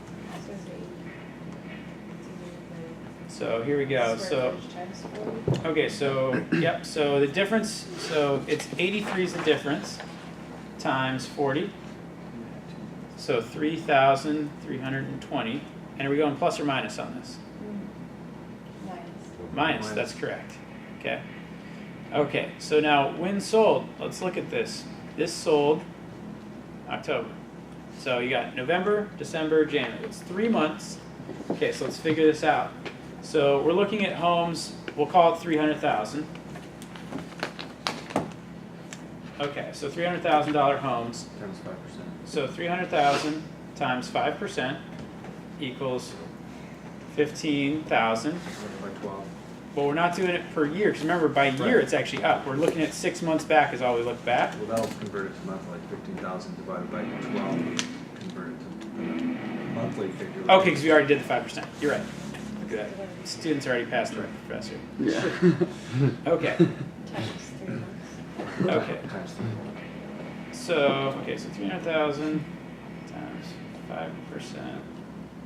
So here we go. So okay, so yep. So the difference. So it's 83 is the difference times 40. So 3,320, And are we going plus or minus on this? Minus. Minus, that's correct. Okay. Okay, so now when sold, let's look at this. This sold October. So you got November, December, January. It's 3 months. Okay, so let's figure this out. So we're looking at homes, we'll call it 300,000. Okay, so $300,000 homes. Times 5%. So 300,000 times 5% equals 15,000. By 12. But we're not doing it per year, because remember, by year Right. it's actually up. We're looking at 6 months back is all we look back. Well, that'll convert it to monthly, 15,000 divided by 12, convert it to monthly figure. Okay, because we already did the 5%. You're right. Look at that. Students already passed the professor. Yeah. Okay. Times 3 months. Okay. Times 3. So 300,000 times 5%.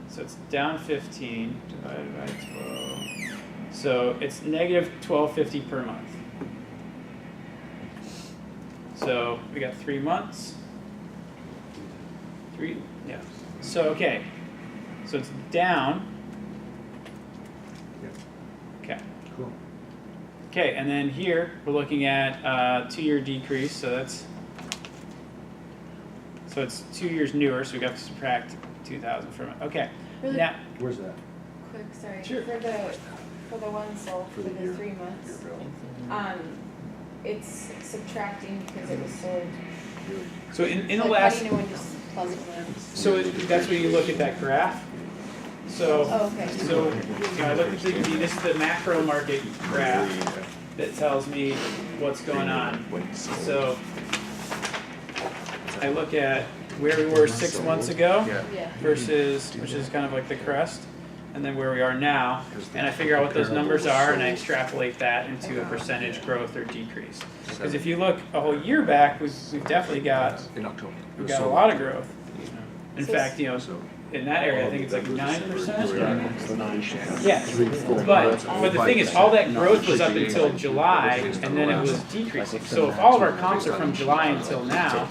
So it's down 15 divided by 12. So it's negative 1250 per month. So we got 3 months. Yeah. So okay. So it's down. Yeah. Okay. Cool. Okay, and then here we're looking at 2-year decrease. So it's 2 years newer. So we got to subtract 2,000 from it. Okay. Really Now. Where's that? quick, sorry. Sure. For the one sold for the year. 3 months, Year bill. it's subtracting because it was sold. So in the Like, last. how do you know when to plus or minus? So that's when you look at that graph. So, Oh, okay. so I look at this is the macro market graph that tells me what's going on. So I look at where we were 6 months ago Yeah. versus, which is kind of like the crest, and then where we are now, and I figure out what those numbers are, and I extrapolate that into a percentage growth or decrease. Because if you look a whole year back, we've definitely got In October. we've got a lot of growth. In So- fact, in that area, I think it's like 9%. Yeah. Yeah, but the thing is, all that growth was up until July, and then it was decreasing. So if all of our comps are from July until now,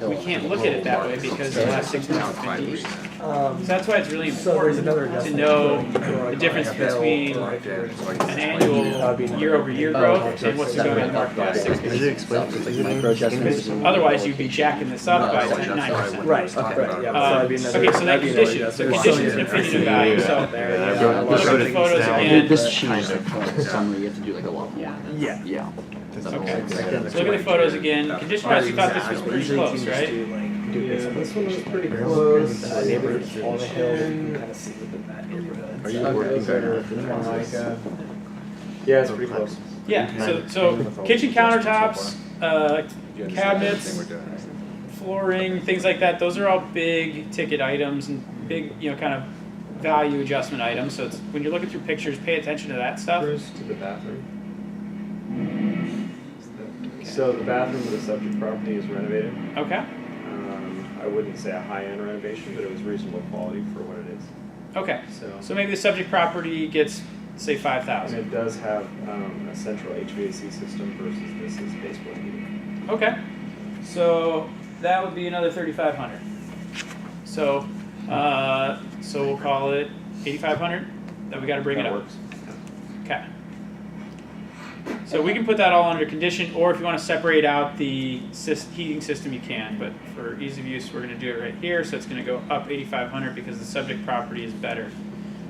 we can't look at it that way because the last 6 months have been decreasing. So that's why it's really important to know the difference between an annual year-over-year growth and what's going on in the market the last 6 months. Like micro adjustments. Otherwise, you'd be jacking this up by 9%. Right. Okay. Yeah. Okay, so that condition, so condition is an opinion of value, so look at the photos again. This changed the summary. You have to do like a lot more. Yeah. Yeah. Okay, so look at the photos again. Condition wise, we thought this was pretty close, right? This one was pretty close. Neighborhoods on the hill, you can kind of see within that neighborhood. Are you working better? Yeah, it's pretty close. Yeah, so kitchen countertops, cabinets, flooring, things like that, those are all big ticket items and big, kind of value adjustment items. So it's, when you're looking through pictures, pay attention to that stuff. To the bathroom. So the bathroom of the subject property is renovated. Okay, I wouldn't say a high-end renovation, but it was reasonable quality for what it is. okay. So, So maybe the subject property gets, say, and 5,000. it does have a central HVAC system versus this is baseboard heating. Okay, so that would be another 3,500. So, so we'll call it 8,500. That we got to bring it That up. works. Okay. So we can put that all under condition, or if you want to separate out the heating system, you can. But for ease of use, we're going to do it right here. So it's going to go up 8,500 because the subject property is better.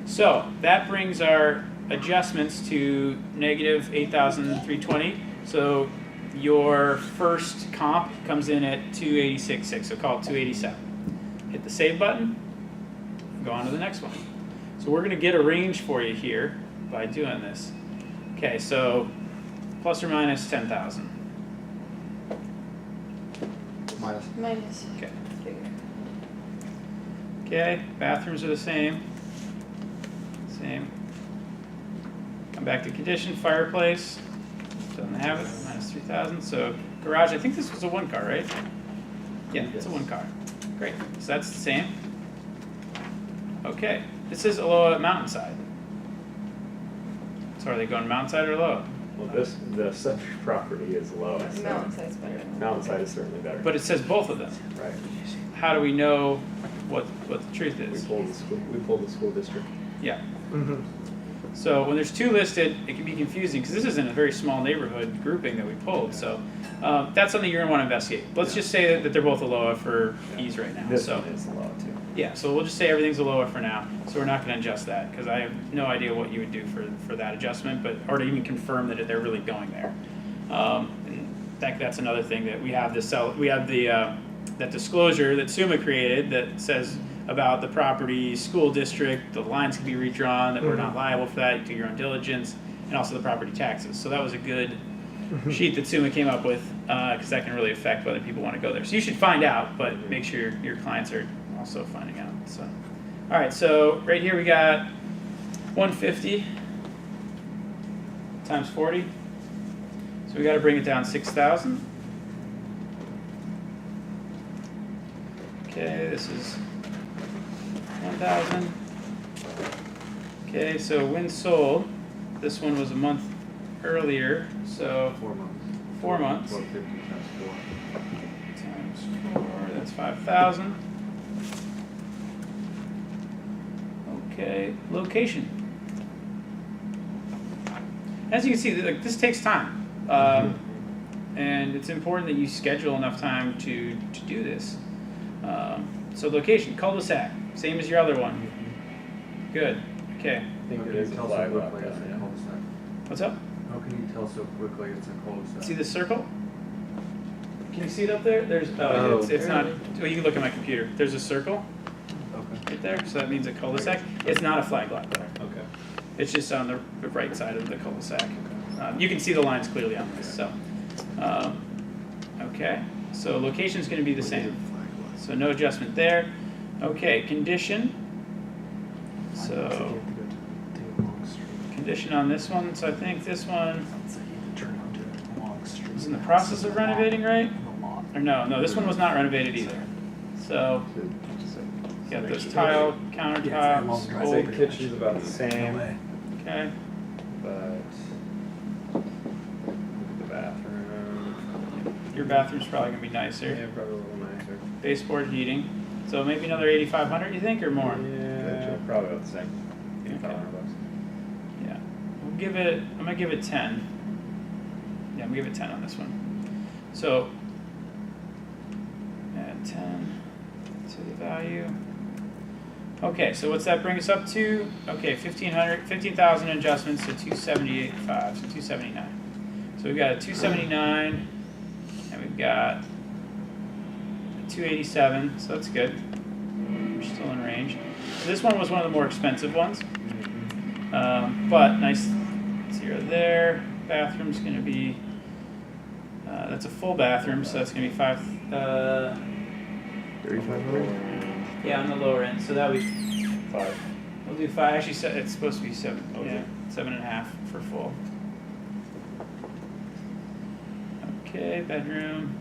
So that brings our adjustments to negative 8,320. So your first comp comes in at 286.6, so call it 287. Hit the save button, go on to the next one. So we're going to get a range for you here by doing this. Okay, so plus or minus 10,000. Minus. Okay. Okay, bathrooms are the same. Same. Come back to condition, fireplace. Doesn't have it, minus 3,000. So garage, I think this was a one car, right? Yeah, it's a one car. Great, so that's the same. Okay, this is Aloha Mountainside. So are they going Mountainside or Aloha? Well, the subject property is low. So Mountainside's better. Mountainside is certainly better. But it says both of them. Right. How do we know what the truth We is. pulled the school district. Yeah. So when there's two listed, it can be confusing because this isn't a very small neighborhood grouping that we pulled. So that's something you're gonna want to investigate. Let's just say that they're both Aloha for ease right now. This So one is a lot too. yeah, so we'll just say everything's Aloha for now. So we're not gonna adjust that because I have no idea what you would do for that adjustment, but or to even confirm that they're really going there. And that's another thing that we have that disclosure that SUMA created that says about the property, school district, the lines can be redrawn, that we're not liable for that, you do your own diligence, and also the property taxes. So that was a good sheet that SUMA came up with, because that can really affect whether people want to go there. So you should find out, but make sure your clients are also finding out. So, all right, so right here we got 150 times 40. So we got to bring it down 6,000. Okay, this is 1,000. Okay, so when sold, this one was a month earlier, so 4 months. 4 months 450 times 4. times 4, that's 5,000. Okay, location. As you can see, like, this takes time. And it's important that you schedule enough time to do this. So location, cul-de-sac, same as your other one. Good, okay. I think How it can is you a tell so flag lot quickly it's a down, cul-de-sac? What's up? How can you tell so quickly it's a cul-de-sac? See this circle? Can you see it up there? There's, Oh. it's not, well, you can look at my computer. There's a circle Okay. right there, so that means a cul-de-sac. It's not a flag lot though. Okay. It's just on the right side of the cul-de-sac. You can see the lines clearly on this, so. Okay, so location's gonna be the same. So no adjustment there. Okay, condition. So, condition on this one, so I think this one is in the process of renovating, right? Or no, this one was not renovated either. So, got those tile countertops, I think kitchen's about the same, okay. but the bathroom. Your bathroom's probably gonna be nicer. Yeah, probably a little nicer. Baseboard heating. So maybe another 8,500, you think, or more? Yeah, probably about the same. $8,500. Yeah. I'm gonna give it 10. Yeah, I'm gonna give it 10 on this one. So, add 10 to the value. Okay, so what's that bring us up to? Okay, 15,000 adjustments to 278.5, so 279. So we've got a 279, and we've got 287, so that's good. We're still in range. So this one was one of the more expensive ones, but nice zero there. Bathroom's going to be that's a full bathroom, so that's going to be 3,500? yeah, on the lower end. So that would be 5. we'll do 5. Actually, it's supposed to be 7. Oh, is Yeah, it? 7.5 for full. Okay, bedroom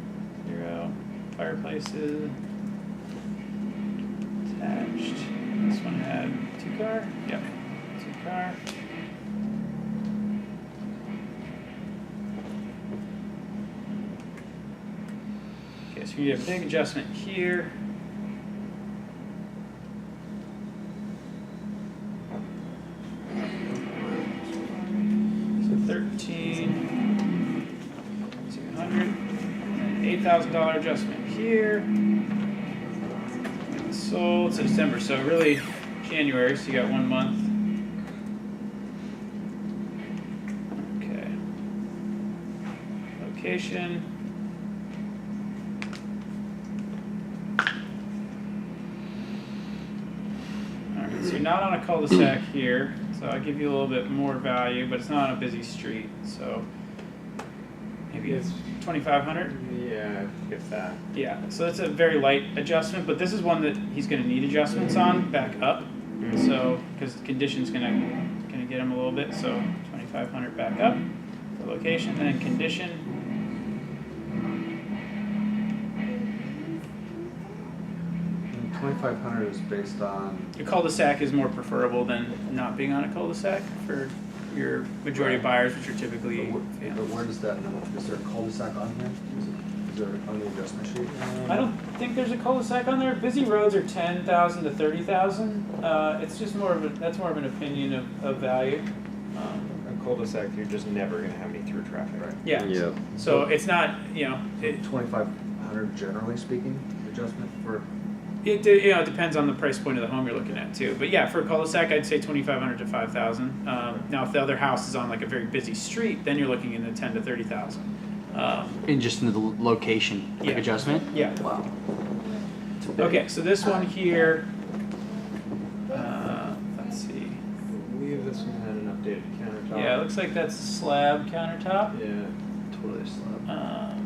0. Fireplaces attached. This one had 2-car. Yep, 2-car. Okay, so you get a big adjustment here. So 13,200. And $8,000 adjustment here. Sold to December, so really January, so you got 1 month. Okay. Location. Alright, so you're not on a cul-de-sac here, so I'll give you a little bit more value, but it's not on a busy street, so maybe it's 2,500? Yeah, if that. Yeah, so that's a very light adjustment, but this is one that he's going to need adjustments on back up. So, because the condition's going to get him a little bit, so 2,500 back up for location, and then condition. 2,500 is based on. A cul-de-sac is more preferable than not being on a cul-de-sac for your majority of buyers, which are typically But where does that number? Is there a cul-de-sac on here? Is there on the adjustment sheet? I don't think there's a cul-de-sac on there. Busy roads are 10,000 to 30,000. It's just that's more of an opinion of value. A cul-de-sac, you're just never gonna have any through traffic. Right. Yeah. Yeah. So it's not, it 2,500 generally speaking, adjustment for, it depends on the price point of the home you're looking at too. But yeah, for a cul-de-sac, I'd say 2,500 to 5,000. Now, if the other house is on like a very busy street, then you're looking in the 10 to 30,000. And just into the location Yeah. adjustment? Yeah. Wow. Okay, so this one here, let's see. I believe this one had an updated countertop. Yeah, it looks like that's a slab countertop. Yeah. Totally slab.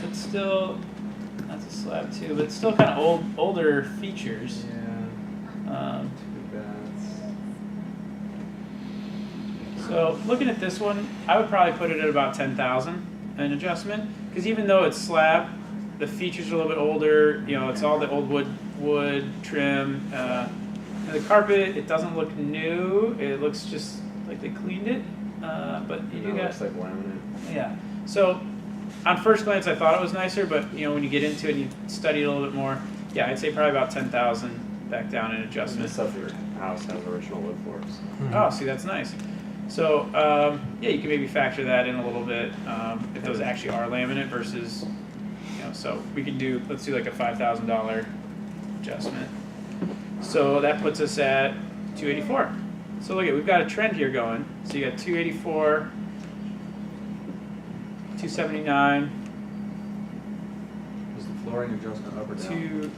It's still, that's a slab too, but it's still kind of older features. Yeah. Two baths. So looking at this one, I would probably put it at about 10,000 an adjustment, because even though it's slab, the features are a little bit older. It's all the old wood trim. And the carpet, it doesn't look new. It looks just like they cleaned it. But you do It got, looks like laminate. yeah. So on first glance, I thought it was nicer, but when you get into it and you study it a little bit more, yeah, I'd say probably about 10,000 back down in The adjustment. subject house has original wood floors. Oh, see, that's nice. So, yeah, you can maybe factor that in a little bit, if those actually are laminate versus, so we can do, let's do like a $5,000 adjustment. So that puts us at 284. So look at, we've got a trend here going. So you got 284, 279, is the flooring adjustment up or down?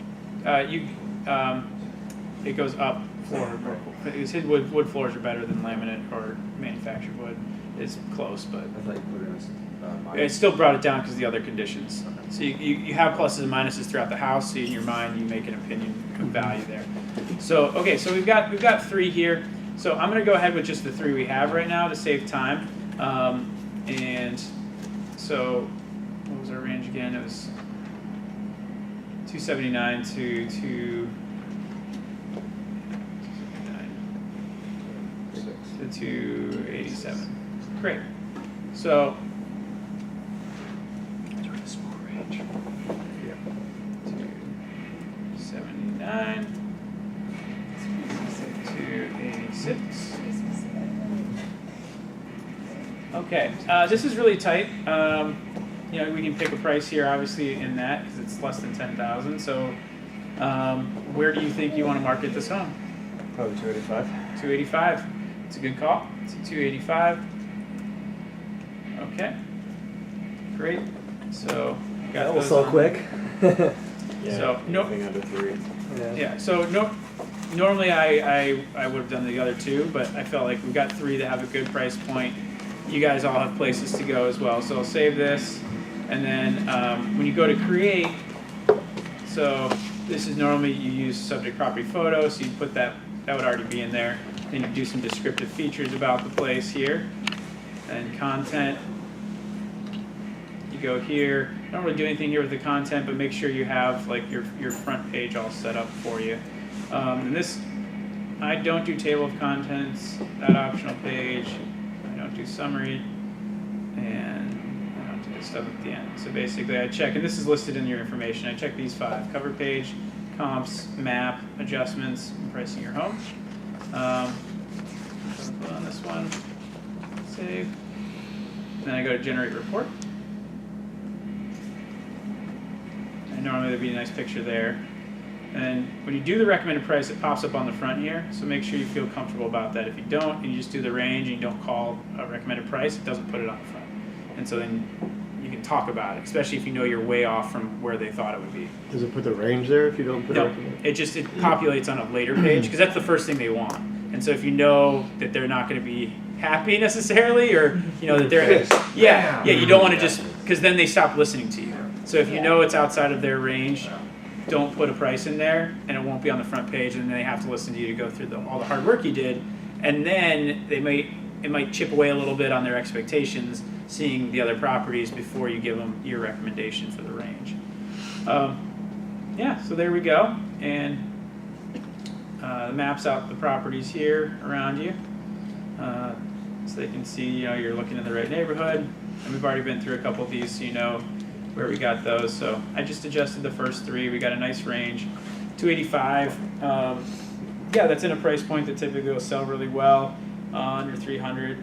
it goes up floor. His wood floors are better than laminate or manufactured wood. It's close, but I thought you put it as, it minus. still brought it down because of the other conditions. So you have pluses and minuses throughout the house. So in your mind, you make an opinion of value there. So okay, so we've got 3 here. So I'm gonna go ahead with just the 3 we have right now to save time. And so what was our range again? It was 279 to 287. Great. So Small range. 279 to 286. Okay, this is really tight. We can pick a price here, obviously, in that because it's less than 10,000. So, where do you think you want to market this home? Probably 285. 285. It's a good call. It's a 285. Okay. Great. So got That was those so on. quick. Yeah. So, no- Anything under 3. Yeah. So normally I would have done the other 2, but I felt like we've got 3 that have a good price point. You guys all have places to go as well. So I'll save this, and then when you go to create, so this is normally you use subject property photo, so you put that would already be in there. Then you do some descriptive features about the place here, and content. You go here. I don't really do anything here with the content, but make sure you have like your front page all set up for you. And this, I don't do table of contents, that optional page. I don't do summary, and I don't do this stuff at the end. So basically, I check, and this is listed in your information. I check these 5: cover page, comps, map, adjustments, and pricing your home. So put on this one, save. Then I go to generate report. And normally there'd be a nice picture there. And when you do the recommended price, it pops up on the front here. So make sure you feel comfortable about that. If you don't, and you just do the range and you don't call a recommended price, it doesn't put it on the front. And so then you can talk about it, especially if you know you're way off from where they thought it would be. Does it put the range there if you don't put No, it? it populates on a later page because that's the first thing they want. And so if you know that they're not going to be happy necessarily, or that they're you don't want to just, because then they stop listening to you. So if you know it's outside of their range, don't put a price in there, and it won't be on the front page, and then they have to listen to you to go through all the hard work you did, and then it might chip away a little bit on their expectations, seeing the other properties before you give them your recommendation for the range. So there we go, and the maps out the properties here around you, so they can see you're looking in the right neighborhood, and we've already been through a couple of these, so where we got those. So I just adjusted the first three. We got a nice range, 285. Yeah, that's in a price point that typically will sell really well, under 300,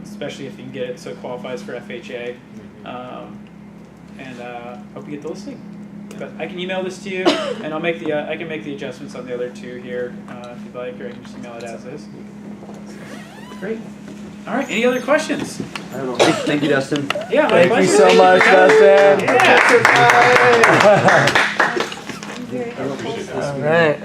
especially if you can get it so it qualifies for FHA. Hope you get the listing. But I can email this to you, and I'll make the I can make the adjustments on the other two here if you'd like, or I can just email it as is. Great. All right. Any other questions? I don't know. Thank you, Dustin. Yeah, my Thank you pleasure. so much, Dustin. Yeah. Very helpful. All right.